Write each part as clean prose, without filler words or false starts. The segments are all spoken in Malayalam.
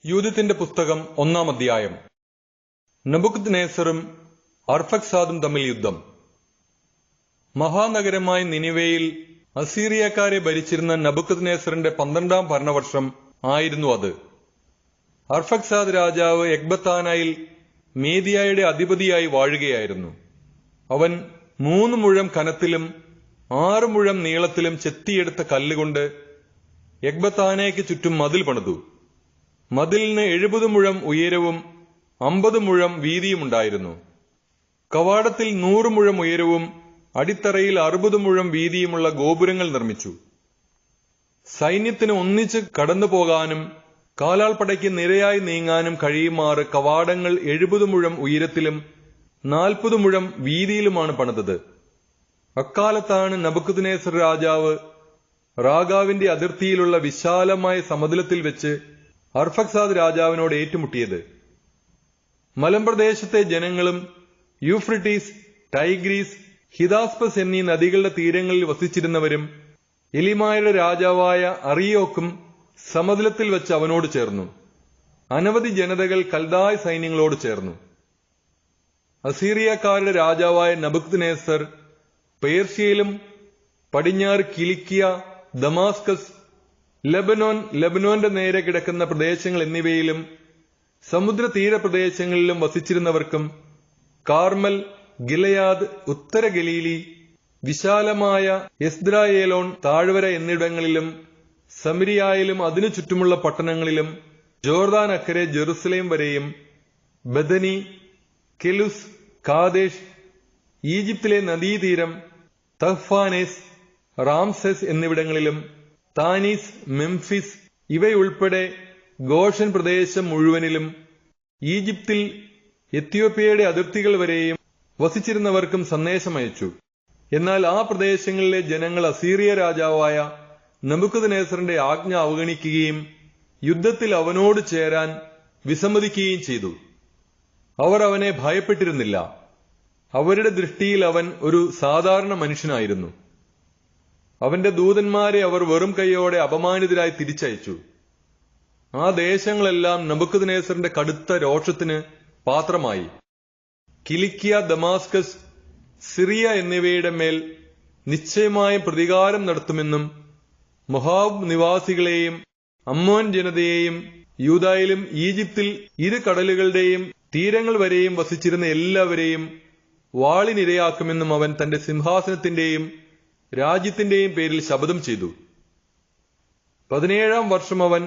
യൂദത്തിന്റെ പുസ്തകം 1-ാം അധ്യായം. നെബൂഖദ്നേസറും അർഫക്സാദും തമ്മിൽ യുദ്ധം. മഹാനഗരമായ നിനിവേയിൽ അസീറിയക്കാരെ ഭരിച്ചിരുന്ന നെബൂഖദ്നേസറിന്റെ 12-ാം ഭരണവർഷം ആയിരുന്നു അത്. അർഫക്സാദ് രാജാവ് എക്ബത്താനയിൽ മേദിയയുടെ അധിപതിയായി വാഴുകയായിരുന്നു. അവൻ 3 മുഴം കനത്തിലും 6 മുഴം നീളത്തിലും ചെത്തിയെടുത്ത കല്ലുകൊണ്ട് എക്ബത്താനയ്ക്ക് ചുറ്റും മതിൽ പണിതു. മതിലിന് 70 മുഴം ഉയരവും 50 മുഴം വീതിയുമുണ്ടായിരുന്നു. കവാടത്തിൽ 100 മുഴം ഉയരവും അടിത്തറയിൽ 60 മുഴം വീതിയുമുള്ള ഗോപുരങ്ങൾ നിർമ്മിച്ചു. സൈന്യത്തിന് ഒന്നിച്ച് കടന്നുപോകാനും കാലാൾപ്പടയ്ക്ക് നിരയായി നീങ്ങാനും കഴിയുമാറ് കവാടങ്ങൾ 70 മുഴം ഉയരത്തിലും 40 മുഴം വീതിയിലുമാണ് പണിതത്. അക്കാലത്താണ് നെബൂഖദ്നേസർ രാജാവ് റാഗാവിന്റെ അതിർത്തിയിലുള്ള വിശാലമായ സമതലത്തിൽ വെച്ച് അർഫക്സാദ് രാജാവിനോട് ഏറ്റുമുട്ടിയത്. മലമ്പ്രദേശത്തെ ജനങ്ങളും യൂഫ്രട്ടീസ്, ടൈഗ്രീസ്, ഹിദാസ്പസ് എന്നീ നദികളുടെ തീരങ്ങളിൽ വസിച്ചിരുന്നവരും എലിമായുടെ രാജാവായ അറിയോക്കും സമതലത്തിൽ വെച്ച് അവനോട് ചേർന്നു. അനവധി ജനതകൾ കൽദായ സൈന്യങ്ങളോട് ചേർന്നു. അസീറിയക്കാരുടെ രാജാവായ നെബൂഖദ്നേസർ പേർഷ്യയിലും പടിഞ്ഞാറ് കിലിക്കിയ, ദമാസ്കസ്, ലെബനോന്റെ നേരെ കിടക്കുന്ന പ്രദേശങ്ങൾ എന്നിവയിലും സമുദ്ര തീരപ്രദേശങ്ങളിലും വസിച്ചിരുന്നവർക്കും കാർമൽ, ഗിലയാദ്, ഉത്തര ഗലീലി, വിശാലമായ എസ്ദ്രായേലോൺ താഴ്വര എന്നിവിടങ്ങളിലും സമരിയായിലും അതിനു ചുറ്റുമുള്ള പട്ടണങ്ങളിലും ജോർദാൻ അക്കരെ ജെറുസലേം വരെയും ബദനി, കെലുസ്, കാദേശ്, ഈജിപ്തിലെ നദീതീരം, തഹ്ഫാനേസ്, റാംസെസ് എന്നിവിടങ്ങളിലും താനീസ്, മെംഫിസ് ഇവയുൾപ്പെടെ ഗോഷൻ പ്രദേശം മുഴുവനിലും ഈജിപ്തിൽ എത്യോപ്യയുടെ അതിർത്തികൾ വരെയും വസിച്ചിരുന്നവർക്കും സന്ദേശമയച്ചു. എന്നാൽ ആ പ്രദേശങ്ങളിലെ ജനങ്ങൾ അസീറിയ രാജാവായ നെബൂഖദ്നേസറിന്റെ ആജ്ഞ അവഗണിക്കുകയും യുദ്ധത്തിൽ അവനോട് ചേരാൻ വിസമ്മതിക്കുകയും ചെയ്തു. അവർ അവനെ ഭയപ്പെട്ടിരുന്നില്ല. അവരുടെ ദൃഷ്ടിയിൽ അവൻ ഒരു സാധാരണ മനുഷ്യനായിരുന്നു. അവന്റെ ദൂതന്മാരെ അവർ വെറും കൈയോടെ അപമാനിതരായി തിരിച്ചയച്ചു. ആ ദേശങ്ങളെല്ലാം നെബൂഖദ്നേസറിന്റെ കടുത്ത രോഷത്തിന് പാത്രമായി. കിലിക്കിയ, ദമാസ്കസ്, സിറിയ എന്നിവയുടെ മേൽ നിശ്ചയമായും പ്രതികാരം നടത്തുമെന്നും മൊഹാബ് നിവാസികളെയും അമ്മോൻ ജനതയെയും യൂദായിലും ഈജിപ്തിൽ ഇരു കടലുകളുടെയും തീരങ്ങൾ വരെയും വസിച്ചിരുന്ന എല്ലാവരെയും വാളിനിരയാക്കുമെന്നും അവൻ തന്റെ സിംഹാസനത്തിന്റെയും രാജ്യത്തിന്റെയും പേരിൽ ശപഥം ചെയ്തു. 17-ാം വർഷം അവൻ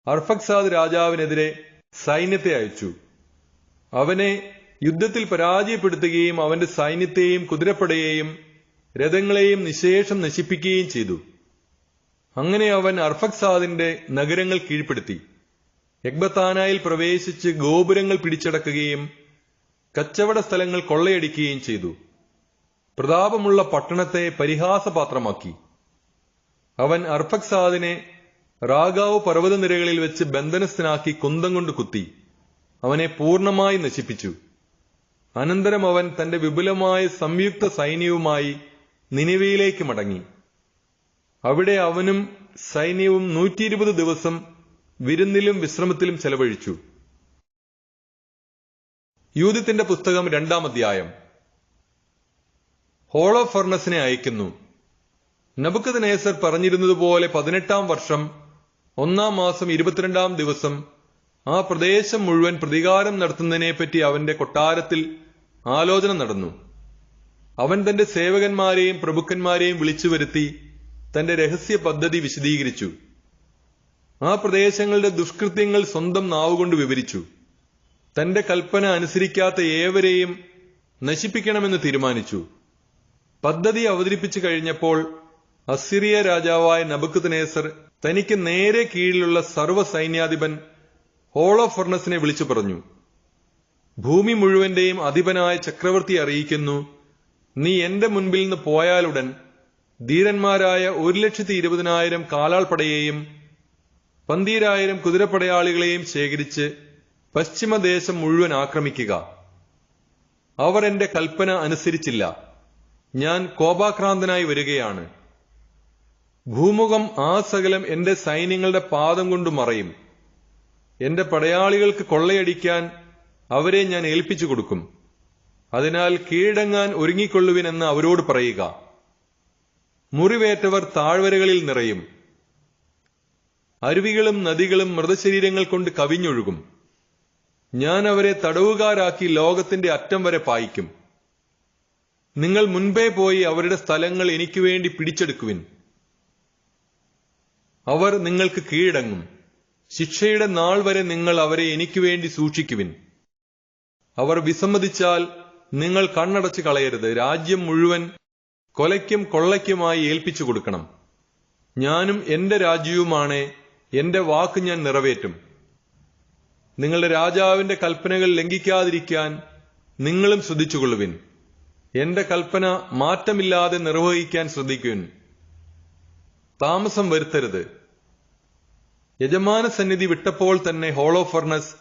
അർഫക്സാദ് രാജാവിനെതിരെ സൈന്യത്തെ അയച്ചു. അവനെ യുദ്ധത്തിൽ പരാജയപ്പെടുത്തുകയും അവന്റെ സൈന്യത്തെയും കുതിരപ്പടയെയും രഥങ്ങളെയും നിശേഷം നശിപ്പിക്കുകയും ചെയ്തു. അങ്ങനെ അവൻ അർഫക്സാദിന്റെ നഗരങ്ങൾ കീഴ്പ്പെടുത്തി. എക്ബത്താനായിൽ പ്രവേശിച്ച് ഗോപുരങ്ങൾ പിടിച്ചടക്കുകയും കച്ചവട സ്ഥലങ്ങൾ കൊള്ളയടിക്കുകയും ചെയ്തു. പ്രതാപമുള്ള പട്ടണത്തെ പരിഹാസപാത്രമാക്കി. അവൻ അർഫക്സാദിനെ റാഗാവ് പർവ്വതനിരകളിൽ വെച്ച് ബന്ധനസ്ഥനാക്കി കുന്തം കൊണ്ട് കുത്തി അവനെ പൂർണ്ണമായി നശിപ്പിച്ചു. അനന്തരം അവൻ തന്റെ വിപുലമായ സംയുക്ത സൈന്യവുമായി നിനിവേയിലേക്ക് മടങ്ങി. അവിടെ അവനും സൈന്യവും 120 ദിവസം വിരുന്നിലും വിശ്രമത്തിലും ചെലവഴിച്ചു. യൂദത്തിന്റെ പുസ്തകം 2-ാം അധ്യായം. ഹോളോഫർണസിനെ അയക്കുന്നു. നെബൂഖദ്നേസർ പറഞ്ഞിരുന്നതുപോലെ 18-ാം വർഷം 1-ാം മാസം 22-ാം ദിവസം ആ പ്രദേശം മുഴുവൻ പ്രതികാരം നടത്തുന്നതിനെപ്പറ്റി അവന്റെ കൊട്ടാരത്തിൽ ആലോചന നടന്നു. അവൻ തന്റെ സേവകന്മാരെയും പ്രഭുക്കന്മാരെയും വിളിച്ചു വരുത്തി തന്റെ രഹസ്യ പദ്ധതി വിശദീകരിച്ചു. ആ പ്രദേശങ്ങളുടെ ദുഷ്കൃത്യങ്ങൾ സ്വന്തം നാവുകൊണ്ട് വിവരിച്ചു. തന്റെ കൽപ്പന അനുസരിക്കാത്ത ഏവരെയും നശിപ്പിക്കണമെന്ന് തീരുമാനിച്ചു. പദ്ധതി അവതരിപ്പിച്ചു കഴിഞ്ഞപ്പോൾ അസിറിയ രാജാവായ നെബൂഖദ്നേസർ തനിക്ക് നേരെ കീഴിലുള്ള സർവ്വ സൈന്യാധിപൻ ഹോളോഫർണസിനെ വിളിച്ചു പറഞ്ഞു, ഭൂമി മുഴുവന്റെയും അധിപനായ ചക്രവർത്തി അറിയിക്കുന്നു, നീ എന്റെ മുൻപിൽ നിന്ന് പോയാലുടൻ ധീരന്മാരായ 1,20,000 കാലാൾപ്പടയെയും 12,000 കുതിരപ്പടയാളികളെയും ശേഖരിച്ച് പശ്ചിമദേശം മുഴുവൻ ആക്രമിക്കുക. അവർ എന്റെ കൽപ്പന അനുസരിച്ചില്ല. ഞാൻ കോപാക്രാന്തനായി വരികയാണ്. ഭൂമുഖം ആ സകലം എന്റെ സൈന്യങ്ങളുടെ പാദം കൊണ്ട് മറയും. എന്റെ പടയാളികൾക്ക് കൊള്ളയടിക്കാൻ അവരെ ഞാൻ ഏൽപ്പിച്ചു കൊടുക്കും. അതിനാൽ കീഴടങ്ങാൻ ഒരുങ്ങിക്കൊള്ളുവിനെന്ന് അവരോട് പറയുക. മുറിവേറ്റവർ താഴ്വരകളിൽ നിറയും. അരുവികളും നദികളും മൃതശരീരങ്ങൾ കൊണ്ട് കവിഞ്ഞൊഴുകും. ഞാൻ അവരെ തടവുകാരാക്കി ലോകത്തിന്റെ അറ്റം വരെ പായിക്കും. നിങ്ങൾ മുൻപേ പോയി അവരുടെ സ്ഥലങ്ങൾ എനിക്ക് വേണ്ടി പിടിച്ചെടുക്കുവിൻ. അവർ നിങ്ങൾക്ക് കീഴടങ്ങും. ശിക്ഷയുടെ നാൾ വരെ നിങ്ങൾ അവരെ എനിക്ക് വേണ്ടി സൂക്ഷിക്കുവിൻ. അവർ വിസമ്മതിച്ചാൽ നിങ്ങൾ കണ്ണടച്ച് കളയരുത്. രാജ്യം മുഴുവൻ കൊലയ്ക്കും കൊള്ളയ്ക്കുമായി ഏൽപ്പിച്ചു കൊടുക്കണം. ഞാനും എന്റെ രാജ്യവുമാണ്, എന്റെ വാക്ക് ഞാൻ നിറവേറ്റും. നിങ്ങളുടെ രാജാവിന്റെ കൽപ്പനകൾ ലംഘിക്കാതിരിക്കാൻ നിങ്ങളും ശ്രദ്ധിച്ചുകൊള്ളുവിൻ. എന്റെ കൽപ്പന മാറ്റമില്ലാതെ നിർവഹിക്കാൻ ശ്രദ്ധിക്കുവിൻ. താമസം വരുത്തരുത്. യജമാന സന്നിധി വിട്ടപ്പോൾ തന്നെ ഹോളോഫർണസ്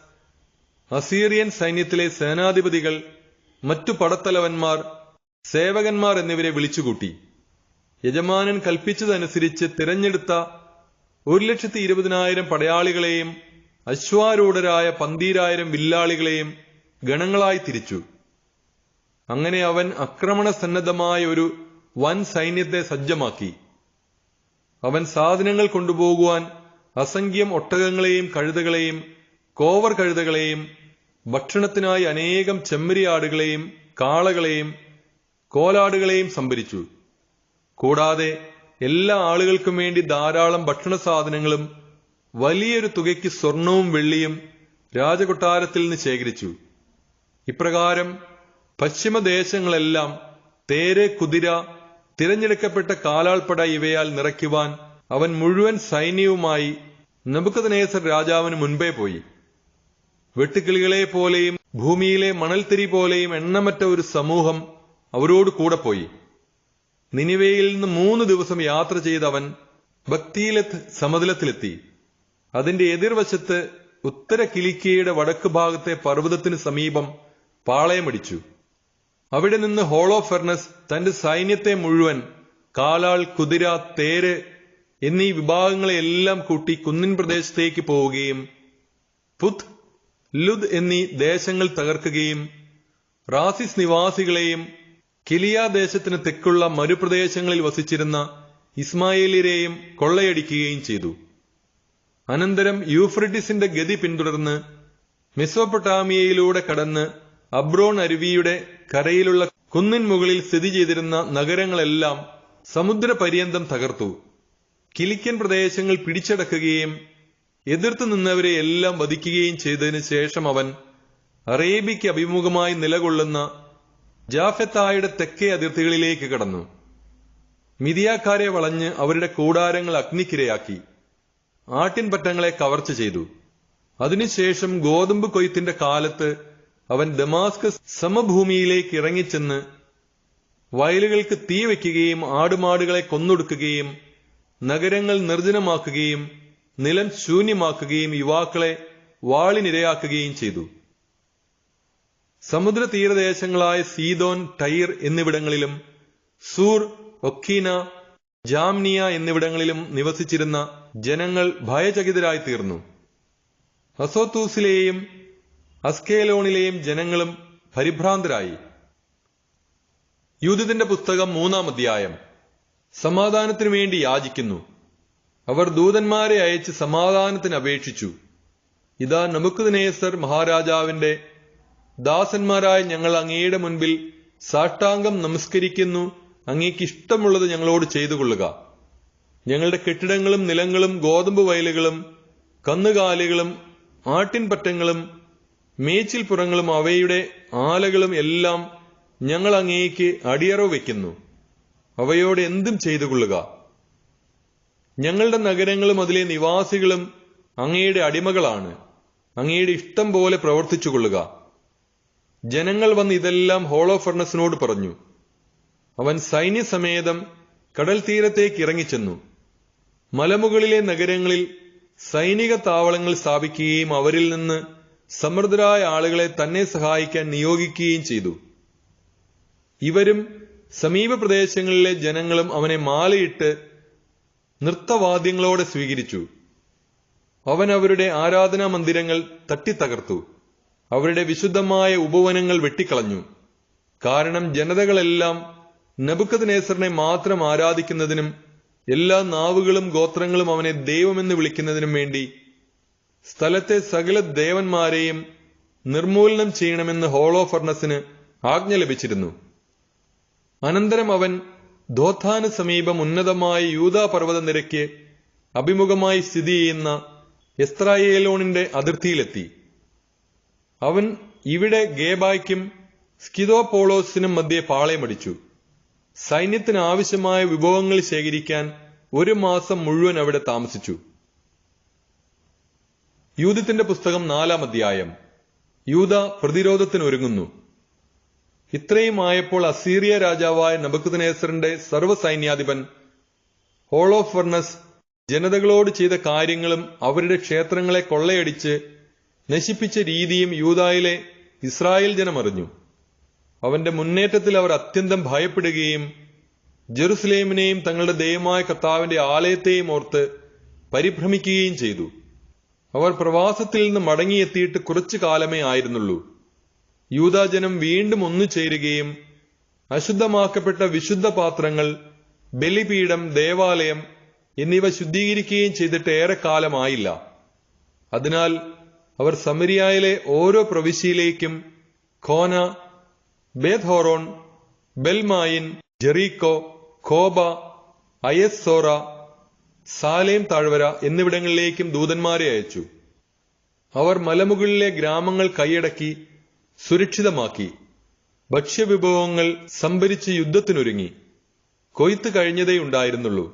അസീറിയൻ സൈന്യത്തിലെ സേനാധിപതികൾ, മറ്റു പടത്തലവന്മാർ, സേവകന്മാർ എന്നിവരെ വിളിച്ചുകൂട്ടി. യജമാനൻ കൽപ്പിച്ചതനുസരിച്ച് തിരഞ്ഞെടുത്ത 1,20,000 പടയാളികളെയും അശ്വാരൂഢരായ 12,000 വില്ലാളികളെയും ഗണങ്ങളായി തിരിച്ചു. അങ്ങനെ അവൻ ആക്രമണസന്നദ്ധമായ ഒരു വൻ സൈന്യത്തെ സജ്ജമാക്കി. അവൻ സാധനങ്ങൾ കൊണ്ടുപോകുവാൻ അസംഖ്യം ഒട്ടകങ്ങളെയും കഴുതകളെയും കോവർ കഴുതകളെയും ഭക്ഷണത്തിനായി അനേകം ചെമ്മരിയാടുകളെയും കാളകളെയും കോലാടുകളെയും സംഭരിച്ചു. കൂടാതെ എല്ലാ ആളുകൾക്കും വേണ്ടി ധാരാളം ഭക്ഷണ സാധനങ്ങളും വലിയൊരു തുകയ്ക്ക് സ്വർണവും വെള്ളിയും രാജകൊട്ടാരത്തിൽ നിന്ന് ശേഖരിച്ചു. ഇപ്രകാരം പശ്ചിമദേശങ്ങളെല്ലാം തേര്, കുതിര, തിരഞ്ഞെടുക്കപ്പെട്ട കാലാൾപ്പട ഇവയാൽ നിറയ്ക്കുവാൻ അവൻ മുഴുവൻ സൈന്യവുമായി നെബൂഖദ്നേസർ രാജാവിന് മുൻപേ പോയി. വെട്ടുക്കിളികളെ പോലെയും ഭൂമിയിലെ മണൽത്തിരി പോലെയും എണ്ണമറ്റ ഒരു സമൂഹം അവരോട് കൂടെ പോയി. നിനിവേയിൽ നിന്ന് 3 ദിവസം യാത്ര ചെയ്ത് അവൻ ബക്തീലത്ത് സമതലത്തിലെത്തി. അതിന്റെ എതിർവശത്ത് ഉത്തര കിലിക്കിയയുടെ വടക്ക് ഭാഗത്തെ പർവ്വതത്തിന് സമീപം പാളയമടിച്ചു. അവിടെ നിന്ന് ഹോളോഫെർണസ് തന്റെ സൈന്യത്തെ മുഴുവൻ, കാലാൾ, കുതിര, തേര് എന്നീ വിഭാഗങ്ങളെയെല്ലാം കൂട്ടി കുന്നിൻ പ്രദേശത്തേക്ക് പോവുകയും പുത്, ലുദ് എന്നീ ദേശങ്ങൾ തകർക്കുകയും റാസിസ് നിവാസികളെയും കിലിയാദേശത്തിന് തെക്കുള്ള മരുപ്രദേശങ്ങളിൽ വസിച്ചിരുന്ന ഇസ്മായേലിയരെയും കൊള്ളയടിക്കുകയും ചെയ്തു. അനന്തരം യൂഫ്രട്ടീസിന്റെ ഗതി പിന്തുടർന്ന് മെസോപ്പൊട്ടാമിയയിലൂടെ കടന്ന് അബ്രോൺ അരുവിയുടെ കരയിലുള്ള കുന്നിൻ മുകളിൽ സ്ഥിതി ചെയ്തിരുന്ന നഗരങ്ങളെല്ലാം സമുദ്രപര്യന്തം തകർത്തു. കിലിക്കൻ പ്രദേശങ്ങൾ പിടിച്ചടക്കുകയും എതിർത്തു നിന്നവരെ എല്ലാം വധിക്കുകയും ചെയ്തതിനു ശേഷം അവൻ അറേബ്യയ്ക്ക് അഭിമുഖമായി നിലകൊള്ളുന്ന ജാഫെത്തായുടെ തെക്കേ അതിർത്തികളിലേക്ക് കടന്നു. മിതിയാക്കാരെ വളഞ്ഞ് അവരുടെ കൂടാരങ്ങൾ അഗ്നിക്കിരയാക്കി ആട്ടിൻപറ്റങ്ങളെ കവർച്ച ചെയ്തു. അതിനുശേഷം ഗോതമ്പ് കൊയ്ത്തിന്റെ കാലത്ത് അവൻ ദമാസ്കസ് സമഭൂമിയിലേക്ക് ഇറങ്ങിച്ചെന്ന് വയലുകൾക്ക് തീ വയ്ക്കുകയും ആടുമാടുകളെ കൊന്നൊടുക്കുകയും നഗരങ്ങൾ നിർജ്ജനമാക്കുകയും നിലം ശൂന്യമാക്കുകയും യുവാക്കളെ വാളിനിരയാക്കുകയും ചെയ്തു. സമുദ്ര തീരദേശങ്ങളായ സീദോൻ, ടൈർ എന്നിവിടങ്ങളിലും സൂർ, ഒക്കീന, ജാംനിയ എന്നിവിടങ്ങളിലും നിവസിച്ചിരുന്ന ജനങ്ങൾ ഭയചകിതരായി തീർന്നു. അസോത്തൂസിലെയും അസ്കേലോണിലെയും ജനങ്ങളും പരിഭ്രാന്തരായി. യൂദത്തിന്റെ പുസ്തകം 3-ാം അധ്യായം. സമാധാനത്തിനു വേണ്ടി യാചിക്കുന്നു. അവർ ദൂതന്മാരെ അയച്ച് സമാധാനത്തിന് അപേക്ഷിച്ചു. ഇതാ, നെബൂഖദ്നേസർ മഹാരാജാവിന്റെ ദാസന്മാരായ ഞങ്ങൾ അങ്ങയുടെ മുൻപിൽ സാഷ്ടാംഗം നമസ്കരിക്കുന്നു. അങ്ങേക്ക് ഇഷ്ടമുള്ളത് ഞങ്ങളോട് ചെയ്തുകൊള്ളുക. ഞങ്ങളുടെ കെട്ടിടങ്ങളും നിലങ്ങളും ഗോതമ്പ് വയലുകളും കന്നുകാലികളും ആട്ടിൻപറ്റങ്ങളും മേച്ചിൽപ്പുറങ്ങളും അവയുടെ ആലകളും എല്ലാം ഞങ്ങൾ അങ്ങേക്ക് അടിയറവ് വയ്ക്കുന്നു. അവയോട് എന്തും ചെയ്തുകൊള്ളുക. ഞങ്ങളുടെ നഗരങ്ങളും അതിലെ നിവാസികളും അങ്ങയുടെ അടിമകളാണ്. അങ്ങയുടെ ഇഷ്ടം പോലെ പ്രവർത്തിച്ചുകൊള്ളുക. ജനങ്ങൾ വന്ന് ഇതെല്ലാം ഹോളോഫെർണസിനോട് പറഞ്ഞു. അവൻ സൈന്യസമേതം കടൽ തീരത്തേക്ക് ഇറങ്ങിച്ചെന്നു. മലമുകളിലെ നഗരങ്ങളിൽ സൈനിക താവളങ്ങൾ സ്ഥാപിക്കുകയും അവരിൽ നിന്ന് സമൃദ്ധരായ ആളുകളെ തന്നെ സഹായിക്കാൻ നിയോഗിക്കുകയും ചെയ്തു. ഇവരും സമീപ പ്രദേശങ്ങളിലെ ജനങ്ങളും അവനെ മാലയിട്ട് നൃത്തവാദ്യങ്ങളോടെ സ്വീകരിച്ചു. അവൻ അവരുടെ ആരാധനാ മന്ദിരങ്ങൾ തട്ടിത്തകർത്തു, അവരുടെ വിശുദ്ധമായ ഉപവനങ്ങൾ വെട്ടിക്കളഞ്ഞു. കാരണം ജനതകളെല്ലാം നെബൂഖദ്നേസറിനെ മാത്രം ആരാധിക്കുന്നതിനും എല്ലാ നാവുകളും ഗോത്രങ്ങളും അവനെ ദൈവമെന്ന് വിളിക്കുന്നതിനും വേണ്ടി സ്ഥലത്തെ സകല ദേവന്മാരെയും നിർമൂലനം ചെയ്യണമെന്ന് ഹോളോഫർണസിന് ആജ്ഞ ലഭിച്ചിരുന്നു. അനന്തരം അവൻ ദോഥാന് സമീപം ഉന്നതമായ യൂദാ പർവ്വത നിരയ്ക്ക് അഭിമുഖമായി സ്ഥിതി ചെയ്യുന്ന എസ്രായേലോണിന്റെ അതിർത്തിയിലെത്തി. അവൻ ഇവിടെ ഗേബായ്ക്കും സ്കിതോപോളോസിനും മധ്യേ പാളയമടിച്ചു. സൈന്യത്തിന് ആവശ്യമായ വിഭവങ്ങൾ ശേഖരിക്കാൻ 1 മാസം മുഴുവൻ അവിടെ താമസിച്ചു. യൂദത്തിന്റെ പുസ്തകം 4-ാം അധ്യായം. യൂദ പ്രതിരോധത്തിനൊരുങ്ങുന്നു. ഇത്രയും ആയപ്പോൾ അസീറിയ രാജാവായ നെബൂഖദ്നേസറിന്റെ സർവ്വസൈന്യാധിപൻ ഹോളോഫർണസ് ജനതകളോട് ചെയ്ത കാര്യങ്ങളും അവരുടെ ക്ഷേത്രങ്ങളെ കൊള്ളയടിച്ച് നശിപ്പിച്ച രീതിയും യൂദായിലെ ഇസ്രായേൽ ജനം അറിഞ്ഞു. അവന്റെ മുന്നേറ്റത്തിൽ അവർ അത്യന്തം ഭയപ്പെടുകയും ജെറുസലേമിനെയും തങ്ങളുടെ ദൈവമായ കർത്താവിന്റെ ആലയത്തെയും ഓർത്ത് പരിഭ്രമിക്കുകയും ചെയ്തു. അവർ പ്രവാസത്തിൽ നിന്ന് മടങ്ങിയെത്തിയിട്ട് കുറച്ചു കാലമേ ആയിരുന്നുള്ളൂ. യൂദാജനം വീണ്ടും ഒന്നുചേരുകയും അശുദ്ധമാക്കപ്പെട്ട വിശുദ്ധ പാത്രങ്ങൾ, ബലിപീഠം, ദേവാലയം എന്നിവ ശുദ്ധീകരിക്കുകയും ചെയ്തിട്ട് ഏറെക്കാലമായില്ല. അതിനാൽ അവർ സമരിയായിലെ ഓരോ പ്രവിശ്യയിലേക്കും ഖോന, ബേത്ത്ഹോറോൺ, ബെൽമായിൻ, ജെറീക്കോ, ഖോബ, അയസ്സോറ, സാലേം താഴ്വര എന്നിവിടങ്ങളിലേക്കും ദൂതന്മാരെ അയച്ചു. അവർ മലമുകളിലെ ഗ്രാമങ്ങൾ കൈയടക്കി സുരക്ഷിതമാക്കി. ഭക്ഷ്യവിഭവങ്ങൾ സംഭരിച്ച് യുദ്ധത്തിനൊരുങ്ങി. കൊയ്ത്ത് കഴിഞ്ഞതേ ഉണ്ടായിരുന്നുള്ളൂ.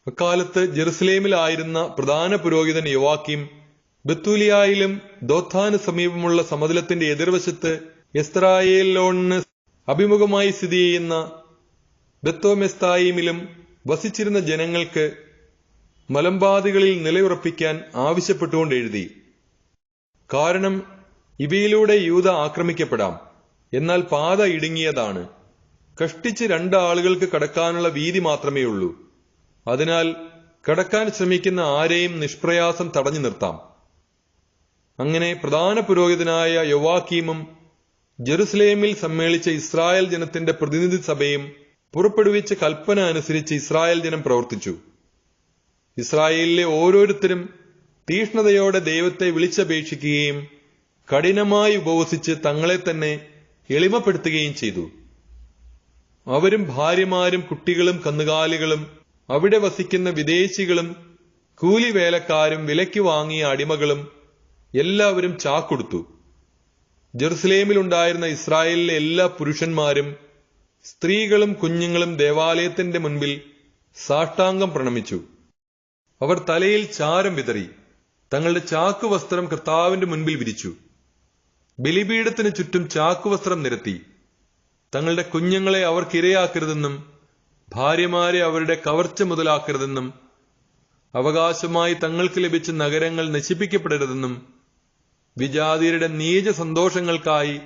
അക്കാലത്ത് ജെറുസലേമിലായിരുന്ന പ്രധാന പുരോഹിതൻ യോവാക്കീം ബത്തൂലിയായിലും ദോഥാന് സമീപമുള്ള സമതലത്തിന്റെ എതിർവശത്ത് എസ്രായേലോണിന് അഭിമുഖമായി സ്ഥിതി ചെയ്യുന്ന ബെത്തോമെസ്തായിമിലും വസിച്ചിരുന്ന ജനങ്ങൾക്ക് മലമ്പാതികളിൽ നിലയുറപ്പിക്കാൻ ആവശ്യപ്പെട്ടുകൊണ്ട് എഴുതി. കാരണം ഇവയിലൂടെ യൂദ ആക്രമിക്കപ്പെടാം, എന്നാൽ പാത ഇടുങ്ങിയതാണ്. കഷ്ടിച്ച് 2 ആളുകൾക്ക് കടക്കാനുള്ള വീതി മാത്രമേ ഉള്ളൂ. അതിനാൽ കടക്കാൻ ശ്രമിക്കുന്ന ആരെയും നിഷ്പ്രയാസം തടഞ്ഞു നിർത്താം. അങ്ങനെ പ്രധാന പുരോഹിതനായ യോവാക്കീമും ജെറുസലേമിൽ സമ്മേളിച്ച ഇസ്രായേൽ ജനത്തിന്റെ പ്രതിനിധി സഭയും പുറപ്പെടുവിച്ച കൽപ്പന അനുസരിച്ച് ഇസ്രായേൽ ജനം പ്രവർത്തിച്ചു. ഇസ്രായേലിലെ ഓരോരുത്തരും തീഷ്ണതയോടെ ദൈവത്തെ വിളിച്ചപേക്ഷിക്കുകയും കഠിനമായി ഉപവസിച്ച് തങ്ങളെ തന്നെ എളിമപ്പെടുത്തുകയും ചെയ്തു. അവരും ഭാര്യമാരും കുട്ടികളും കന്നുകാലികളും അവിടെ വസിക്കുന്ന വിദേശികളും കൂലിവേലക്കാരും വിലയ്ക്ക് വാങ്ങിയ അടിമകളും എല്ലാവരും ചാക്കൊടുത്തു. ജെറുസലേമിലുണ്ടായിരുന്ന ഇസ്രായേലിലെ എല്ലാ പുരുഷന്മാരും സ്ത്രീകളും കുഞ്ഞുങ്ങളും ദേവാലയത്തിന്റെ മുൻപിൽ സാഷ്ടാംഗം പ്രണമിച്ചു. അവർ തലയിൽ ചാരം വിതറി തങ്ങളുടെ ചാക്കുവസ്ത്രം കർത്താവിന്റെ മുൻപിൽ വിരിച്ചു. ബലിപീഠത്തിന് ചുറ്റും ചാക്കുവസ്ത്രം നിരത്തി. തങ്ങളുടെ കുഞ്ഞുങ്ങളെ അവർക്കിരയാക്കരുതെന്നും ഭാര്യമാരെ അവരുടെ കവർച്ച മുതലാക്കരുതെന്നും അവകാശമായി തങ്ങൾക്ക് ലഭിച്ച നഗരങ്ങൾ നശിപ്പിക്കപ്പെടരുതെന്നും വിജാതിയരുടെ നീച സന്തോഷങ്ങൾക്കായി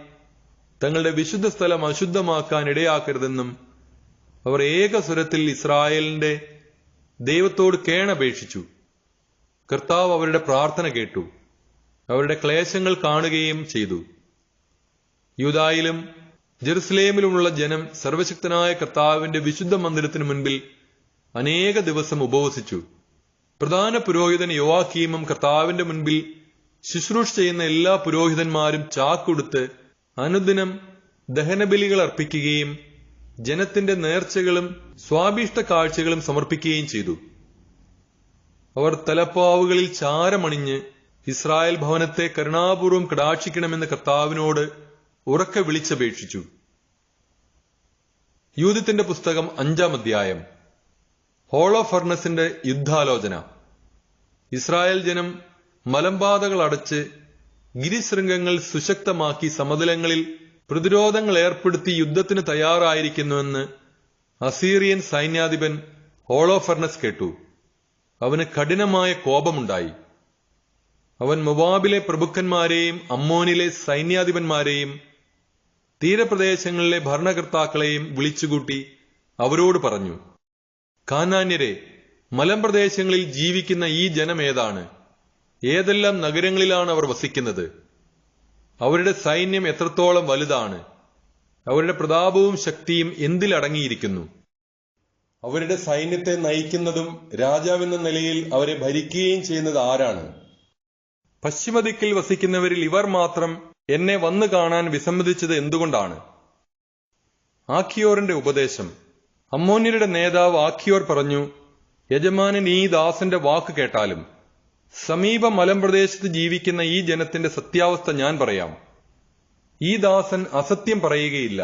തങ്ങളുടെ വിശുദ്ധ സ്ഥലം അശുദ്ധമാക്കാൻ ഇടയാക്കരുതെന്നും അവർ ഏകസ്വരത്തിൽ ഇസ്രായേലിന്റെ ദൈവത്തോട് കേണപേക്ഷിച്ചു. കർത്താവ് അവരുടെ പ്രാർത്ഥന കേട്ടു, അവരുടെ ക്ലേശങ്ങൾ കാണുകയും ചെയ്തു. യൂദായിലും ജെറുസലേമിലുമുള്ള ജനം സർവശക്തനായ കർത്താവിന്റെ വിശുദ്ധ മന്ദിരത്തിനു മുൻപിൽ അനേക ദിവസം ഉപവസിച്ചു. പ്രധാന പുരോഹിതൻ യോവാക്കീമും കർത്താവിന്റെ മുൻപിൽ ശുശ്രൂഷ ചെയ്യുന്ന എല്ലാ പുരോഹിതന്മാരും ചാക്കൊടുത്ത് അനുദിനം ദഹനബലികൾ അർപ്പിക്കുകയും ജനത്തിന്റെ നേർച്ചകളും സ്വാഭീഷ്ട കാഴ്ചകളും സമർപ്പിക്കുകയും ചെയ്തു. അവർ തലപ്പാവുകളിൽ ചാരമണിഞ്ഞ് ഇസ്രായേൽ ഭവനത്തെ കരുണാപൂർവം കടാക്ഷിക്കണമെന്ന് കർത്താവിനോട് ഉറക്കെ വിളിച്ചപേക്ഷിച്ചു. യൂദത്തിന്റെ പുസ്തകം 5-ാം അധ്യായം. ഹോളോഫർണസിന്റെ യുദ്ധാലോചന. ഇസ്രായേൽ ജനം മലമ്പാതകൾ അടച്ച് ഗിരിശൃംഗങ്ങൾ സുശക്തമാക്കി സമതലങ്ങളിൽ പ്രതിരോധങ്ങൾ ഏർപ്പെടുത്തി യുദ്ധത്തിന് തയ്യാറായിരിക്കുന്നുവെന്ന് അസീറിയൻ സൈന്യാധിപൻ ഹോളോഫർണസ് കേട്ടു. അവന് കഠിനമായ കോപമുണ്ടായി. അവൻ മൊവാബിലെ പ്രഭുക്കന്മാരെയും അമ്മോനിലെ സൈന്യാധിപന്മാരെയും തീരപ്രദേശങ്ങളിലെ ഭരണകർത്താക്കളെയും വിളിച്ചുകൂട്ടി അവരോട് പറഞ്ഞു, കാനാന്യരെ, മലമ്പ്രദേശങ്ങളിൽ ജീവിക്കുന്ന ഈ ജനം ഏതാണ്? ഏതെല്ലാം നഗരങ്ങളിലാണ് അവർ വസിക്കുന്നത്? അവരുടെ സൈന്യം എത്രത്തോളം വലുതാണ്? അവരുടെ പ്രതാപവും ശക്തിയും എന്തിലടങ്ങിയിരിക്കുന്നു? അവരുടെ സൈന്യത്തെ നയിക്കുന്നതും രാജാവെന്ന നിലയിൽ അവരെ ഭരിക്കുകയും ചെയ്യുന്നത് ആരാണ്? പശ്ചിമദിക്കിൽ വസിക്കുന്നവരിൽ ഇവർ മാത്രം എന്നെ വന്നു കാണാൻ വിസമ്മതിച്ചത് എന്തുകൊണ്ടാണ്? ആഖിയോറിന്റെ ഉപദേശം. അമ്മോന്യരുടെ നേതാവ് ആഖിയോർ പറഞ്ഞു, യജമാനൻ ഈ ദാസന്റെ വാക്ക് കേട്ടാലും. സമീപ മലമ്പ്രദേശത്ത് ജീവിക്കുന്ന ഈ ജനത്തിന്റെ സത്യാവസ്ഥ ഞാൻ പറയാം. ഈ ദാസൻ അസത്യം പറയുകയില്ല.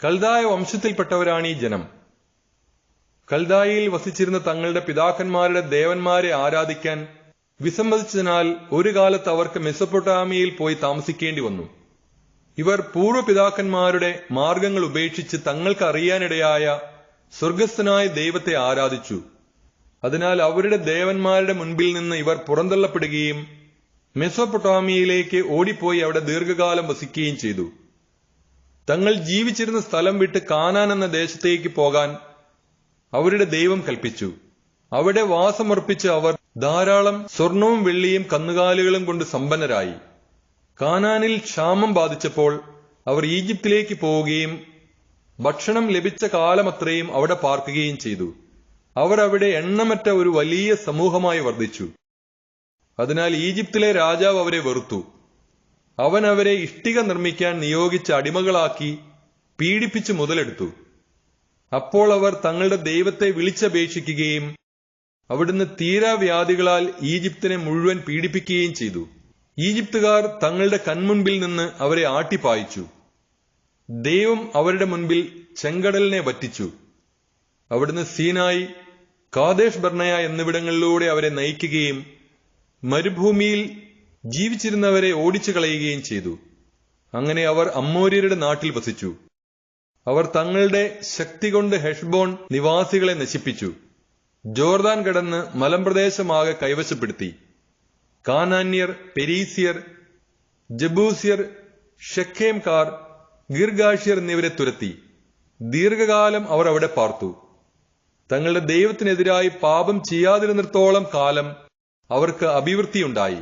കൽദായ വംശത്തിൽപ്പെട്ടവരാണ് ഈ ജനം. കൽദായയിൽ വസിച്ചിരുന്ന തങ്ങളുടെ പിതാക്കന്മാരുടെ ദേവന്മാരെ ആരാധിക്കാൻ വിസമ്മതിച്ചതിനാൽ ഒരു കാലത്ത് അവർക്ക് മെസൊപ്പൊട്ടാമിയയിൽ പോയി താമസിക്കേണ്ടി വന്നു. ഇവർ പൂർവ്വപിതാക്കന്മാരുടെ മാർഗങ്ങൾ ഉപേക്ഷിച്ച് തങ്ങൾക്ക് അറിയാനിടയായ സ്വർഗസ്ഥനായ ദൈവത്തെ ആരാധിച്ചു. അതിനാൽ അവരുടെ ദേവന്മാരുടെ മുൻപിൽ നിന്ന് ഇവർ പുറന്തള്ളപ്പെടുകയും മെസൊപ്പൊട്ടാമിയയിലേക്ക് ഓടിപ്പോയി അവിടെ ദീർഘകാലം വസിക്കുകയും ചെയ്തു. തങ്ങൾ ജീവിച്ചിരുന്ന സ്ഥലം വിട്ട് കാനാൻ എന്ന ദേശത്തേക്ക് പോകാൻ അവരുടെ ദൈവം കൽപ്പിച്ചു. അവിടെ വാസമർപ്പിച്ച് അവർ ധാരാളം സ്വർണവും വെള്ളിയും കന്നുകാലികളും കൊണ്ട് സമ്പന്നരായി. കാനാനിൽ ക്ഷാമം ബാധിച്ചപ്പോൾ അവർ ഈജിപ്തിലേക്ക് പോവുകയും ഭക്ഷണം ലഭിച്ച കാലമത്രയും അവിടെ പാർക്കുകയും ചെയ്തു. അവർ അവിടെ എണ്ണമറ്റ ഒരു വലിയ സമൂഹമായി വർദ്ധിച്ചു. അതിനാൽ ഈജിപ്തിലെ രാജാവ് അവരെ വെറുത്തു. അവൻ അവരെ ഇഷ്ടിക നിർമ്മിക്കാൻ നിയോഗിച്ച അടിമകളാക്കി പീഡിപ്പിച്ച് മുതലെടുത്തു. അപ്പോൾ അവർ തങ്ങളുടെ ദൈവത്തെ വിളിച്ചപേക്ഷിക്കുകയും അവിടുന്ന് തീരാവ്യാധികളാൽ ഈജിപ്തിനെ മുഴുവൻ പീഡിപ്പിക്കുകയും ചെയ്തു. ഈജിപ്തുകാർ തങ്ങളുടെ കൺമുൻപിൽ നിന്ന് അവരെ ആട്ടിപ്പായിച്ചു. ദൈവം അവരുടെ മുൻപിൽ ചെങ്കടലിനെ വറ്റിച്ചു. അവിടുന്ന് സീനായി, കാദേശ് ബർണയ എന്നിവിടങ്ങളിലൂടെ അവരെ നയിക്കുകയും മരുഭൂമിയിൽ ജീവിച്ചിരുന്നവരെ ഓടിച്ചു കളയുകയും ചെയ്തു. അങ്ങനെ അവർ അമ്മോര്യരുടെ നാട്ടിൽ വസിച്ചു. അവർ തങ്ങളുടെ ശക്തി കൊണ്ട് ഹെഷ്ബോൺ നിവാസികളെ നശിപ്പിച്ചു. ജോർദാൻ കടന്ന് മലമ്പ്രദേശമാകെ കൈവശപ്പെടുത്തി. കാനാന്യർ, പെരീസിയർ, ജബൂസിയർ, ഷെഖേംകാർ, ഗിർഗാഷ്യർ എന്നിവരെ തുരത്തി. ദീർഘകാലം അവർ അവിടെ പാർത്തു. തങ്ങളുടെ ദൈവത്തിനെതിരായി പാപം ചെയ്യാതിരുന്നിടത്തോളം കാലം അവർക്ക് അഭിവൃദ്ധിയുണ്ടായി.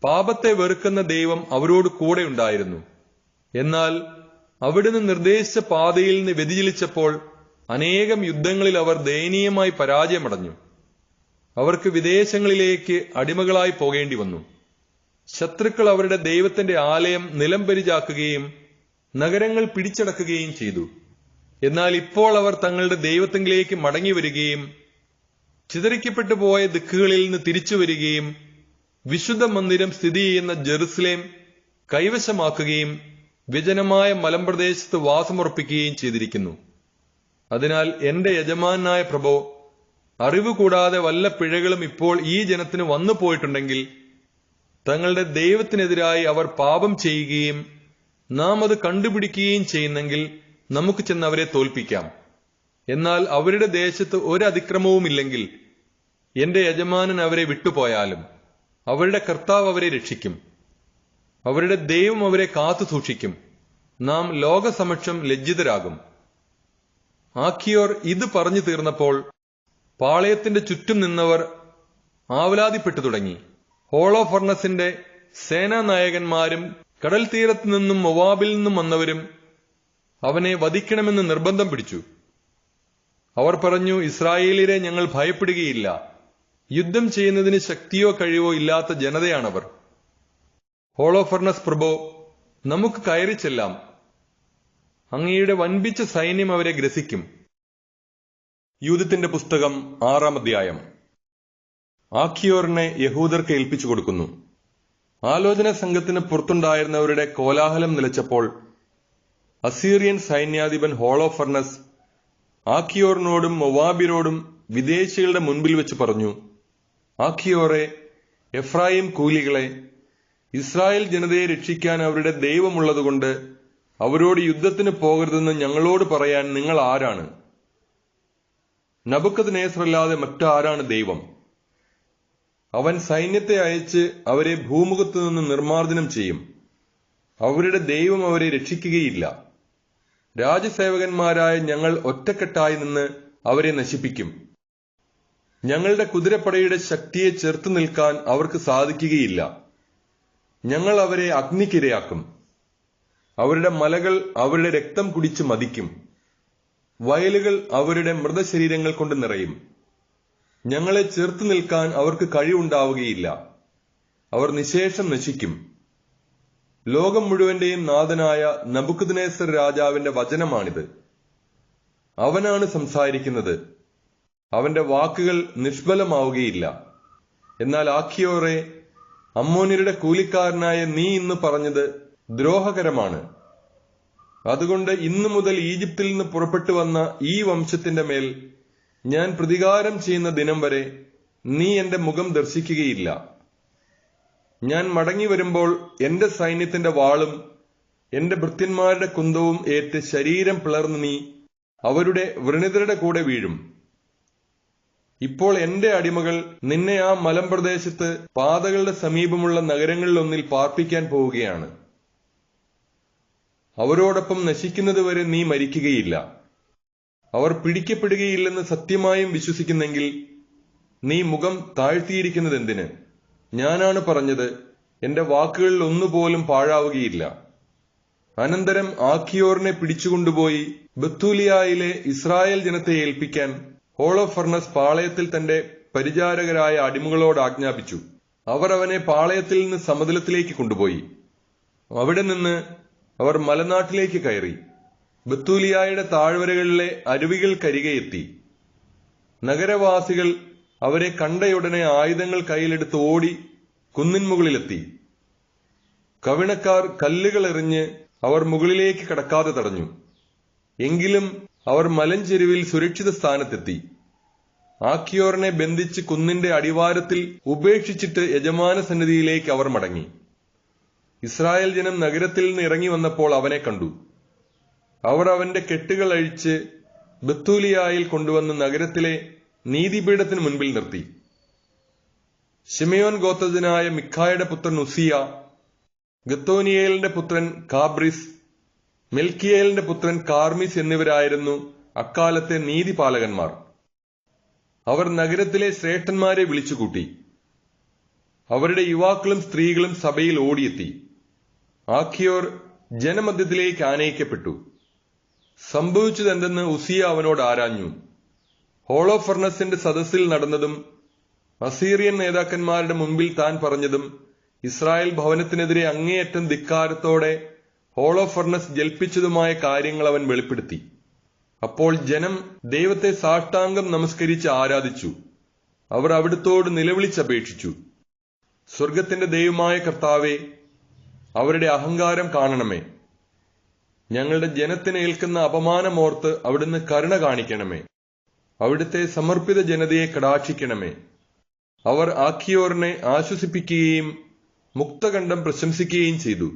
പാപത്തെ വെറുക്കുന്ന ദൈവം അവരോട് കൂടെ ഉണ്ടായിരുന്നു. എന്നാൽ അവിടുന്ന് നിർദ്ദേശിച്ച പാതയിൽ നിന്ന് വ്യതിചലിച്ചപ്പോൾ അനേകം യുദ്ധങ്ങളിൽ അവർ ദയനീയമായി പരാജയമടഞ്ഞു. അവർക്ക് വിദേശങ്ങളിലേക്ക് അടിമകളായി പോകേണ്ടി വന്നു. ശത്രുക്കൾ അവരുടെ ദൈവത്തിന്റെ ആലയം നിലംപരിചാക്കുകയും നഗരങ്ങൾ പിടിച്ചടക്കുകയും ചെയ്തു. എന്നാൽ ഇപ്പോൾ അവർ തങ്ങളുടെ ദൈവത്തിലേക്ക് മടങ്ങി വരികയും ചിതറിക്കപ്പെട്ടു പോയ ദിക്കുകളിൽ നിന്ന് തിരിച്ചു വരികയും വിശുദ്ധ മന്ദിരം സ്ഥിതി ചെയ്യുന്ന ജെറുസലേം കൈവശമാക്കുകയും വിജനമായ മലമ്പ്രദേശത്ത് വാസമുറപ്പിക്കുകയും ചെയ്തിരിക്കുന്നു. അതിനാൽ എന്റെ യജമാനായ പ്രഭോ, അറിവ് കൂടാതെ വല്ല പിഴകളും ഇപ്പോൾ ഈ ജനത്തിന് വന്നു പോയിട്ടുണ്ടെങ്കിൽ തങ്ങളുടെ ദൈവത്തിനെതിരായി അവർ പാപം ചെയ്യുകയും നാം അത് കണ്ടുപിടിക്കുകയും ചെയ്യുന്നെങ്കിൽ നമുക്ക് ചെന്ന് അവരെ തോൽപ്പിക്കാം. എന്നാൽ അവരുടെ ദേശത്ത് ഒരതിക്രമവുമില്ലെങ്കിൽ എന്റെ യജമാനൻ അവരെ വിട്ടുപോയാലും അവരുടെ കർത്താവ് അവരെ രക്ഷിക്കും. അവരുടെ ദൈവം അവരെ കാത്തു സൂക്ഷിക്കും. നാം ലോകസമക്ഷം ലജ്ജിതരാകും. ആഖിയോർ ഇത് പറഞ്ഞു തീർന്നപ്പോൾ പാളയത്തിന്റെ ചുറ്റും നിന്നവർ ആവലാതിപ്പെട്ടു തുടങ്ങി. ഹോളോഫർണസിന്റെ സേനാനായകന്മാരും കടൽ തീരത്തു നിന്നും മൊവാബിൽ നിന്നും വന്നവരും അവനെ വധിക്കണമെന്ന് നിർബന്ധം പിടിച്ചു. അവർ പറഞ്ഞു, ഇസ്രായേലിയരെ ഞങ്ങൾ ഭയപ്പെടുകയില്ല. യുദ്ധം ചെയ്യുന്നതിന് ശക്തിയോ കഴിവോ ഇല്ലാത്ത ജനതയാണവർ. ഹോളോഫർണസ് പ്രഭോ, നമുക്ക് കയറി ചെല്ലാം. അങ്ങയുടെ വൻപിച്ച സൈന്യം അവരെ ഗ്രസിക്കും. യൂദത്തിന്റെ പുസ്തകം 6-ാം അധ്യായം. ആഖിയോറിനെ യഹൂദർക്ക് ഏൽപ്പിച്ചു കൊടുക്കുന്നു. ആലോചന സംഘത്തിന് പുറത്തുണ്ടായിരുന്നവരുടെ കോലാഹലം നിലച്ചപ്പോൾ അസീറിയൻ സൈന്യാധിപൻ ഹോളോഫർണസ് ആഖിയോറിനോടും മൊവാബിനോടും വിദേശികളുടെ മുൻപിൽ വെച്ച് പറഞ്ഞു, ആഖിയോറെ, എഫ്രായിം കൂലികളെ, ഇസ്രായേൽ ജനതയെ രക്ഷിക്കാൻ അവരുടെ ദൈവമുള്ളതുകൊണ്ട് അവരോട് യുദ്ധത്തിന് പോകരുതെന്ന് ഞങ്ങളോട് പറയാൻ നിങ്ങൾ ആരാണ്? നബുക്കദ്നേസറല്ലാതെ മറ്റാരാണ് ദൈവം? അവൻ സൈന്യത്തെ അയച്ച് അവരെ ഭൂമുഖത്തു നിന്ന് നിർമ്മാർജ്ജനം ചെയ്യും. അവരുടെ ദൈവം അവരെ രക്ഷിക്കുകയില്ല. രാജസേവകന്മാരായ ഞങ്ങൾ ഒറ്റക്കെട്ടായി നിന്ന് അവരെ നശിപ്പിക്കും. ഞങ്ങളുടെ കുതിരപ്പടയുടെ ശക്തിയെ ചെറുത്തു നിൽക്കാൻ അവർക്ക് സാധിക്കുകയില്ല. ഞങ്ങൾ അവരെ അഗ്നിക്കിരയാക്കും. അവരുടെ മലകൾ അവരുടെ രക്തം കുടിച്ച് മതിക്കും. വയലുകൾ അവരുടെ മൃതശരീരങ്ങൾ കൊണ്ട് നിറയും. ഞങ്ങളെ ചെറുത്തു നിൽക്കാൻ അവർക്ക് കഴിവുണ്ടാവുകയില്ല. അവർ നിശേഷം നശിക്കും. ലോകം മുഴുവന്റെയും നാഥനായ നബൂഖദ്നേസർ രാജാവിന്റെ വചനമാണിത്. അവനാണ് സംസാരിക്കുന്നത്. അവന്റെ വാക്കുകൾ നിഷ്ഫലമാവുകയില്ല. എന്നാൽ ആഖിയോറെ, അമ്മോന്യരുടെ കൂലിക്കാരനായ നീ ഇന്ന് പറഞ്ഞത് ദ്രോഹകരമാണ്. അതുകൊണ്ട് ഇന്നു മുതൽ ഈജിപ്തിൽ നിന്ന് പുറപ്പെട്ടു വന്ന ഈ വംശത്തിന്റെ മേൽ ഞാൻ പ്രതികാരം ചെയ്യുന്ന ദിനം വരെ നീ എന്റെ മുഖം ദർശിക്കുകയില്ല. ഞാൻ മടങ്ങി വരുമ്പോൾ എന്റെ സൈന്യത്തിന്റെ വാളും എന്റെ ഭൃത്യന്മാരുടെ കുന്തവും ഏറ്റ് ശരീരം പിളർന്ന് നീ അവരുടെ വ്രണിതരുടെ കൂടെ വീഴും. ഇപ്പോൾ എന്റെ അടിമകൾ നിന്നെ ആ മലമ്പ്രദേശത്ത് പാതകളുടെ സമീപമുള്ള നഗരങ്ങളിലൊന്നിൽ പാർപ്പിക്കാൻ പോവുകയാണ്. അവരോടൊപ്പം നശിക്കുന്നതുവരെ നീ മരിക്കുകയില്ല. അവർ പിടിക്കപ്പെടുകയില്ലെന്ന് സത്യമായും വിശ്വസിക്കുന്നെങ്കിൽ നീ മുഖം താഴ്ത്തിയിരിക്കുന്നതെന്തിന്? ഞാനാണ് പറഞ്ഞത്, എന്റെ വാക്കുകളിൽ ഒന്നുപോലും പാഴാവുകയില്ല. അനന്തരം ആഖിയോറിനെ പിടിച്ചുകൊണ്ടുപോയി ബത്തൂലിയായിലെ ഇസ്രായേൽ ജനത്തെ ഏൽപ്പിക്കാൻ ഹോളോഫർണസ് പാളയത്തിൽ തന്റെ പരിചാരകരായ അടിമകളോട് ആജ്ഞാപിച്ചു. അവർ അവനെ പാളയത്തിൽ നിന്ന് സമതലത്തിലേക്ക് കൊണ്ടുപോയി. അവിടെ നിന്ന് അവർ മലനാട്ടിലേക്ക് കയറി ബത്തൂലിയായുടെ താഴ്വരകളിലെ അരുവികൾക്കരികെ എത്തി. നഗരവാസികൾ അവരെ കണ്ടയുടനെ ആയുധങ്ങൾ കയ്യിലെടുത്ത് ഓടി കുന്നിൻ മുകളിലെത്തി. കവിണക്കാർ കല്ലുകൾ എറിഞ്ഞ് അവർ മുകളിലേക്ക് കടക്കാതെ തടഞ്ഞു. എങ്കിലും അവർ മലഞ്ചെരുവിൽ സുരക്ഷിത സ്ഥാനത്തെത്തി. ആഖിയോറിനെ ബന്ധിച്ച് കുന്നിന്റെ അടിവാരത്തിൽ ഉപേക്ഷിച്ചിട്ട് യജമാന സന്നിധിയിലേക്ക് അവർ മടങ്ങി. ഇസ്രായേൽ ജനം നഗരത്തിൽ നിന്ന് ഇറങ്ങി വന്നപ്പോൾ അവനെ കണ്ടു. അവർ അവന്റെ കെട്ടുകൾ അഴിച്ച് ബത്തൂലിയായിൽ കൊണ്ടുവന്ന് നഗരത്തിലെ നീതിപീഠത്തിന് മുൻപിൽ നിർത്തി. ശിമയോൻ ഗോത്രജനായ മിഖായുടെ പുത്രൻ ഉസിയ, ഗത്തോനിയേലിന്റെ പുത്രൻ കാബ്രിസ്, മെൽക്കിയേലിന്റെ പുത്രൻ കാർമിസ് എന്നിവരായിരുന്നു അക്കാലത്തെ നീതിപാലകന്മാർ. അവർ നഗരത്തിലെ ശ്രേഷ്ഠന്മാരെ വിളിച്ചുകൂട്ടി. അവരുടെ യുവാക്കളും സ്ത്രീകളും സഭയിൽ ഓടിയെത്തി. ആഖിയോർ ജനമധ്യത്തിലേക്ക് ആനയിക്കപ്പെട്ടു. സംഭവിച്ചതെന്തെന്ന് ഉസിയ അവനോട് ആരാഞ്ഞു. ഹോളോഫർണസിന്റെ സദസ്സിൽ നടന്നതും അസീറിയൻ നേതാക്കന്മാരുടെ മുമ്പിൽ താൻ പറഞ്ഞതും ഇസ്രായേൽ ഭവനത്തിനെതിരെ അങ്ങേയറ്റം ധിക്കാരത്തോടെ ഹോളോഫർണസ് ജൽപ്പിച്ചതുമായ കാര്യങ്ങൾ അവൻ വെളിപ്പെടുത്തി. അപ്പോൾ ജനം ദൈവത്തെ സാഷ്ടാംഗം നമസ്കരിച്ച് ആരാധിച്ചു. അവർ അവിടുത്തോട് നിലവിളിച്ചപേക്ഷിച്ചു, സ്വർഗത്തിന്റെ ദൈവമായ കർത്താവേ, അവരുടെ അഹങ്കാരം കാണണമേ. ഞങ്ങളുടെ ജനത്തിന് ഏൽക്കുന്ന അപമാനമോർത്ത് അവിടുന്ന് കരുണ കാണിക്കണമേ. അവിടുത്തെ സമർപ്പിത ജനതയെ കടാക്ഷിക്കണമേ. അവർ ആഖിയോറിനെ ആശ്വസിപ്പിക്കുകയും മുക്തകണ്ഠം പ്രശംസിക്കുകയും ചെയ്തു.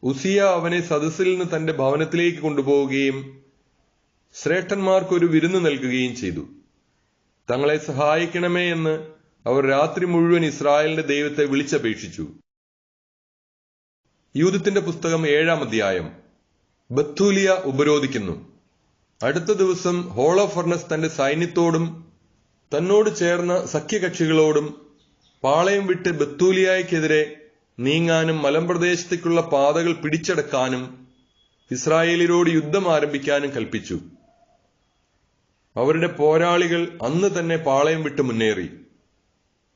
ഉസിയ അവനെ സദസ്സിൽ നിന്ന് തന്റെ ഭവനത്തിലേക്ക് കൊണ്ടുപോവുകയും ശ്രേഷ്ഠന്മാർക്കൊരു വിരുന്ന് നൽകുകയും ചെയ്തു. തങ്ങളെ സഹായിക്കണമേ എന്ന് അവർ രാത്രി മുഴുവൻ ഇസ്രായേലിന്റെ ദൈവത്തെ വിളിച്ചപേക്ഷിച്ചു. യൂദത്തിന്റെ പുസ്തകം 7-ാം അധ്യായം. ബത്തൂലിയ ഉപരോധിക്കുന്നു. അടുത്ത ദിവസം ഹോളോഫർണസ് തന്റെ സൈന്യത്തോടും തന്നോട് ചേർന്ന സഖ്യകക്ഷികളോടും പാളയം വിട്ട് ബത്തൂലിയായ്ക്കെതിരെ നീങ്ങാനും മലമ്പ്രദേശത്തേക്കുള്ള പാതകൾ പിടിച്ചടക്കാനും ഇസ്രായേലിയരോട് യുദ്ധം ആരംഭിക്കാനും കൽപ്പിച്ചു. അവരുടെ പോരാളികൾ അന്ന് തന്നെ പാളയം വിട്ട് മുന്നേറി.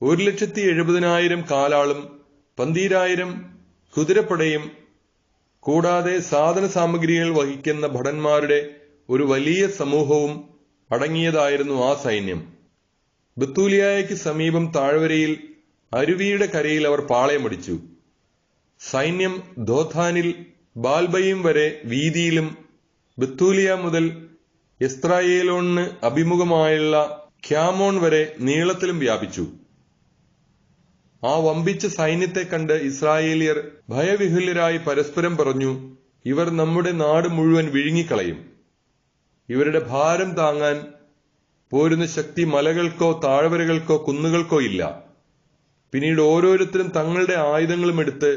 1,70,000 കാലാളും 12,000 കുതിരപ്പടയും കൂടാതെ സാധന സാമഗ്രികൾ വഹിക്കുന്ന ഭടന്മാരുടെ ഒരു വലിയ സമൂഹവും അടങ്ങിയതായിരുന്നു ആ സൈന്യം. ബത്തൂലിയായ്ക്ക് സമീപം താഴ്വരയിൽ അരുവിയുടെ കരയിൽ അവർ പാളയമടിച്ചു. സൈന്യം ദോഥാനിൽ ബാൽബയും വരെ വീതിയിലും ബത്തൂലിയ മുതൽ എസ്ത്രായേലോണിന് അഭിമുഖമായുള്ള ഖ്യാമോൺ വരെ നീളത്തിലും വ്യാപിച്ചു. ആ വമ്പിച്ച സൈന്യത്തെ കണ്ട് ഇസ്രായേലിയർ ഭയവിഹുല്യരായി പരസ്പരം പറഞ്ഞു, ഇവർ നമ്മുടെ നാട് മുഴുവൻ വിഴുങ്ങിക്കളയും. ഇവരുടെ ഭാരം താങ്ങാൻ പോരുന്ന ശക്തി മലകൾക്കോ താഴ്വരകൾക്കോ കുന്നുകൾക്കോ ഇല്ല. പിന്നീട് ഓരോരുത്തരും തങ്ങളുടെ ആയുധങ്ങളും എടുത്ത്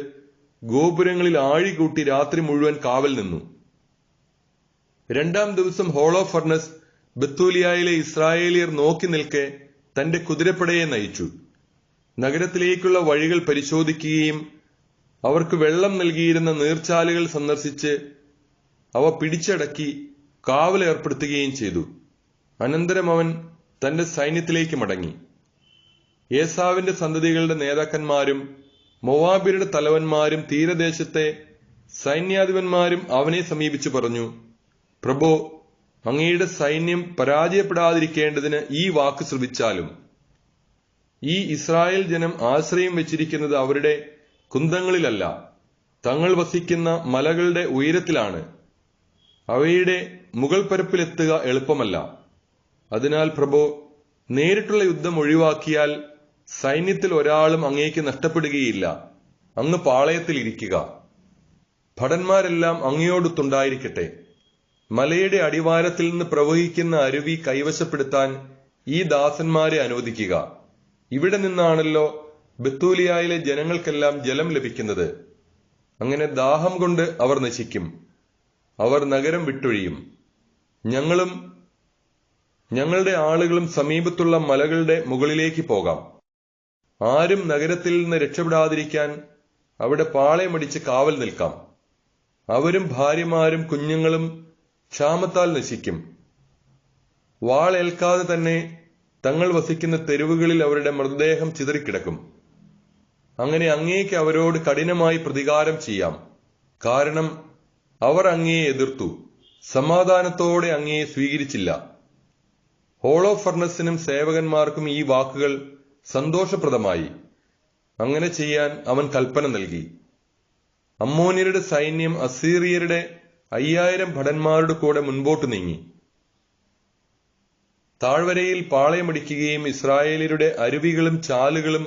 ഗോപുരങ്ങളിൽ ആഴികൂട്ടി രാത്രി മുഴുവൻ കാവൽ നിന്നു. 2-ാം ദിവസം ഹോളോഫർണസ് ബത്തൂലിയായിലെ ഇസ്രായേലിയർ നോക്കി നിൽക്കെ തന്റെ കുതിരപ്പടയെ നയിച്ചു. നഗരത്തിലേക്കുള്ള വഴികൾ പരിശോധിക്കുകയും അവർക്ക് വെള്ളം നൽകിയിരുന്ന നീർച്ചാലുകൾ സന്ദർശിച്ച് അവ പിടിച്ചടക്കി കാവലേർപ്പെടുത്തുകയും ചെയ്തു. അനന്തരം അവൻ തന്റെ സൈന്യത്തിലേക്ക് മടങ്ങി. ഏസാവിന്റെ സന്തതികളുടെ നേതാക്കന്മാരും മോവാബ്യരുടെ തലവന്മാരും തീരദേശത്തെ സൈന്യാധിപന്മാരും അവനെ സമീപിച്ചു പറഞ്ഞു, പ്രഭോ, അങ്ങയുടെ സൈന്യം പരാജയപ്പെടാതിരിക്കേണ്ടതിന് ഈ വാക്ക് ശ്രവിച്ചാലും. ഈ ഇസ്രായേൽ ജനം ആശ്രയം വെച്ചിരിക്കുന്നത് അവരുടെ കുന്തങ്ങളിലല്ല, തങ്ങൾ വസിക്കുന്ന മലകളുടെ ഉയരത്തിലാണ്. അവയുടെ മുകൾ പരപ്പിലെത്തുക എളുപ്പമല്ല. അതിനാൽ പ്രഭോ, നേരിട്ടുള്ള യുദ്ധം ഒഴിവാക്കിയാൽ സൈന്യത്തിൽ ഒരാളും അങ്ങേക്ക് നഷ്ടപ്പെടുകയില്ല. അങ്ങ് പാളയത്തിൽ ഇരിക്കുക. ഭടന്മാരെല്ലാം അങ്ങയോടൊത്തുണ്ടായിരിക്കട്ടെ. മലയുടെ അടിവാരത്തിൽ നിന്ന് പ്രവഹിക്കുന്ന അരുവി കൈവശപ്പെടുത്താൻ ഈ ദാസന്മാരെ അനുവദിക്കുക. ഇവിടെ നിന്നാണല്ലോ ബെത്തൂലിയായിലെ ജനങ്ങൾക്കെല്ലാം ജലം ലഭിക്കുന്നത്. അങ്ങനെ ദാഹം കൊണ്ട് അവർ നശിക്കും. അവർ നഗരം വിട്ടൊഴിയും. ഞങ്ങളും ഞങ്ങളുടെ ആളുകളും സമീപത്തുള്ള മലകളുടെ മുകളിലേക്ക് പോകാം. ആരും നഗരത്തിൽ നിന്ന് രക്ഷപ്പെടാതിരിക്കാൻ അവിടെ പാളയമടിച്ച് കാവൽ നിൽക്കാം. അവരും ഭാര്യമാരും കുഞ്ഞുങ്ങളും ക്ഷാമത്താൽ നശിക്കും. വാളേൽക്കാതെ തന്നെ തങ്ങൾ വസിക്കുന്ന തെരുവുകളിൽ അവരുടെ മൃതദേഹം ചിതറിക്കിടക്കും. അങ്ങനെ അങ്ങേക്ക് അവരോട് കഠിനമായി പ്രതികാരം ചെയ്യാം. കാരണം അവർ അങ്ങയെ എതിർത്തു, സമാധാനത്തോടെ അങ്ങയെ സ്വീകരിച്ചില്ല. ഹോളോ ഫർണസിനും സേവകന്മാർക്കും ഈ വാക്കുകൾ സന്തോഷപ്രദമായി. അങ്ങനെ ചെയ്യാൻ അവൻ കൽപ്പന നൽകി. അമ്മോന്യരുടെ സൈന്യം അസീറിയരുടെ 5000 ഭടന്മാരുടെ കൂടെ മുൻപോട്ട് നീങ്ങി. താഴ്വരയിൽ പാളയമടിക്കുകയും ഇസ്രായേലിയരുടെ അരുവികളും ചാലുകളും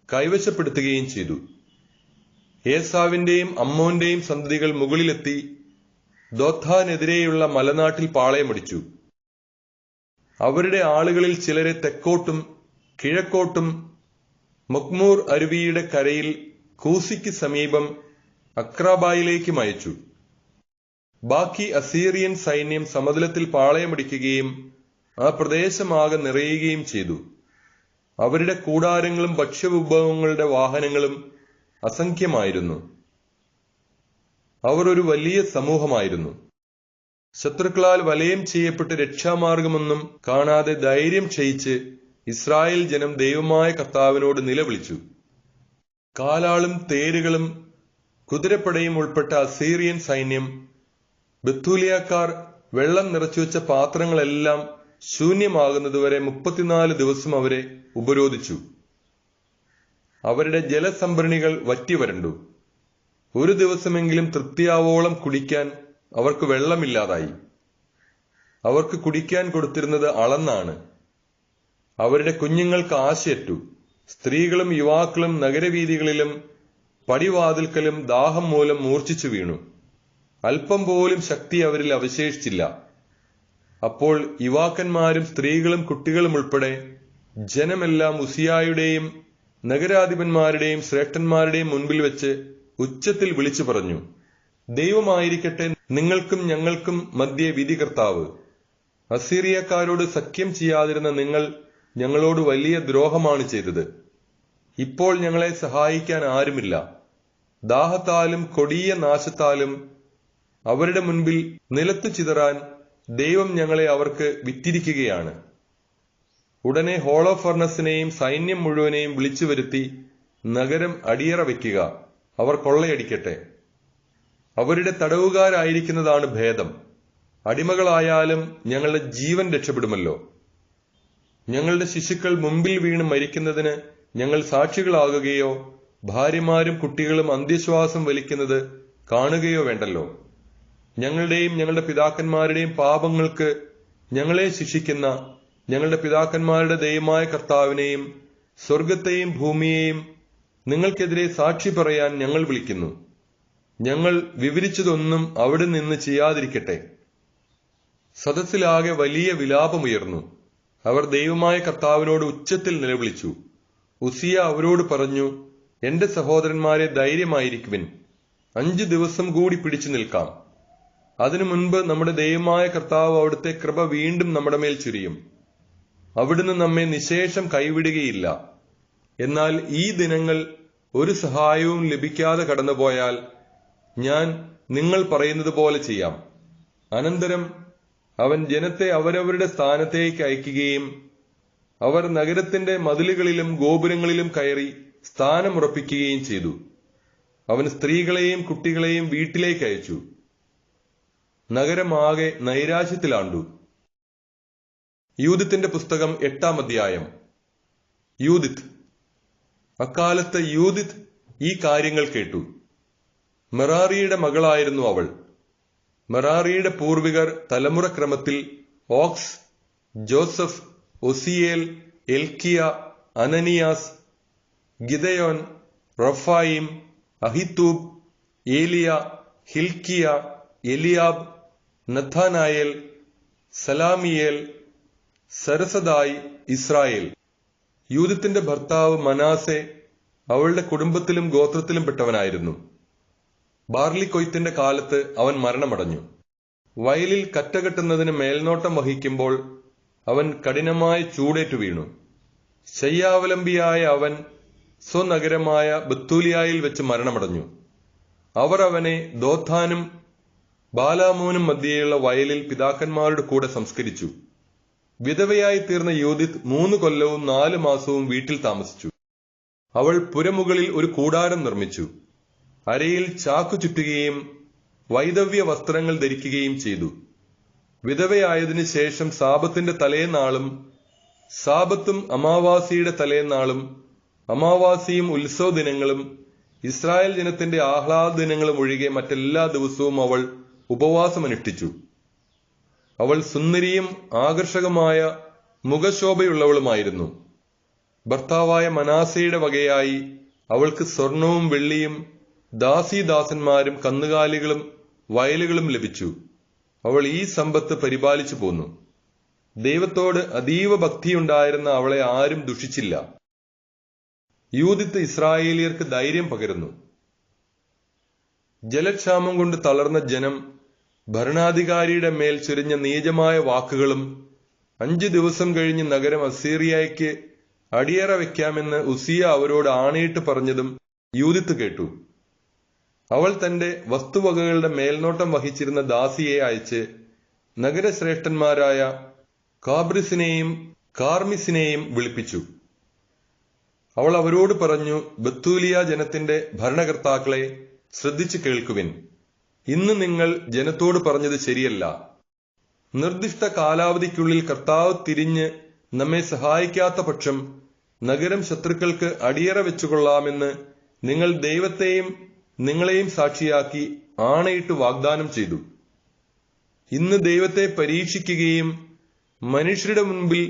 കൈവശപ്പെടുത്തുകയും ചെയ്തു. ഏസാവിന്റെയും അമ്മോന്റെയും സന്തതികൾ മുകളിലെത്തി ദോഥാനെതിരെയുള്ള മലനാട്ടിൽ പാളയമടിച്ചു. അവരുടെ ആളുകളിൽ ചിലരെ തെക്കോട്ടും കിഴക്കോട്ടും മൊക്മൂർ അരുവിയുടെ കരയിൽ കൂസിക്ക് സമീപം അക്രാബായിലേക്കും അയച്ചു. ബാക്കി അസീറിയൻ സൈന്യം സമതലത്തിൽ പാളയമടിക്കുകയും ആ പ്രദേശമാകെ നിറയുകയും ചെയ്തു. അവരുടെ കൂടാരങ്ങളും ഭക്ഷ്യവിഭവങ്ങളുടെ വാഹനങ്ങളും അസംഖ്യമായിരുന്നു. അവർ ഒരു വലിയ സമൂഹമായിരുന്നു. ശത്രുക്കളാൽ വലയം ചെയ്യപ്പെട്ട് രക്ഷാമാർഗമൊന്നും കാണാതെ ധൈര്യം ക്ഷയിച്ച് ഇസ്രായേൽ ജനം ദൈവമായ കർത്താവിനോട് നിലവിളിച്ചു. കാലാളും തേരുകളും കുതിരപ്പടയും ഉൾപ്പെട്ട അസീറിയൻ സൈന്യം ബെത്തൂലിയക്കാർ വെള്ളം നിറച്ചുവെച്ച പാത്രങ്ങളെല്ലാം ശൂന്യമാകുന്നതുവരെ 34 ദിവസം അവരെ ഉപരോധിച്ചു. അവരുടെ ജലസംഭരണികൾ വറ്റിവരണ്ടു. ഒരു ദിവസമെങ്കിലും തൃപ്തിയാവോളം കുടിക്കാൻ അവർക്ക് വെള്ളമില്ലാതായി. അവർക്ക് കുടിക്കാൻ കൊടുത്തിരുന്നത് അളന്നാണ്. അവരുടെ കുഞ്ഞുങ്ങൾക്ക് ആശയറ്റു. സ്ത്രീകളും യുവാക്കളും നഗരവീഥികളിലും പടിവാതിൽക്കലും ദാഹം മൂലം മൂർച്ഛിച്ചു വീണു. അല്പം പോലും ശക്തി അവരിൽ അവശേഷിച്ചില്ല. അപ്പോൾ യുവാക്കന്മാരും സ്ത്രീകളും കുട്ടികളും ഉൾപ്പെടെ ജനമെല്ലാം ഉസിയായുടെയും നഗരാധിപന്മാരുടെയും ശ്രേഷ്ഠന്മാരുടെയും മുൻപിൽ വെച്ച് ഉച്ചത്തിൽ വിളിച്ചു പറഞ്ഞു, ദൈവമായിരിക്കട്ടെ നിങ്ങൾക്കും ഞങ്ങൾക്കും മധ്യേ വിധി കർത്താവ്. അസീറിയക്കാരോട് സഖ്യം ചെയ്യാതിരുന്ന നിങ്ങൾ ഞങ്ങളോട് വലിയ ദ്രോഹമാണ് ചെയ്തത്. ഇപ്പോൾ ഞങ്ങളെ സഹായിക്കാൻ ആരുമില്ല. ദാഹത്താലും കൊടിയ നാശത്താലും അവരുടെ മുൻപിൽ നിലത്തു ചിതറാൻ ദൈവം ഞങ്ങളെ അവർക്ക് വിറ്റിരിക്കുകയാണ്. ഉടനെ ഹോളോ ഫർണസിനെയും സൈന്യം മുഴുവനെയും വിളിച്ചു വരുത്തി നഗരം അടിയറ വയ്ക്കുക. അവർ കൊള്ളയടിക്കട്ടെ. അവരുടെ തടവുകാരായിരിക്കുന്നതാണ് ഭേദം. അടിമകളായാലും ഞങ്ങളുടെ ജീവൻ രക്ഷപ്പെടുമല്ലോ. ഞങ്ങളുടെ ശിശുക്കൾ മുമ്പിൽ വീണ് മരിക്കുന്നതിന് ഞങ്ങൾ സാക്ഷികളാകുകയോ ഭാര്യമാരും കുട്ടികളും അന്ത്യശ്വാസം വലിക്കുന്നത് കാണുകയോ വേണ്ടല്ലോ. ഞങ്ങളുടെയും ഞങ്ങളുടെ പിതാക്കന്മാരുടെയും പാപങ്ങൾക്ക് ഞങ്ങളെ ശിക്ഷിക്കുന്ന ഞങ്ങളുടെ പിതാക്കന്മാരുടെ ദൈവമായ കർത്താവിനെയും സ്വർഗത്തെയും ഭൂമിയെയും നിങ്ങൾക്കെതിരെ സാക്ഷി പറയാൻ ഞങ്ങൾ വിളിക്കുന്നു. ഞങ്ങൾ വിവരിച്ചതൊന്നും അവിടെ നിന്ന് ചെയ്യാതിരിക്കട്ടെ. സദസ്സിലാകെ വലിയ വിലാപമുയർന്നു. അവർ ദൈവമായ കർത്താവിനോട് ഉച്ചത്തിൽ നിലവിളിച്ചു. ഉസിയ അവരോട് പറഞ്ഞു, എന്റെ സഹോദരന്മാരെ, ധൈര്യമായിരിക്കുവിൻ. 5 ദിവസം കൂടി പിടിച്ചു നിൽക്കാം. അതിനു മുൻപ് നമ്മുടെ ദൈവമായ കർത്താവ് അവിടുത്തെ കൃപ വീണ്ടും നമ്മുടെ മേൽ ചുരിയും. അവിടുന്ന് നമ്മെ നിശേഷം കൈവിടുകയില്ല. എന്നാൽ ഈ ദിനങ്ങൾ ഒരു സഹായവും ലഭിക്കാതെ കടന്നുപോയാൽ ഞാൻ നിങ്ങൾ പറയുന്നത് പോലെ ചെയ്യാം. അനന്തരം അവൻ ജനത്തെ അവരവരുടെ സ്ഥാനത്തേക്ക് അയക്കുകയും അവർ നഗരത്തിന്റെ മതിലുകളിലും ഗോപുരങ്ങളിലും കയറി സ്ഥാനമുറപ്പിക്കുകയും ചെയ്തു. അവൻ സ്ത്രീകളെയും കുട്ടികളെയും വീട്ടിലേക്ക് അയച്ചു. നഗരമാകെ നൈരാശ്യത്തിലാണ്ടു. യൂദിത്തിന്റെ പുസ്തകം 8-ാം അധ്യായം. യൂദിത്ത്. അക്കാലത്ത് യൂദിത്ത് ഈ കാര്യങ്ങൾ കേട്ടു. മെറാറിയുടെ മകളായിരുന്നു അവൾ. മെറാറിയുടെ പൂർവികർ തലമുറക്രമത്തിൽ ഓക്സ്, ജോസഫ്, ഒസിയേൽ, എൽക്കിയ, അനനിയാസ്, ഗിദയോൻ, റഫായിം, അഹിത്തൂബ്, ഏലിയ, ഹിൽക്കിയ, എലിയാബ്, നഥാനായേൽ, സലാമിയേൽ, സരസദായി, ഇസ്രായേൽ. യൂദിത്തിന്റെ ഭർത്താവ് മനാസെ അവളുടെ കുടുംബത്തിലും ഗോത്രത്തിലും പെട്ടവനായിരുന്നു. ബാർലിക്കൊയ്ത്തിന്റെ കാലത്ത് അവൻ മരണമടഞ്ഞു. വയലിൽ കറ്റകെട്ടുന്നതിന് മേൽനോട്ടം വഹിക്കുമ്പോൾ അവൻ കഠിനമായ ചൂടേറ്റു വീണു. ശയ്യാവലംബിയായ അവൻ സ്വനഗരമായ ബത്തൂലിയായിൽ വെച്ച് മരണമടഞ്ഞു. അവർ അവനെ ദോഥാനും ബാലാമോനും മധ്യേയുള്ള വയലിൽ പിതാക്കന്മാരുടെ കൂടെ സംസ്കരിച്ചു. വിധവയായി തീർന്ന യൂദിത്ത് 3 കൊല്ലവും 4 മാസവും വീട്ടിൽ താമസിച്ചു. അവൾ പുരമുകളിൽ ഒരു കൂടാരം നിർമ്മിച്ചു. അരയിൽ ചാക്കു ചുറ്റുകയും വൈദവ്യ വസ്ത്രങ്ങൾ ധരിക്കുകയും ചെയ്തു. വിധവയായതിനു ശേഷം സാബത്തിന്റെ തലേനാളും സാബത്തും അമാവാസിയുടെ തലേനാളും അമാവാസിയും ഉത്സവ ദിനങ്ങളും ഇസ്രായേൽ ജനത്തിന്റെ ആഹ്ലാദ ദിനങ്ങളും ഒഴികെ മറ്റെല്ലാ ദിവസവും അവൾ ഉപവാസമനുഷ്ഠിച്ചു. അവൾ സുന്ദരിയും ആകർഷകമായ മുഖശോഭയുള്ളവളുമായിരുന്നു. ഭർത്താവായ മനാസയുടെ വകയായി അവൾക്ക് സ്വർണവും വെള്ളിയും ദാസീദാസന്മാരും കന്നുകാലികളും വയലുകളും ലഭിച്ചു. അവൾ ഈ സമ്പത്ത് പരിപാലിച്ചു പോന്നു. ദൈവത്തോട് അതീവ ഭക്തിയുണ്ടായിരുന്ന അവളെ ആരും ദുഷിച്ചില്ല. യൂദിത്ത് ഇസ്രായേലിയർക്ക് ധൈര്യം പകരുന്നു. ജലക്ഷാമം കൊണ്ട് തളർന്ന ജനം ഭരണാധികാരിയുടെ മേൽ ചൊരിഞ്ഞ നീചമായ വാക്കുകളും 5 ദിവസം കഴിഞ്ഞ് നഗരം അസീറിയയ്ക്ക് അടിയറ വയ്ക്കാമെന്ന് ഉസിയ അവരോട് ആണയിട്ട് പറഞ്ഞതും യൂദിത്ത് കേട്ടു. അവൾ തന്റെ വസ്തുവകകളുടെ മേൽനോട്ടം വഹിച്ചിരുന്ന ദാസിയെ അയച്ച് നഗരശ്രേഷ്ഠന്മാരായ കാബ്രിസിനെയും കാർമിസിനെയും വിളിപ്പിച്ചു. അവൾ അവരോട് പറഞ്ഞു, ബത്തൂലിയ ജനത്തിന്റെ ഭരണകർത്താക്കളെ ശ്രദ്ധിച്ചു കേൾക്കുവിൻ. ഇന്ന് നിങ്ങൾ ജനത്തോട് പറഞ്ഞത് ശരിയല്ല. നിർദ്ദിഷ്ട കാലാവധിക്കുള്ളിൽ കർത്താവ് തിരിഞ്ഞ് നമ്മെ സഹായിക്കാത്ത പക്ഷം നഗരം ശത്രുക്കൾക്ക് അടിയറ വെച്ചുകൊള്ളാമെന്ന് നിങ്ങൾ ദൈവത്തെയും നിങ്ങളെയും സാക്ഷിയാക്കി ആണയിട്ട് വാഗ്ദാനം ചെയ്തു. ഇന്ന് ദൈവത്തെ പരീക്ഷിക്കുകയും മനുഷ്യരുടെ മുൻപിൽ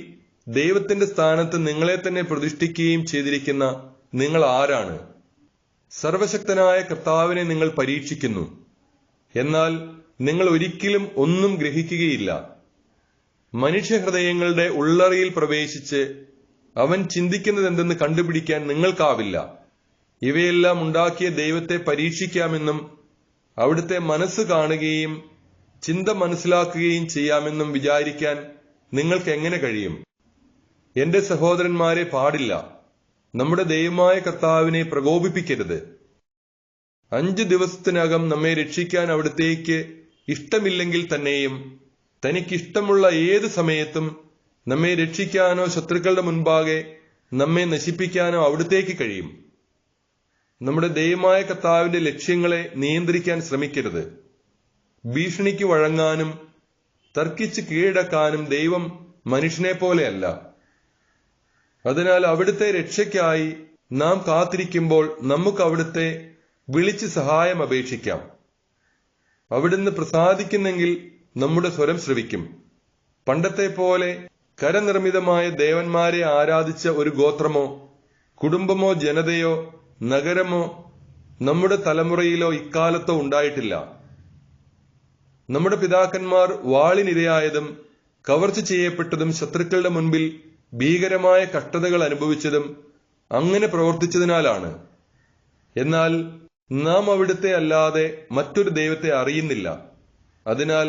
ദൈവത്തിന്റെ സ്ഥാനത്ത് നിങ്ങളെ തന്നെ പ്രതിഷ്ഠിക്കുകയും ചെയ്തിരിക്കുന്ന നിങ്ങൾ ആരാണ്? സർവശക്തനായ കർത്താവിനെ നിങ്ങൾ പരീക്ഷിക്കുന്നു, എന്നാൽ നിങ്ങൾ ഒരിക്കലും ഒന്നും ഗ്രഹിക്കുകയില്ല. മനുഷ്യഹൃദയങ്ങളുടെ ഉള്ളറയിൽ പ്രവേശിച്ച് അവൻ ചിന്തിക്കുന്നതെന്തെന്ന് കണ്ടുപിടിക്കാൻ നിങ്ങൾക്കാവില്ല. ഇവയെല്ലാം ഉണ്ടാക്കിയ ദൈവത്തെ പരീക്ഷിക്കാമെന്നും അവിടുത്തെ മനസ്സ് കാണുകയും ചിന്ത മനസ്സിലാക്കുകയും ചെയ്യാമെന്നും വിചാരിക്കാൻ നിങ്ങൾക്ക് എങ്ങനെ കഴിയും? എന്റെ സഹോദരന്മാരെ, പാടില്ല. നമ്മുടെ ദൈവമായ കർത്താവിനെ പ്രകോപിപ്പിക്കരുത്. 5 ദിവസത്തിനകം നമ്മെ രക്ഷിക്കാൻ അവിടുത്തേക്ക് ഇഷ്ടമില്ലെങ്കിൽ തന്നെയും തനിക്കിഷ്ടമുള്ള ഏത് സമയത്തും നമ്മെ രക്ഷിക്കാനോ ശത്രുക്കളുടെ മുൻപാകെ നമ്മെ നശിപ്പിക്കാനോ അവിടുത്തേക്ക് കഴിയും. നമ്മുടെ ദൈവമായ കർത്താവിന്റെ ലക്ഷ്യങ്ങളെ നിയന്ത്രിക്കാൻ ശ്രമിക്കരുത്. ഭീഷണിക്ക് വഴങ്ങാനും തർക്കിച്ച് കീഴടക്കാനും ദൈവം മനുഷ്യനെ പോലെയല്ല. അതിനാൽ അവിടുത്തെ രക്ഷയ്ക്കായി നാം കാത്തിരിക്കുമ്പോൾ നമുക്ക് അവിടുത്തെ വിളിച്ച് സഹായം അപേക്ഷിക്കാം. അവിടുന്ന് പ്രസാദിക്കുന്നെങ്കിൽ നമ്മുടെ സ്വരം ശ്രവിക്കും. പണ്ടത്തെ പോലെ കരനിർമ്മിതമായ ദേവന്മാരെ ആരാധിച്ച ഒരു ഗോത്രമോ കുടുംബമോ ജനതയോ നഗരമോ നമ്മുടെ തലമുറയിലോ ഇക്കാലത്തോ ഉണ്ടായിട്ടില്ല. നമ്മുടെ പിതാക്കന്മാർ വാളിനിരയായതും കവർച്ച ചെയ്യപ്പെട്ടതും ശത്രുക്കളുടെ മുൻപിൽ ഭീകരമായ കഷ്ടതകൾ അനുഭവിച്ചതും അങ്ങനെ പ്രവർത്തിച്ചതിനാലാണ്. എന്നാൽ നാം അവിടുത്തെ അല്ലാതെ മറ്റൊരു ദൈവത്തെ അറിയുന്നില്ല. അതിനാൽ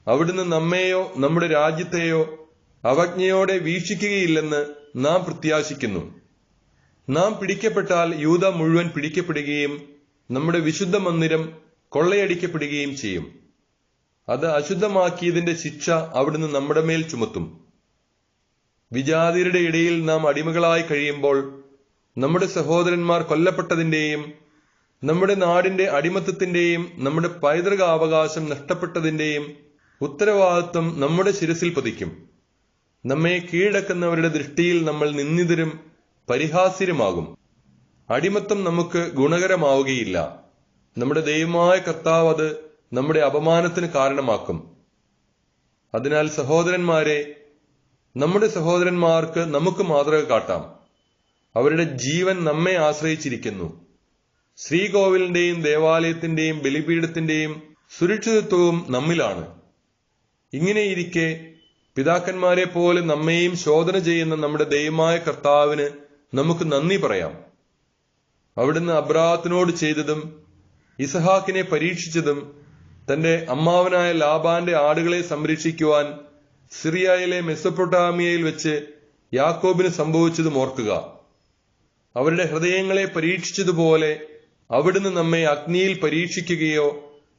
അവിടുന്ന് നമ്മെയോ നമ്മുടെ രാജ്യത്തെയോ അവജ്ഞയോടെ വീക്ഷിക്കുകയില്ലെന്ന് നാം പ്രത്യാശിക്കുന്നു. നാം പിടിക്കപ്പെട്ടാൽ യൂദ മുഴുവൻ പിടിക്കപ്പെടുകയും നമ്മുടെ വിശുദ്ധ മന്ദിരം കൊള്ളയടിക്കപ്പെടുകയും ചെയ്യും. അത് അശുദ്ധമാക്കിയതിന്റെ ശിക്ഷ അവിടുന്ന് നമ്മുടെ മേൽ ചുമത്തും. വിജാതിയരുടെ ഇടയിൽ നാം അടിമകളായി കഴിയുമ്പോൾ നമ്മുടെ സഹോദരന്മാർ കൊല്ലപ്പെട്ടതിന്റെയും നമ്മുടെ നാടിന്റെ അടിമത്തത്തിന്റെയും നമ്മുടെ പൈതൃകാവകാശം നഷ്ടപ്പെട്ടതിന്റെയും ഉത്തരവാദിത്വം നമ്മുടെ ശിരസിൽ പതിക്കും. നമ്മെ കീഴടക്കുന്നവരുടെ ദൃഷ്ടിയിൽ നമ്മൾ നിന്ദിതരും പരിഹാസ്യരുമാകും. അടിമത്തം നമുക്ക് ഗുണകരമാവുകയില്ല. നമ്മുടെ ദൈവമായ കർത്താവ് അത് നമ്മുടെ അപമാനത്തിന് കാരണമാക്കും. അതിനാൽ സഹോദരന്മാരെ, നമ്മുടെ സഹോദരന്മാർക്ക് നമുക്ക് മാതൃക കാട്ടാം. അവരുടെ ജീവൻ നമ്മെ ആശ്രയിച്ചിരിക്കുന്നു. ശ്രീകോവിലിന്റെയും ദേവാലയത്തിന്റെയും ബലിപീഠത്തിന്റെയും സുരക്ഷിതത്വവും നമ്മിലാണ്. ഇങ്ങനെയിരിക്കെ പിതാക്കന്മാരെ പോലെ നമ്മെയും ശോധന ചെയ്യുന്ന നമ്മുടെ ദൈവമായ കർത്താവിന് നമുക്ക് നന്ദി പറയാം. അവിടുന്ന് അബ്രാഹത്തിനോട് ചെയ്തതും ഇസഹാക്കിനെ പരീക്ഷിച്ചതും തന്റെ അമ്മാവനായ ലാബാന്റെ ആടുകളെ സംരക്ഷിക്കുവാൻ സിറിയയിലെ മെസൊപ്പൊട്ടാമിയയിൽ വെച്ച് യാക്കോബിന് സംഭവിച്ചതും ഓർക്കുക. അവരുടെ ഹൃദയങ്ങളെ പരീക്ഷിച്ചതുപോലെ അവിടുന്ന് നമ്മെ അഗ്നിയിൽ പരീക്ഷിക്കുകയോ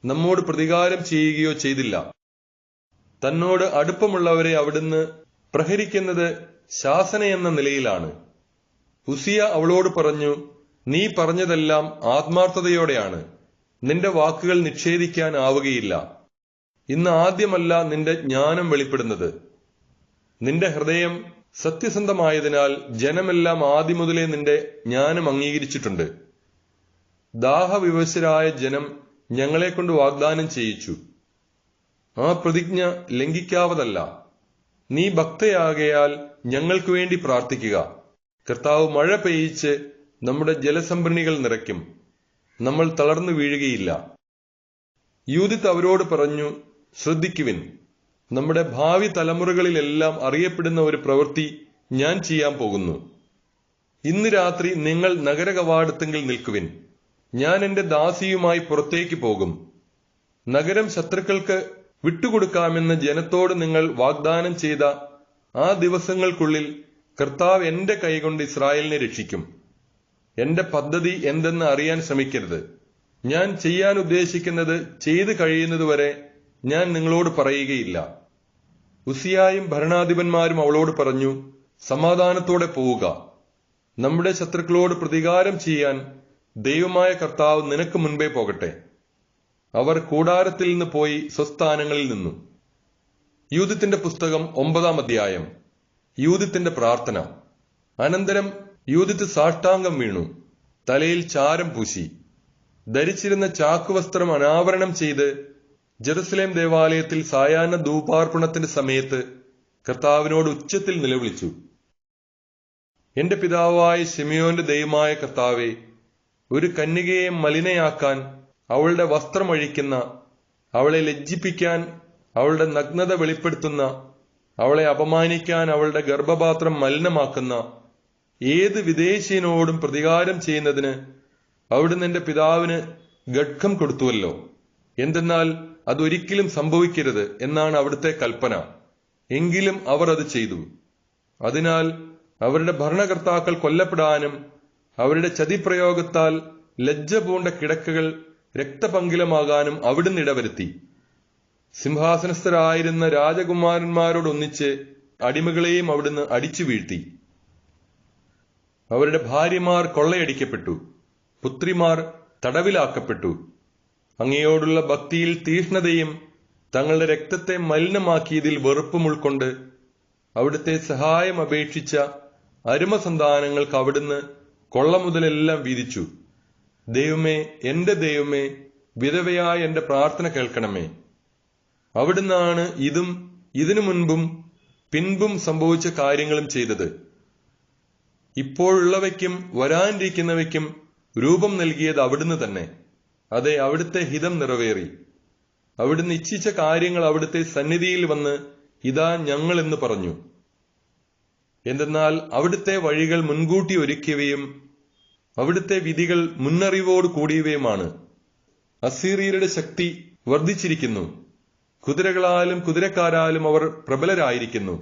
നമ്മോട് പ്രതികാരം ചെയ്യുകയോ ചെയ്തില്ല. തന്നോട് അടുപ്പമുള്ളവരെ അവിടുന്ന് പ്രഹരിക്കുന്നത് ശാസന എന്ന നിലയിലാണ്. ഉസിയ അവളോട് പറഞ്ഞു, നീ പറഞ്ഞതെല്ലാം ആത്മാർത്ഥതയോടെയാണ്. നിന്റെ വാക്കുകൾ നിഷേധിക്കാൻ ആവുകയില്ല. ഇന്ന് ആദ്യമല്ല നിന്റെ ജ്ഞാനം വെളിപ്പെടുന്നത്. നിന്റെ ഹൃദയം സത്യസന്ധമായതിനാൽ ജനമെല്ലാം ആദ്യം മുതലേ നിന്റെ ജ്ഞാനം അംഗീകരിച്ചിട്ടുണ്ട്. ദാഹവിവശരായ ജനം ഞങ്ങളെക്കൊണ്ട് വാഗ്ദാനം ചെയ്യിച്ചു. ആ പ്രതിജ്ഞ ലംഘിക്കാവതല്ല. നീ ഭക്തയാകയാൽ ഞങ്ങൾക്ക് വേണ്ടി പ്രാർത്ഥിക്കുക. കർത്താവ് മഴ പെയ്യിച്ച് നമ്മുടെ ജലസംഭരണികൾ നിറയ്ക്കും. നമ്മൾ തളർന്നു വീഴുകയില്ല. യൂദിത്ത് അവരോട് പറഞ്ഞു, ശ്രദ്ധിക്കുവിൻ, നമ്മുടെ ഭാവി തലമുറകളിലെല്ലാം അറിയപ്പെടുന്ന ഒരു പ്രവൃത്തി ഞാൻ ചെയ്യാൻ പോകുന്നു. ഇന്ന് രാത്രി നിങ്ങൾ നഗരകവാടത്തിങ്കിൽ നിൽക്കുവിൻ. ഞാൻ എന്റെ ദാസിയുമായി പുറത്തേക്ക് പോകും. നഗരം ശത്രുക്കൾക്ക് വിട്ടുകൊടുക്കാമെന്ന് ജനത്തോട് നിങ്ങൾ വാഗ്ദാനം ചെയ്ത ആ ദിവസങ്ങൾക്കുള്ളിൽ കർത്താവ് എന്റെ കൈകൊണ്ട് ഇസ്രായേലിനെ രക്ഷിക്കും. എന്റെ പദ്ധതി എന്തെന്ന് അറിയാൻ ശ്രമിക്കരുത്. ഞാൻ ചെയ്യാൻ ഉദ്ദേശിക്കുന്നത് ചെയ്തു കഴിയുന്നതുവരെ ഞാൻ നിങ്ങളോട് പറയുകയില്ല. ഉസിയായും ഭരണാധിപന്മാരും അവളോട് പറഞ്ഞു, സമാധാനത്തോടെ പോവുക. നമ്മുടെ ശത്രുക്കളോട് പ്രതികാരം ചെയ്യാൻ ദൈവമായ കർത്താവ് നിനക്ക് മുൻപേ പോകട്ടെ. അവർ കൂടാരത്തിൽ നിന്ന് പോയി സ്വസ്ഥാനങ്ങളിൽ നിന്നു. യൂദിത്തിന്റെ പുസ്തകം 9-ാം അധ്യായം. യൂദിത്തിന്റെ പ്രാർത്ഥന. അനന്തരം യൂദിത്ത് സാഷ്ടാംഗം വീണു, തലയിൽ ചാരം പൂശി, ധരിച്ചിരുന്ന ചാക്കുവസ്ത്രം അനാവരണം ചെയ്ത് ജെറുസലേം ദേവാലയത്തിൽ സായാഹ്ന ധൂപാർപ്പണത്തിന്റെ സമയത്ത് കർത്താവിനോട് ഉച്ചത്തിൽ നിലവിളിച്ചു. എന്റെ പിതാവായ ശിമിയോന്റെ ദൈവമായ കർത്താവെ, ഒരു കന്യകയെ മലിനയാക്കാൻ അവളുടെ വസ്ത്രമഴിക്കുന്ന, അവളെ ലജ്ജിപ്പിക്കാൻ അവളുടെ നഗ്നത വെളിപ്പെടുത്തുന്ന, അവളെ അപമാനിക്കാൻ അവളുടെ ഗർഭപാത്രം മലിനമാക്കുന്ന ഏത് വിദേശീയനോടും പ്രതികാരം ചെയ്യുന്നതിന് അവിടുന്ന് എന്റെ പിതാവിന് ഗഡ്ഗം കൊടുത്തുവല്ലോ. എന്തെന്നാൽ അതൊരിക്കലും സംഭവിക്കരുത് എന്നാണ് അവിടുത്തെ കൽപ്പന. എങ്കിലും അവർ അത് ചെയ്തു. അതിനാൽ അവരുടെ ഭരണകർത്താക്കൾ കൊല്ലപ്പെടാനും അവരുടെ ചതിപ്രയോഗത്താൽ ലജ്ജ പൂണ്ട കിടക്കകൾ രക്തപങ്കിലമാകാനും അവിടുന്ന് ഇടവരുത്തി. സിംഹാസനസ്ഥരായിരുന്ന രാജകുമാരന്മാരോടൊന്നിച്ച് അടിമകളെയും അവിടുന്ന് അടിച്ചു വീഴ്ത്തി. അവരുടെ ഭാര്യമാർ കൊള്ളയടിക്കപ്പെട്ടു, പുത്രിമാർ തടവിലാക്കപ്പെട്ടു. അങ്ങയോടുള്ള ഭക്തിയിൽ തീഷ്ണതയും തങ്ങളുടെ രക്തത്തെ മലിനമാക്കിയതിൽ വെറുപ്പും ഉൾക്കൊണ്ട് അവിടുത്തെ സഹായം അപേക്ഷിച്ച അരുമസന്താനങ്ങൾക്ക് അവിടുന്ന് കൊള്ള മുതലെല്ലാം വീതിച്ചു. ദൈവമേ, എന്റെ ദൈവമേ, വിധവയായ എന്റെ പ്രാർത്ഥന കേൾക്കണമേ. അവിടുന്നാണ് ഇതും ഇതിനു മുൻപും പിൻപും സംഭവിച്ച കാര്യങ്ങളും ചെയ്തത്. ഇപ്പോഴുള്ളവയ്ക്കും വരാനിരിക്കുന്നവയ്ക്കും രൂപം നൽകിയത് അവിടുന്ന് തന്നെ. അതെ, അവിടുത്തെ ഹിതം നിറവേറി. അവിടുന്ന് ഇച്ഛിച്ച കാര്യങ്ങൾ അവിടുത്തെ സന്നിധിയിൽ വന്ന് ഇതാ ഞങ്ങൾ എന്ന് പറഞ്ഞു. എന്തെന്നാൽ അവിടുത്തെ വഴികൾ മുൻകൂട്ടി ഒരുക്കിയവയും അവിടുത്തെ വിധികൾ മുന്നറിവോട് കൂടിയവയുമാണ്. അസീറിയരുടെ ശക്തി വർദ്ധിച്ചിരിക്കുന്നു. കുതിരകളാലും കുതിരക്കാരാലും അവർ പ്രബലരായിരിക്കുന്നു.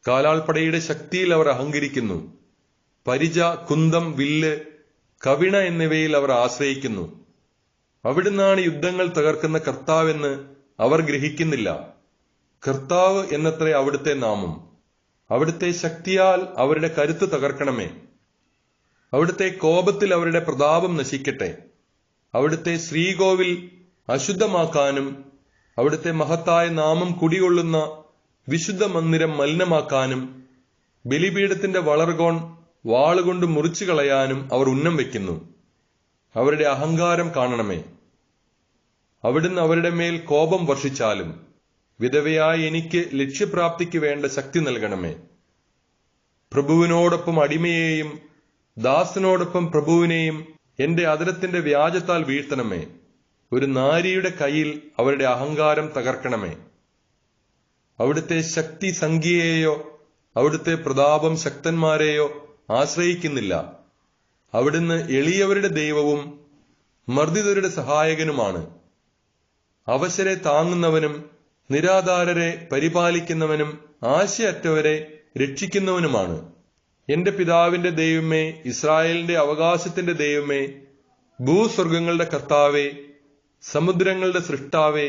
കാലാൾപ്പടയുടെ ശക്തിയിൽ അവർ അഹങ്കരിക്കുന്നു. പരിച, കുന്തം, വില്ല്, കവിണ എന്നിവയിൽ അവർ ആശ്രയിക്കുന്നു. അവിടുന്നാണ് യുദ്ധങ്ങൾ തകർക്കുന്ന കർത്താവെന്ന് അവർ ഗ്രഹിക്കുന്നില്ല. കർത്താവ് എന്നത്രേ അവിടുത്തെ നാമം. അവിടുത്തെ ശക്തിയാൽ അവരുടെ കരുത്ത് തകർക്കണമേ. അവിടുത്തെ കോപത്തിൽ അവരുടെ പ്രതാപം നശിക്കട്ടെ. അവിടുത്തെ ശ്രീകോവിൽ അശുദ്ധമാക്കാനും അവിടുത്തെ മഹത്തായ നാമം കുടികൊള്ളുന്ന വിശുദ്ധ മന്ദിരം മലിനമാക്കാനും ബലിപീഠത്തിന്റെ വളർകോൺ വാളുകൊണ്ട് മുറിച്ചു കളയാനും അവർ ഉന്നം വയ്ക്കുന്നു. അവരുടെ അഹങ്കാരം കാണണമേ. അവിടുന്ന് അവരുടെ മേൽ കോപം വർഷിച്ചാലും വിധവയായ എനിക്ക് ലക്ഷ്യപ്രാപ്തിക്ക് വേണ്ട ശക്തി നൽകണമേ. പ്രഭുവിനോടൊപ്പം അടിമയെയും ദാസനോടൊപ്പം പ്രഭുവിനെയും എന്റെ അധരത്തിന്റെ വ്യാജത്താൽ വീഴ്ത്തണമേ. ഒരു നാരിയുടെ കയ്യിൽ അവരുടെ അഹങ്കാരം തകർക്കണമേ. അവിടുത്തെ ശക്തി സംഖ്യയെയോ അവിടുത്തെ പ്രതാപം ശക്തന്മാരെയോ ആശ്രയിക്കുന്നില്ല. അവിടുന്ന് എളിയവരുടെ ദൈവവും മർദ്ദിതരുടെ സഹായകനുമാണ്. അവശരെ താങ്ങുന്നവനും നിരാധാരരെ പരിപാലിക്കുന്നവനും ആശയറ്റവരെ രക്ഷിക്കുന്നവനുമാണ്. എന്റെ പിതാവിന്റെ ദൈവമേ, ഇസ്രായേലിന്റെ അവകാശത്തിന്റെ ദൈവമേ, ഭൂസ്വർഗങ്ങളുടെ കർത്താവേ, സമുദ്രങ്ങളുടെ സൃഷ്ടാവേ,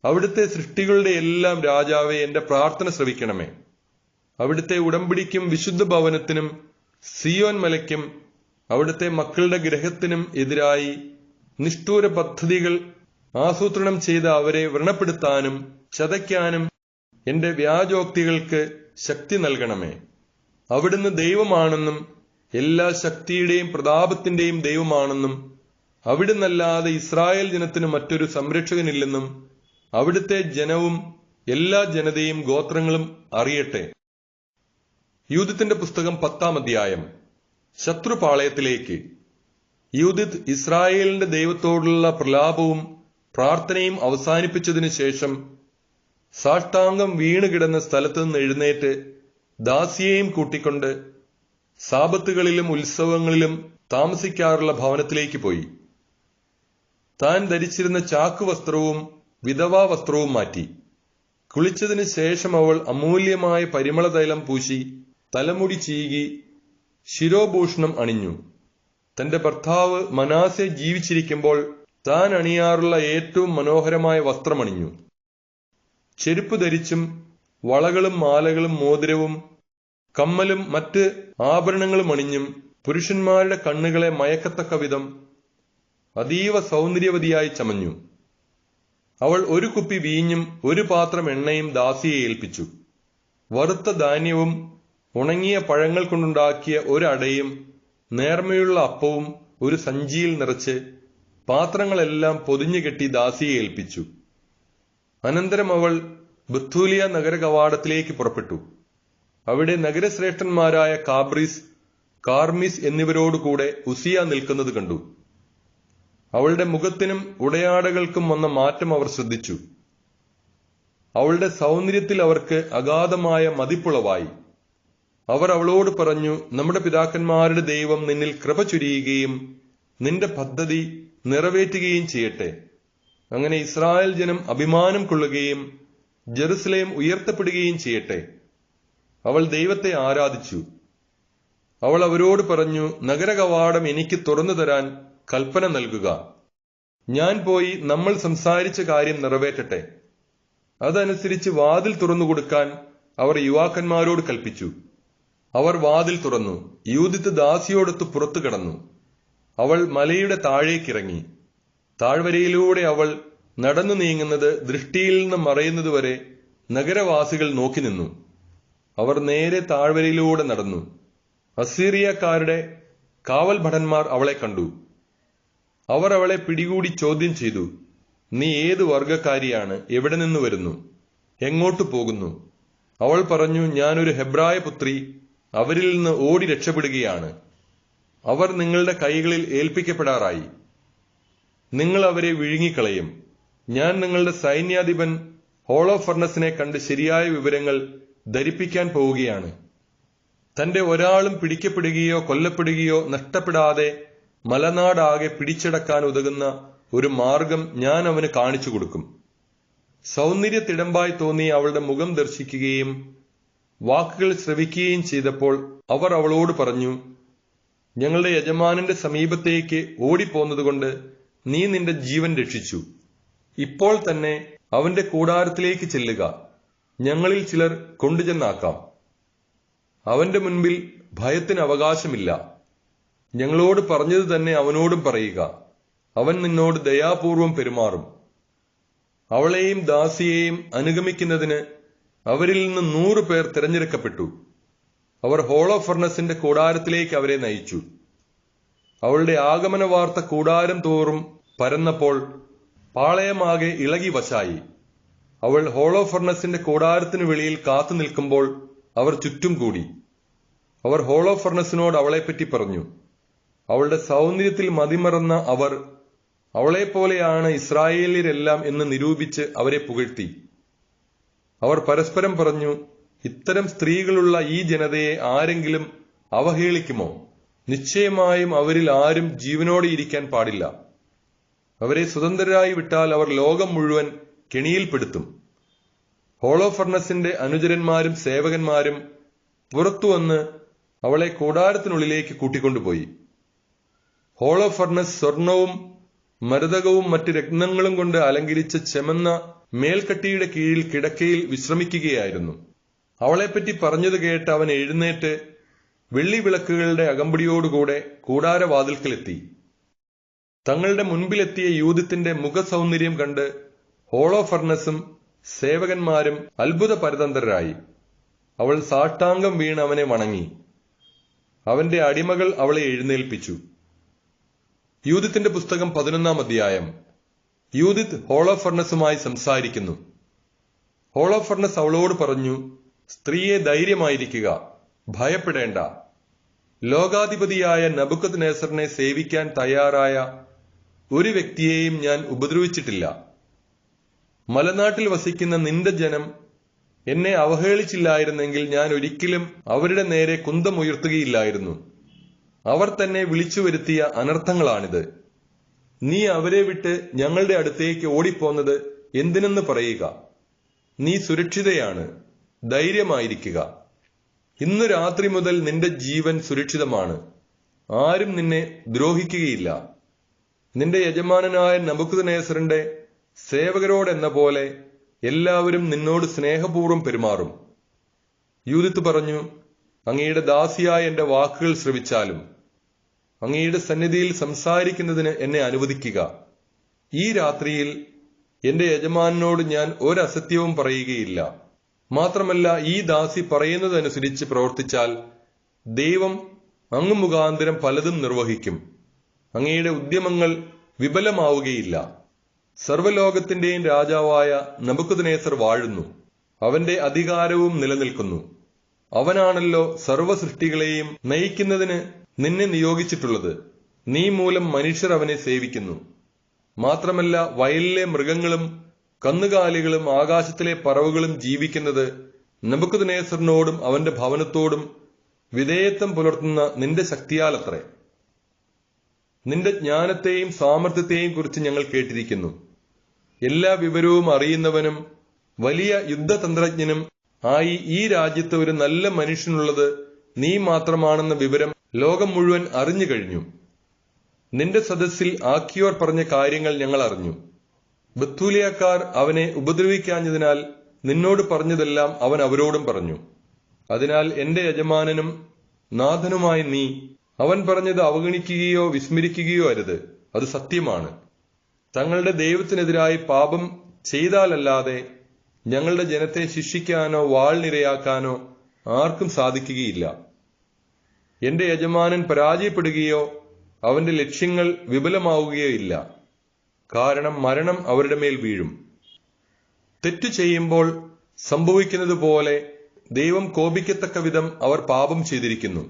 അവിടുത്തെ സൃഷ്ടികളുടെ എല്ലാം രാജാവേ, എന്റെ പ്രാർത്ഥന ശ്രവിക്കണമേ. അവിടുത്തെ ഉടമ്പടിക്കും വിശുദ്ധ ഭവനത്തിനും സിയോൻ മലയ്ക്കും അവിടുത്തെ മക്കളുടെ ഗ്രഹത്തിനും എതിരായി നിഷ്ഠൂര പദ്ധതികൾ ആസൂത്രണം ചെയ്ത് അവരെ വ്രണപ്പെടുത്താനും ചതയ്ക്കാനും എന്റെ വ്യാജോക്തികൾക്ക് ശക്തി നൽകണമേ. അവിടുന്ന് ദൈവമാണെന്നും എല്ലാ ശക്തിയുടെയും പ്രതാപത്തിന്റെയും ദൈവമാണെന്നും അവിടുന്നല്ലാതെ ഇസ്രായേൽ ജനത്തിന് മറ്റൊരു സംരക്ഷകനില്ലെന്നും അവിടുത്തെ ജനവും എല്ലാ ജനതയും ഗോത്രങ്ങളും അറിയട്ടെ. യൂദിത്തിന്റെ പുസ്തകം 10-ാം അധ്യായം. ശത്രുപാളയത്തിലേക്ക്. യൂദിത് ഇസ്രായേലിന്റെ ദൈവത്തോടുള്ള പ്രലാപവും പ്രാർത്ഥനയും അവസാനിപ്പിച്ചതിനു ശേഷം സാഷ്ടാംഗം വീണുകിടന്ന സ്ഥലത്തു നിന്ന് എഴുന്നേറ്റ് ദാസിയെയും കൂട്ടിക്കൊണ്ട് സാബത്തുകളിലും ഉത്സവങ്ങളിലും താമസിക്കാറുള്ള ഭവനത്തിലേക്ക് പോയി. താൻ ധരിച്ചിരുന്ന ചാക്കുവസ്ത്രവും വിധവാ വസ്ത്രവും മാറ്റി. കുളിച്ചതിന് ശേഷം അവൾ അമൂല്യമായ പരിമളതൈലം പൂശി തലമുടി ചീകി ശിരോഭൂഷണം അണിഞ്ഞു. തന്റെ ഭർത്താവ് മനാസെ ജീവിച്ചിരിക്കുമ്പോൾ താൻ അണിയാറുള്ള ഏറ്റവും മനോഹരമായ വസ്ത്രമണിഞ്ഞു. ചെരുപ്പ് ധരിച്ചും വളകളും മാലകളും മോതിരവും കമ്മലും മറ്റ് ആഭരണങ്ങളും അണിഞ്ഞും പുരുഷന്മാരുടെ കണ്ണുകളെ മയക്കത്തക്ക വിധം അതീവ സൗന്ദര്യവതിയായി ചമഞ്ഞു. അവൾ ഒരു കുപ്പി വീഞ്ഞും ഒരു പാത്രം എണ്ണയും ദാസിയെ ഏൽപ്പിച്ചു. വറുത്ത ധാന്യവും ഉണങ്ങിയ പഴങ്ങൾ കൊണ്ടുണ്ടാക്കിയ ഒരടയും നേർമയുള്ള അപ്പവും ഒരു സഞ്ചിയിൽ നിറച്ച് പാത്രങ്ങളെല്ലാം പൊതിഞ്ഞുകെട്ടി ദാസിയെ ഏൽപ്പിച്ചു. അനന്തരം അവൾ ബത്തൂലിയ നഗര കവാടത്തിലേക്ക് പുറപ്പെട്ടു. അവിടെ നഗരശ്രേഷ്ഠന്മാരായ കാബ്രീസ്, കാർമിസ് എന്നിവരോടുകൂടെ ഉസിയ നിൽക്കുന്നത് കണ്ടു. അവളുടെ മുഖത്തിനും ഉടയാടകൾക്കും വന്ന മാറ്റം അവർ ശ്രദ്ധിച്ചു. അവളുടെ സൗന്ദര്യത്തിൽ അവർക്ക് അഗാധമായ മതിപ്പുളവായി. അവർ അവളോട് പറഞ്ഞു, നമ്മുടെ പിതാക്കന്മാരുടെ ദൈവം നിന്നിൽ കൃപ ചൊരിയുകയും നിന്റെ പദ്ധതി നിറവേറ്റുകയും ചെയ്യട്ടെ. അങ്ങനെ ഇസ്രായേൽ ജനം അഭിമാനം കൊള്ളുകയും ജെറുസലേം ഉയർത്തപ്പെടുകയും ചെയ്യട്ടെ. അവൾ ദൈവത്തെ ആരാധിച്ചു. അവൾ അവരോട് പറഞ്ഞു, നഗരകവാടം എനിക്ക് തുറന്നു തരാൻ കൽപ്പന നൽകുക. ഞാൻ പോയി നമ്മൾ സംസാരിച്ച കാര്യം നിറവേറ്റട്ടെ. അതനുസരിച്ച് വാതിൽ തുറന്നുകൊടുക്കാൻ അവർ യുവാക്കന്മാരോട് കൽപ്പിച്ചു. അവർ വാതിൽ തുറന്നു. യൂദിത്ത് ദാസിയോടൊത്ത് പുറത്തു കടന്നു. അവൾ മലയുടെ താഴേക്കിറങ്ങി. താഴ്വരയിലൂടെ അവൾ നടന്നു നീങ്ങുന്നത് ദൃഷ്ടിയിൽ നിന്ന് മറയുന്നതുവരെ നഗരവാസികൾ നോക്കി നിന്നു. അവർ നേരെ താഴ്വരയിലൂടെ നടന്നു. അസീറിയക്കാരുടെ കാവൽ ഭടന്മാർ അവളെ കണ്ടു. അവർ അവളെ പിടികൂടി ചോദ്യം ചെയ്തു, നീ ഏത് വർഗക്കാരിയാണ്? എവിടെ നിന്ന് വരുന്നു? എങ്ങോട്ട് പോകുന്നു? അവൾ പറഞ്ഞു, ഞാനൊരു ഹെബ്രായ പുത്രി, അവരിൽ നിന്ന് ഓടി രക്ഷപ്പെടുകയാണ്. അവർ നിങ്ങളുടെ കൈകളിൽ ഏൽപ്പിക്കപ്പെടാറായി. നിങ്ങൾ അവരെ വിഴുങ്ങിക്കളയും. ഞാൻ നിങ്ങളുടെ സൈന്യാധിപൻ ഹോളോഫർണസിനെ കണ്ട് ശരിയായ വിവരങ്ങൾ ധരിപ്പിക്കാൻ പോവുകയാണ്. തന്റെ ഒരാളും പിടിക്കപ്പെടുകയോ കൊല്ലപ്പെടുകയോ നഷ്ടപ്പെടാതെ മലനാടാകെ പിടിച്ചടക്കാൻ ഉതകുന്ന ഒരു മാർഗം ഞാൻ അവന് കാണിച്ചു കൊടുക്കും. സൗന്ദര്യത്തിടമ്പായി തോന്നി അവളുടെ മുഖം ദർശിക്കുകയും വാക്കുകൾ ശ്രവിക്കുകയും ചെയ്തപ്പോൾ അവർ അവളോട് പറഞ്ഞു, ഞങ്ങളുടെ യജമാനന്റെ സമീപത്തേക്ക് ഓടിപ്പോന്നതുകൊണ്ട് നീ നിന്റെ ജീവൻ രക്ഷിച്ചു. ഇപ്പോൾ തന്നെ അവന്റെ കൂടാരത്തിലേക്ക് ചെല്ലുക, ഞങ്ങളിൽ ചിലർ കൊണ്ടുചെന്നാക്കാം. അവന്റെ മുൻപിൽ ഭയത്തിന് അവകാശമില്ല. ഞങ്ങളോട് പറഞ്ഞത് തന്നെ അവനോടും പറയുക, അവൻ നിന്നോട് ദയാപൂർവം പെരുമാറും. അവളെയും ദാസിയെയും അനുഗമിക്കുന്നതിന് അവരിൽ നിന്ന് 100 പേർ തിരഞ്ഞെടുക്കപ്പെട്ടു. അവർ ഹോളോഫർണസിന്റെ കൂടാരത്തിലേക്ക് അവരെ നയിച്ചു. അവളുടെ ആഗമന വാർത്ത കൂടാരം തോറും പരന്നപ്പോൾ പാളയമാകെ ഇളകി വശായി. അവൾ ഹോളോഫർണസിന്റെ കൂടാരത്തിനു വെളിയിൽ കാത്തു നിൽക്കുമ്പോൾ അവർ ചുറ്റും കൂടി. അവർ ഹോളോഫർണസിനോട് അവളെപ്പറ്റി പറഞ്ഞു. അവളുടെ സൗന്ദര്യത്തിൽ മതിമറന്ന അവർ അവളെപ്പോലെയാണ് ഇസ്രായേല്യരെല്ലാം എന്ന് നിരൂപിച്ച് അവരെ പുകഴ്ത്തി. അവർ പരസ്പരം പറഞ്ഞു, ഇത്തരം സ്ത്രീകളുള്ള ഈ ജനതയെ ആരെങ്കിലും അവഹേളിക്കുമോ? നിശ്ചയമായും അവരിൽ ആരും ജീവനോടെ ഇരിക്കാൻ പാടില്ല. അവരെ സ്വതന്ത്രരായി വിട്ടാൽ അവർ ലോകം മുഴുവൻ കെണിയിൽപ്പെടുത്തും. ഹോളോഫർണസിന്റെ അനുചരന്മാരും സേവകന്മാരും പുറത്തുവന്ന് അവളെ കൂടാരത്തിനുള്ളിലേക്ക് കൂട്ടിക്കൊണ്ടുപോയി. ഹോളോഫർണസ് സ്വർണവും മരതകവും മറ്റ് രത്നങ്ങളും കൊണ്ട് അലങ്കരിച്ച ചെമന്ന മേൽക്കട്ടിയുടെ കീഴിൽ കിടക്കയിൽ വിശ്രമിക്കുകയായിരുന്നു. അവളെപ്പറ്റി പറഞ്ഞത് കേട്ട് അവൻ എഴുന്നേറ്റ് വെള്ളി വിളക്കുകളുടെ അകമ്പടിയോടുകൂടെ കൂടാരവാതിൽക്കലെത്തി. തങ്ങളുടെ മുൻപിലെത്തിയ യൂദത്തിന്റെ മുഖസൗന്ദര്യം കണ്ട് ഹോളോഫർണസും സേവകന്മാരും അത്ഭുത പരതന്ത്രരായി. അവൾ സാഷ്ടാംഗം വീണ് അവനെ വണങ്ങി. അവന്റെ അടിമകൾ അവളെ എഴുന്നേൽപ്പിച്ചു. യൂദിത്തിന്റെ പുസ്തകം 11-ാം അധ്യായം. യൂദിത്ത് ഹോളോഫർണസുമായി സംസാരിക്കുന്നു. ഹോളോഫർണസ് അവളോട് പറഞ്ഞു, സ്ത്രീയെ ധൈര്യമായിരിക്കുക, ഭയപ്പെടേണ്ട. ലോകാധിപതിയായ നബുക്കദ്നേസറിനെ സേവിക്കാൻ തയ്യാറായ ഒരു വ്യക്തിയെയും ഞാൻ ഉപദ്രവിച്ചിട്ടില്ല. മലനാട്ടിൽ വസിക്കുന്ന നിന്റെ ജനം എന്നെ അവഹേളിച്ചില്ലായിരുന്നെങ്കിൽ ഞാൻ ഒരിക്കലും അവരുടെ നേരെ കുന്തമുയർത്തുകയില്ലായിരുന്നു. അവർ തന്നെ വിളിച്ചു വരുത്തിയ അനർത്ഥങ്ങളാണിത്. നീ അവരെ വിട്ട് ഞങ്ങളുടെ അടുത്തേക്ക് ഓടിപ്പോന്നത് എന്തിനെന്ന് പറയുക. നീ സുരക്ഷിതയാണ്, ധൈര്യമായിരിക്കുക. ഇന്ന് രാത്രി മുതൽ നിന്റെ ജീവൻ സുരക്ഷിതമാണ്. ആരും നിന്നെ ദ്രോഹിക്കുകയില്ല. നിന്റെ യജമാനനായ നബുക്കദ്നേസറിന്റെ സേവകരോടെന്ന പോലെ എല്ലാവരും നിന്നോട് സ്നേഹപൂർവ്വം പെരുമാറും. യൂദിത്ത് പറഞ്ഞു, അങ്ങയുടെ ദാസിയായ എന്റെ വാക്കുകൾ ശ്രവിച്ചാലും അങ്ങയുടെ സന്നിധിയിൽ സംസാരിക്കുന്നതിന് എന്നെ അനുവദിക്കുക. ഈ രാത്രിയിൽ എന്റെ യജമാനനോട് ഞാൻ ഒരസത്യവും പറയുകയില്ല. മാത്രമല്ല, ഈ ദാസി പറയുന്നതനുസരിച്ച് പ്രവർത്തിച്ചാൽ ദൈവം അങ്ങ് മുഖാന്തരം പലതും നിർവഹിക്കും. അങ്ങയുടെ ഉദ്യമങ്ങൾ വിഫലമാവുകയില്ല. സർവ്വലോകത്തിന്റെയും രാജാവായ നബുക്കദ്നേസർ വാഴുന്നു. അവന്റെ അധികാരവും നിലനിൽക്കുന്നു. അവനാണല്ലോ സർവ്വസൃഷ്ടികളെയും നയിക്കുന്നതിന് നിന്നെ നിയോഗിച്ചിട്ടുള്ളത്. നീ മൂലം മനുഷ്യർ അവനെ സേവിക്കുന്നു. മാത്രമല്ല, വയലിലെ മൃഗങ്ങളും കന്നുകാലികളും ആകാശത്തിലെ പറവുകളും ജീവിക്കുന്നത് നബുക്കദ്നേസറിനോടും അവന്റെ ഭവനത്തോടും വിധേയത്വം പുലർത്തുന്ന നിന്റെ ശക്തിയാലത്രേ. നിന്റെ ജ്ഞാനത്തെയും സാമർത്ഥ്യത്തെയും കുറിച്ച് ഞങ്ങൾ കേട്ടിരിക്കുന്നു. എല്ലാ വിവരവും അറിയുന്നവനും വലിയ യുദ്ധതന്ത്രജ്ഞനും ആയി ഈ രാജ്യത്ത് ഒരു നല്ല മനുഷ്യനുള്ളത് നീ മാത്രമാണെന്ന വിവരം ലോകം മുഴുവൻ അറിഞ്ഞു കഴിഞ്ഞു. നിന്റെ സദസ്സിൽ ആഖിയോർ പറഞ്ഞ കാര്യങ്ങൾ ഞങ്ങൾ അറിഞ്ഞു. ബത്തൂലിയക്കാർ അവനെ ഉപദ്രവിക്കാഞ്ഞതിനാൽ നിന്നോട് പറഞ്ഞതെല്ലാം അവൻ അവരോടും പറഞ്ഞു. അതിനാൽ എന്റെ യജമാനനും നാഥനുമായ നീ അവൻ പറഞ്ഞത് അവഗണിക്കുകയോ വിസ്മരിക്കുകയോ അരുത്. അത് സത്യമാണ്. തങ്ങളുടെ ദൈവത്തിനെതിരായി പാപം ചെയ്താലല്ലാതെ ഞങ്ങളുടെ ജനത്തെ ശിക്ഷിക്കാനോ വാൾനിരയാക്കാനോ ആർക്കും സാധിക്കുകയില്ല. എന്റെ യജമാനൻ പരാജയപ്പെടുകയോ അവന്റെ ലക്ഷ്യങ്ങൾ വിഫലമാവുകയോ ഇല്ല. കാരണം മരണം അവരുടെ മേൽ വീഴും. തെറ്റു ചെയ്യുമ്പോൾ സംഭവിക്കുന്നത് പോലെ ദൈവം കോപിക്കത്തക്ക വിധം അവർ പാപം ചെയ്തിരിക്കുന്നു.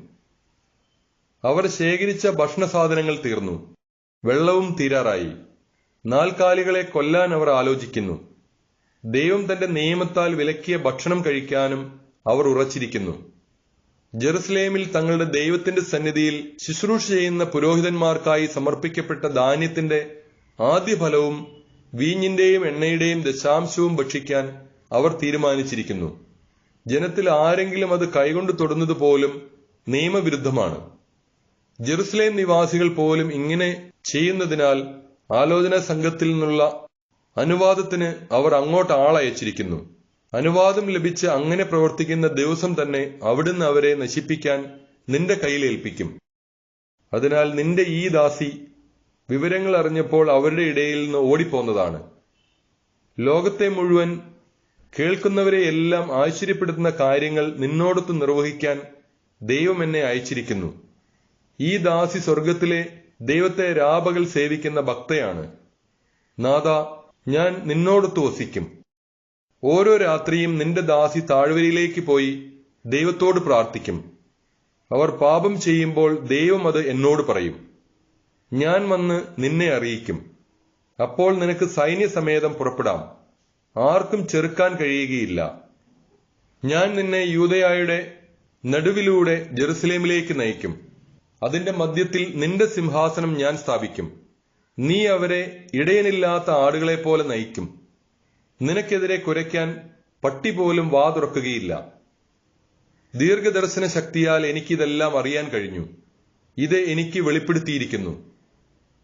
അവർ ശേഖരിച്ച ഭക്ഷണസാധനങ്ങൾ തീർന്നു, വെള്ളവും തീരാറായി. നാൽക്കാലികളെ കൊല്ലാൻ അവർ ആലോചിക്കുന്നു. ദൈവം തന്റെ നിയമത്താൽ വിലക്കിയ ഭക്ഷണം കഴിക്കാനും അവർ ഉറച്ചിരിക്കുന്നു. ജെറുസലേമിൽ തങ്ങളുടെ ദൈവത്തിന്റെ സന്നിധിയിൽ ശുശ്രൂഷ ചെയ്യുന്ന പുരോഹിതന്മാർക്കായി സമർപ്പിക്കപ്പെട്ട ധാന്യത്തിന്റെ ആദ്യഫലവും വീഞ്ഞിന്റെയും എണ്ണയുടെയും ദശാംശവും ഭക്ഷിക്കാൻ അവർ തീരുമാനിച്ചിരിക്കുന്നു. ജനത്തിൽ ആരെങ്കിലും അത് കൈകൊണ്ട് തൊടുന്നത് പോലും നിയമവിരുദ്ധമാണ്. ജെറുസലേം നിവാസികൾ പോലും ഇങ്ങനെ ചെയ്യുന്നതിനാൽ ആലോചനാ സംഘത്തിൽ നിന്നുള്ള അനുവാദത്തിന് അവർ അങ്ങോട്ട് ആളയച്ചിരിക്കുന്നു. അനുവാദം ലഭിച്ച് അങ്ങനെ പ്രവർത്തിക്കുന്ന ദിവസം തന്നെ അവിടുന്ന് അവരെ നശിപ്പിക്കാൻ നിന്റെ കയ്യിൽ ഏൽപ്പിക്കും. അതിനാൽ നിന്റെ ഈ ദാസി വിവരങ്ങൾ അറിഞ്ഞപ്പോൾ അവരുടെ ഇടയിൽ നിന്ന് ഓടിപ്പോന്നതാണ്. ലോകത്തെ മുഴുവൻ കേൾക്കുന്നവരെയെല്ലാം ആശ്ചര്യപ്പെടുത്തുന്ന കാര്യങ്ങൾ നിന്നോടൊത്ത് നിർവഹിക്കാൻ ദൈവം എന്നെ അയച്ചിരിക്കുന്നു. ഈ ദാസി സ്വർഗത്തിലെ ദൈവത്തെ രാപകൽ സേവിക്കുന്ന ഭക്തയാണ്. നാഥ, ഞാൻ നിന്നോടൊത്ത് വസിക്കും. ഓരോ രാത്രിയും നിന്റെ ദാസി താഴ്വരയിലേക്ക് പോയി ദൈവത്തോട് പ്രാർത്ഥിക്കും. അവർ പാപം ചെയ്യുമ്പോൾ ദൈവം അത് എന്നോട് പറയും. ഞാൻ വന്ന് നിന്നെ അറിയിക്കും. അപ്പോൾ നിനക്ക് സൈന്യസമേതം പുറപ്പെടാം. ആർക്കും ചെറുക്കാൻ കഴിയുകയില്ല. ഞാൻ നിന്നെ യൂദയായുടെ നടുവിലൂടെ ജെറുസലേമിലേക്ക് നയിക്കും. അതിന്റെ മധ്യത്തിൽ നിന്റെ സിംഹാസനം ഞാൻ സ്ഥാപിക്കും. നീ അവരെ ഇടയനില്ലാത്ത ആടുകളെപ്പോലെ നയിക്കും. നിനക്കെതിരെ കുരയ്ക്കാൻ പട്ടി പോലും വാ തുറക്കുകയില്ല. ദീർഘദർശന ശക്തിയാൽ എനിക്കിതെല്ലാം അറിയാൻ കഴിഞ്ഞു. ഇത് എനിക്ക് വെളിപ്പെടുത്തിയിരിക്കുന്നു.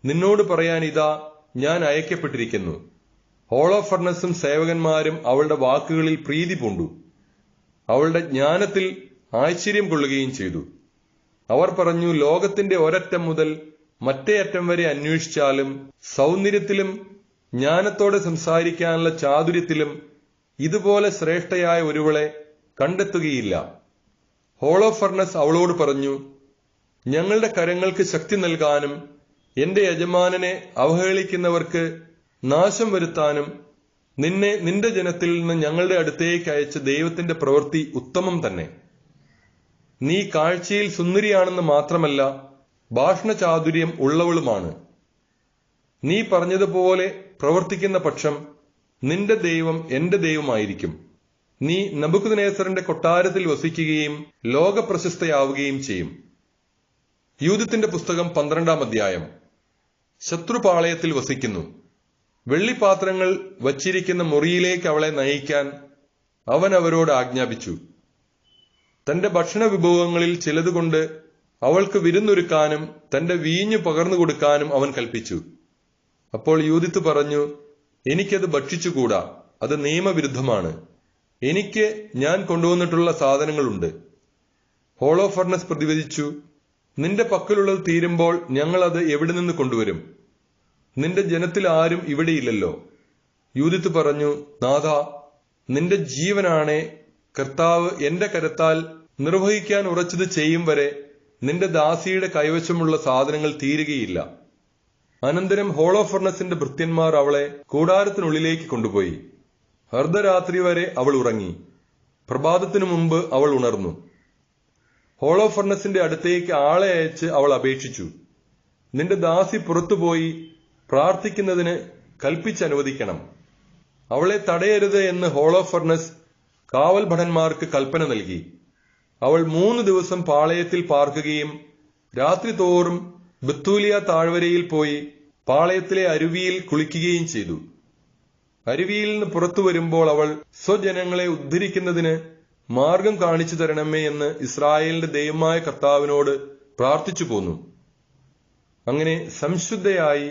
നിന്നോട് പറയാൻ ഇതാ ഞാൻ അയക്കപ്പെട്ടിരിക്കുന്നു. ഹോളോഫർണസും സേവകന്മാരും അവളുടെ വാക്കുകളിൽ പ്രീതി പൂണ്ടു. അവളുടെ ജ്ഞാനത്തിൽ ആശ്ചര്യം കൊള്ളുകയും ചെയ്തു. അവർ പറഞ്ഞു, ലോകത്തിന്റെ ഒരറ്റം മുതൽ മറ്റേ അറ്റം വരെ അന്വേഷിച്ചാലും സൗന്ദര്യത്തിലും ജ്ഞാനത്തോടെ സംസാരിക്കാനുള്ള ചാതുര്യത്തിലും ഇതുപോലെ ശ്രേഷ്ഠയായ ഒരുവളെ കണ്ടെത്തുകയില്ല. ഹോളോഫർണസ് അവളോട് പറഞ്ഞു, ഞങ്ങളുടെ കരങ്ങൾക്ക് ശക്തി നൽകാനും എന്റെ യജമാനനെ അവഹേളിക്കുന്നവർക്ക് നാശം വരുത്താനും നിന്നെ നിന്റെ ജനത്തിൽ നിന്ന് ഞങ്ങളുടെ അടുത്തേക്ക് അയച്ച ദൈവത്തിന്റെ പ്രവൃത്തി ഉത്തമം തന്നെ. നീ കാഴ്ചയിൽ സുന്ദരിയാണെന്ന് മാത്രമല്ല, ഭാഷണചാതുര്യം ഉള്ളവളുമാണ്. നീ പറഞ്ഞതുപോലെ പ്രവർത്തിക്കുന്ന പക്ഷം നിന്റെ ദൈവം എന്റെ ദൈവമായിരിക്കും. നീ നബൂഖദ്നേസറിന്റെ കൊട്ടാരത്തിൽ വസിക്കുകയും ലോകപ്രശസ്തയാവുകയും ചെയ്യും. യൂദത്തിന്റെ പുസ്തകം 12-ാം അധ്യായം. ശത്രുപാളയത്തിൽ വസിക്കുന്നു. വെള്ളിപ്പാത്രങ്ങൾ വച്ചിരിക്കുന്ന മുറിയിലേക്ക് അവളെ നയിക്കാൻ അവൻ അവരോട് ആജ്ഞാപിച്ചു. തന്റെ ഭക്ഷണ വിഭവങ്ങളിൽ ചിലതുകൊണ്ട് അവൾക്ക് വിരുന്നൊരുക്കാനും തന്റെ വീഞ്ഞു പകർന്നു കൊടുക്കാനും അവൻ കൽപ്പിച്ചു. അപ്പോൾ യൂദിത്ത് പറഞ്ഞു, എനിക്കത് ഭക്ഷിച്ചുകൂടാ, അത് നിയമവിരുദ്ധമാണ്. എനിക്ക് ഞാൻ കൊണ്ടുവന്നിട്ടുള്ള സാധനങ്ങളുണ്ട്. ഹോളോഫർണസ് പ്രതിവദിച്ചു, നിന്റെ പക്കലുള്ളത് തീരുമ്പോൾ ഞങ്ങൾ അത് എവിടെ നിന്ന് കൊണ്ടുവരും? നിന്റെ ജനത്തിൽ ആരും ഇവിടെയില്ലല്ലോ. യൂദിത്ത് പറഞ്ഞു, നാഥ, നിന്റെ ജീവനാണേ, കർത്താവ് എന്റെ കരത്താൽ നിർവഹിക്കാൻ ഉറച്ചത് ചെയ്യും വരെ നിന്റെ ദാസിയുടെ കൈവശമുള്ള സാധനങ്ങൾ തീരുകയില്ല. അനന്തരം ഹോളോഫർണസിന്റെ ഭൃത്യന്മാർ അവളെ കൂടാരത്തിനുള്ളിലേക്ക് കൊണ്ടുപോയി. അർദ്ധരാത്രി വരെ അവൾ ഉറങ്ങി. പ്രഭാതത്തിനു മുമ്പ് അവൾ ഉണർന്നു. ഹോളോഫർണസിന്റെ അടുത്തേക്ക് ആളെ അയച്ച് അവൾ അപേക്ഷിച്ചു, നിന്റെ ദാസി പുറത്തുപോയി പ്രാർത്ഥിക്കുന്നതിന് കൽപ്പിച്ചനുവദിക്കണം. അവളെ തടയരുത് എന്ന് ഹോളോഫർണസ് കാവൽ ഭടന്മാർക്ക് കൽപ്പന നൽകി. അവൾ 3 ദിവസം പാളയത്തിൽ പാർക്കുകയും രാത്രി തോറും ബത്തൂലിയ താഴ്വരയിൽ പോയി പാളയത്തിലെ അരുവിയിൽ കുളിക്കുകയും ചെയ്തു. അരുവിയിൽ നിന്ന് പുറത്തു വരുമ്പോൾ അവൾ സ്വജനങ്ങളെ ഉദ്ധരിക്കുന്നതിന് മാർഗം കാണിച്ചു തരണമേ എന്ന് ഇസ്രായേലിന്റെ ദൈവമായ കർത്താവിനോട് പ്രാർത്ഥിച്ചു പോന്നു. അങ്ങനെ സംശുദ്ധയായി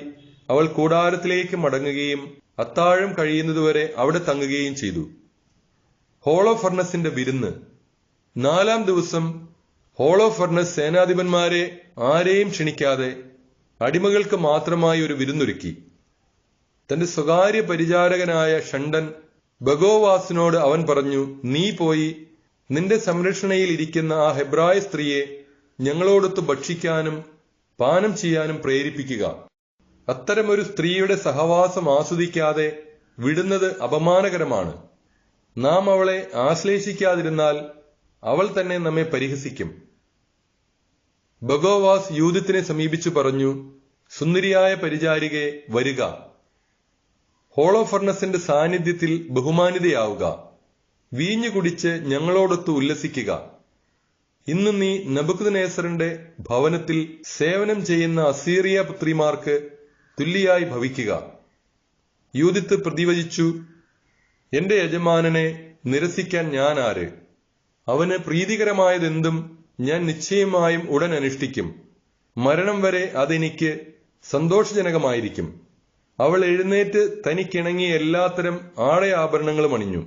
അവൾ കൂടാരത്തിലേക്ക് മടങ്ങുകയും അത്താഴം കഴിയുന്നതുവരെ അവിടെ തങ്ങുകയും ചെയ്തു. ഹോളോഫർണസിന്റെ വിരുന്ന്. 4-ാം ദിവസം ഹോളോഫർണസ് സേനാധിപന്മാരെ ആരെയും ക്ഷണിക്കാതെ അടിമകൾക്ക് മാത്രമായി ഒരു വിരുന്നൊരുക്കി. തന്റെ സ്വകാര്യ പരിചാരകനായ ഷണ്ടൻ ബഗോവാസിനോട് അവൻ പറഞ്ഞു, നീ പോയി നിന്റെ സംരക്ഷണയിൽ ഇരിക്കുന്ന ആ ഹെബ്രായ സ്ത്രീയെ ഞങ്ങളോടൊത്ത് ഭക്ഷിക്കാനും പാനം ചെയ്യാനും പ്രേരിപ്പിക്കുക. അത്തരമൊരു സ്ത്രീയുടെ സഹവാസം ആസ്വദിക്കാതെ വിടുന്നത് അപമാനകരമാണ്. നാം അവളെ ആശ്ലേഷിക്കാതിരുന്നാൽ അവൾ തന്നെ നമ്മെ പരിഹസിക്കും. ബഗോവാസ് യൂദിത്തിനെ സമീപിച്ചു പറഞ്ഞു, സുന്ദരിയായ പരിചാരികെ, വരുക. ഹോളോഫർണസിന്റെ സാന്നിധ്യത്തിൽ ബഹുമാനിതയാവുക. വീഞ്ഞു കുടിച്ച് ഞങ്ങളോടൊത്ത് ഉല്ലസിക്കുക. ഇന്ന് നീ നബൂഖദ്നേസറിന്റെ ഭവനത്തിൽ സേവനം ചെയ്യുന്ന അസീറിയ പുത്രിമാർക്ക് തുല്യായി ഭവിക്കുക. യൂദിത്ത് പ്രതിവചിച്ചു, എന്റെ യജമാനനെ നിരസിക്കാൻ ഞാൻ ആര്? അവന് പ്രീതികരമായതെന്തും ഞാൻ നിശ്ചയമായും ഉടൻ അനുഷ്ഠിക്കും. മരണം വരെ അതെനിക്ക് സന്തോഷജനകമായിരിക്കും. അവൾ എഴുന്നേറ്റ് തനിക്കിണങ്ങിയ എല്ലാത്തരം ആടയാഭരണങ്ങളും അണിഞ്ഞു.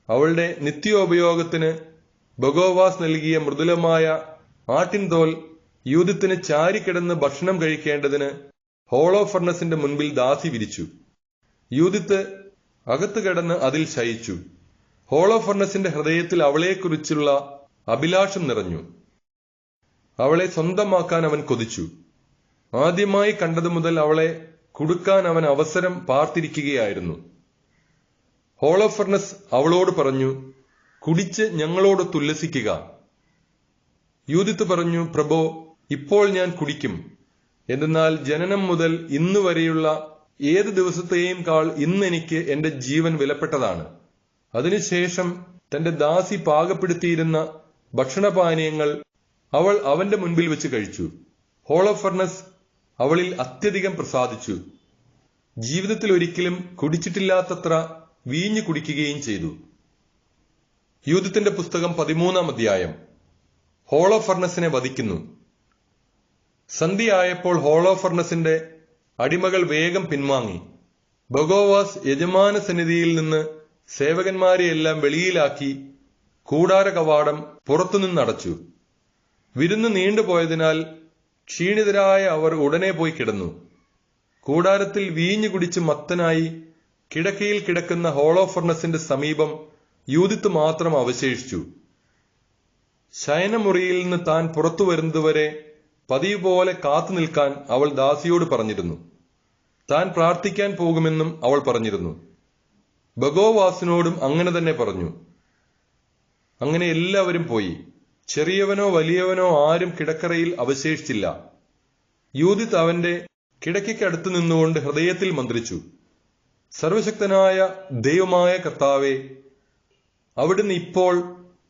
അവളുടെ നിത്യോപയോഗത്തിന് ബഗോവാസ് നൽകിയ മൃദുലമായ ആട്ടിൻതോൽ യൂദിത്തിന് ചാരിക്കിടന്ന് ഭക്ഷണം കഴിക്കേണ്ടതിന് ഹോളോഫർണസിന്റെ മുൻപിൽ ദാസി വിരിച്ചു. യൂദിത്ത് അകത്ത് കിടന്ന് അതിൽ ശയിച്ചു. ഹോളോഫർണസിന്റെ ഹൃദയത്തിൽ അവളെക്കുറിച്ചുള്ള അഭിലാഷം നിറഞ്ഞു. അവളെ സ്വന്തമാക്കാൻ അവൻ കൊതിച്ചു. ആദ്യമായി കണ്ടതു മുതൽ അവളെ കുടുക്കാൻ അവൻ അവസരം പാർത്തിരിക്കുകയായിരുന്നു. ഹോളോഫർണസ് അവളോട് പറഞ്ഞു, കുടിച്ച് ഞങ്ങളോടൊത്ത് ഉല്ലസിക്കുക. യൂദിത്ത് പറഞ്ഞു, പ്രഭോ, ഇപ്പോൾ ഞാൻ കുടിക്കും. എന്തെന്നാൽ ജനനം മുതൽ ഇന്നു വരെയുള്ള ഏത് ദിവസത്തെയും കാൾ ഇന്നെനിക്ക് എന്റെ ജീവൻ വിലപ്പെട്ടതാണ്. അതിനുശേഷം തന്റെ ദാസി പാകപ്പെടുത്തിയിരുന്ന ഭക്ഷണപാനീയങ്ങൾ അവൾ അവന്റെ മുൻപിൽ വെച്ച് കഴിച്ചു. ഹോളോഫർണസ് അവളിൽ അത്യധികം പ്രസാദിച്ചു. ജീവിതത്തിൽ ഒരിക്കലും കുടിച്ചിട്ടില്ലാത്തത്ര വീഞ്ഞു കുടിക്കുകയും ചെയ്തു. യൂദിത്തിന്റെ പുസ്തകം 13-ാം അധ്യായം. ഹോളോഫർണസിനെ വധിക്കുന്നു. സന്ധ്യയായപ്പോൾ ഹോളോഫർണസിന്റെ അടിമകൾ വേഗം പിൻവാങ്ങി. ബഗോവാസ് യജമാന സന്നിധിയിൽ നിന്ന് സേവകന്മാരെയെല്ലാം വെളിയിലാക്കി കൂടാര കവാടം പുറത്തുനിന്നടച്ചു. വിരുന്ന് നീണ്ടുപോയതിനാൽ ക്ഷീണിതരായ അവർ ഉടനെ പോയി കിടന്നു. കൂടാരത്തിൽ വീഞ്ഞു കുടിച്ച് മത്തനായി കിടക്കയിൽ കിടക്കുന്ന ഹോളോഫർണസിന്റെ സമീപം യൂദിത്ത് മാത്രം അവശേഷിച്ചു. ശയനമുറിയിൽ നിന്ന് താൻ പുറത്തു വരുന്നതുവരെ പതിവ് പോലെ കാത്തു നിൽക്കാൻ അവൾ ദാസിയോട് പറഞ്ഞിരുന്നു. താൻ പ്രാർത്ഥിക്കാൻ പോകുമെന്നും അവൾ പറഞ്ഞിരുന്നു. ബഗോവാസിനോടും അങ്ങനെ തന്നെ പറഞ്ഞു. അങ്ങനെ എല്ലാവരും പോയി. ചെറിയവനോ വലിയവനോ ആരും കിടക്കറയിൽ അവശേഷിച്ചില്ല. യൂദിത്ത് അവന്റെ കിടക്കയ്ക്കടുത്ത് നിന്നുകൊണ്ട് ഹൃദയത്തിൽ മന്ത്രിച്ചു, സർവശക്തനായ ദൈവമായ കർത്താവേ, അവിടുന്ന് ഇപ്പോൾ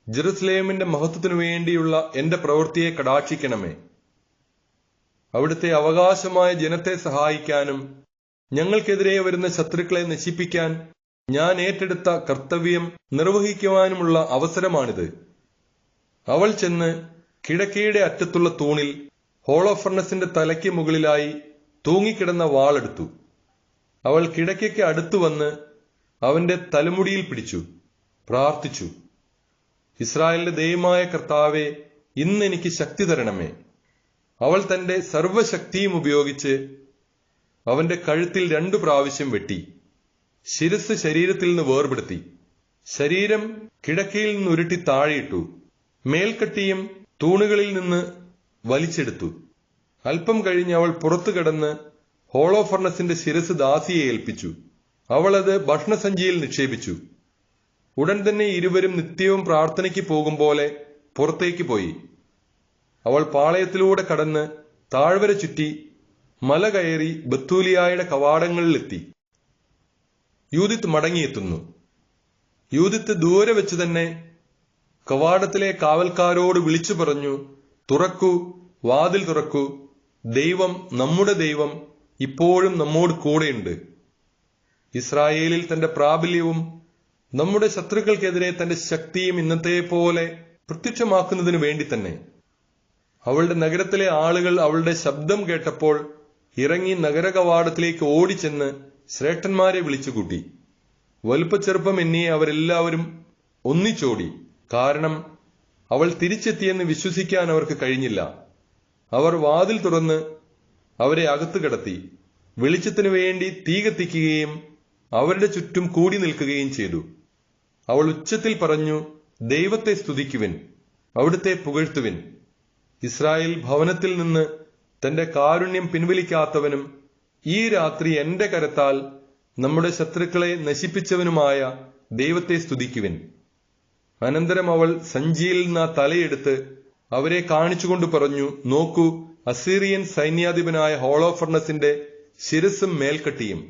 ജെറുസലേമിന്റെ മഹത്വത്തിനു വേണ്ടിയുള്ള എന്റെ പ്രവൃത്തിയെ കടാക്ഷിക്കണമേ. അവിടുത്തെ അവകാശമായ ജനത്തെ സഹായിക്കാനും ഞങ്ങൾക്കെതിരെ വരുന്ന ശത്രുക്കളെ നശിപ്പിക്കാൻ ഞാൻ ഏറ്റെടുത്ത കർത്തവ്യം നിർവഹിക്കുവാനുമുള്ള അവസരമാണിത്. അവൾ ചെന്ന് കിടക്കയുടെ അറ്റത്തുള്ള തൂണിൽ ഹോളോഫർണസിന്റെ തലയ്ക്ക് മുകളിലായി തൂങ്ങിക്കിടന്ന വാളെടുത്തു. അവൾ കിടക്കയ്ക്ക് അടുത്തു വന്ന് അവന്റെ തലമുടിയിൽ പിടിച്ചു പ്രാർത്ഥിച്ചു, ഇസ്രായേലിന്റെ ദൈവമായ കർത്താവെ, ഇന്ന് എനിക്ക് ശക്തി തരണമേ. അവൾ തന്റെ സർവശക്തിയും ഉപയോഗിച്ച് അവന്റെ കഴുത്തിൽ 2 പ്രാവശ്യം വെട്ടി. ശിരസ് ശരീരത്തിൽ നിന്ന് വേർപെടുത്തി. ശരീരം കിടക്കയിൽ നിന്ന് ഉരുട്ടി താഴെയിട്ടു. മേൽക്കട്ടിയും തൂണുകളിൽ നിന്ന് വലിച്ചെടുത്തു. അല്പം കഴിഞ്ഞ് അവൾ പുറത്തു കടന്ന് ഹോളോഫർണസിന്റെ ശിരസ് ദാസിയെ ഏൽപ്പിച്ചു. അവൾ അത് ഭക്ഷണസഞ്ചിയിൽ നിക്ഷേപിച്ചു. ഉടൻ തന്നെ ഇരുവരും നിത്യവും പ്രാർത്ഥനയ്ക്ക് പോകും പോലെ പുറത്തേക്ക് പോയി. അവൾ പാളയത്തിലൂടെ കടന്ന് താഴ്വര ചുറ്റി മല കയറി ബത്തൂലിയായുടെ കവാടങ്ങളിലെത്തി. യൂദിത്ത് മടങ്ങിയെത്തുന്നു. യൂദിത്ത് ദൂരെ വെച്ച് തന്നെ കവാടത്തിലെ കാവൽക്കാരോട് വിളിച്ചു പറഞ്ഞു, തുറക്കൂ, വാതിൽ തുറക്കൂ. ദൈവം, നമ്മുടെ ദൈവം ഇപ്പോഴും നമ്മോട് കൂടെയുണ്ട്. ഇസ്രായേലിൽ തന്റെ പ്രാബല്യവും നമ്മുടെ ശത്രുക്കൾക്കെതിരെ തന്റെ ശക്തിയും ഇന്നത്തെ പോലെ പ്രത്യക്ഷമാക്കുന്നതിനു വേണ്ടി തന്നെ. അവളുടെ നഗരത്തിലെ ആളുകൾ അവളുടെ ശബ്ദം കേട്ടപ്പോൾ ഇറങ്ങി നഗരകവാടത്തിലേക്ക് ഓടിച്ചെന്ന് ശ്രേഷ്ഠന്മാരെ വിളിച്ചുകൂട്ടി. വലുപ്പച്ചെറുപ്പം എന്നീ അവരെല്ലാവരും ഒന്നിച്ചോടി. കാരണം അവൾ തിരിച്ചെത്തിയെന്ന് വിശ്വസിക്കാൻ അവർക്ക് കഴിഞ്ഞില്ല. അവർ വാതിൽ തുറന്ന് അവരെ അകത്തു കടത്തി. വെളിച്ചത്തിനു വേണ്ടി തീ കത്തിക്കുകയും അവരുടെ ചുറ്റും കൂടി നിൽക്കുകയും ചെയ്തു. അവൾ ഉച്ചത്തിൽ പറഞ്ഞു, ദൈവത്തെ സ്തുതിക്കുവിൻ, അവിടുത്തെ പുകഴ്ത്തുവിൻ. ഇസ്രായേൽ ഭവനത്തിൽ നിന്ന് തന്റെ കാരുണ്യം പിൻവലിക്കാത്തവനും ഈ രാത്രി എന്റെ കരത്താൽ നമ്മുടെ ശത്രുക്കളെ നശിപ്പിച്ചവനുമായ ദൈവത്തെ സ്തുതിക്കുവിൻ. അനന്തരം അവൾ സഞ്ചിയിൽ നിന്ന് തലയെടുത്ത് അവരെ കാണിച്ചുകൊണ്ട് പറഞ്ഞു, നോക്കൂ, അസീറിയൻ സൈന്യാധിപനായ ഹോളോഫർണസിന്റെ ശിരസും മേൽക്കട്ടിയും.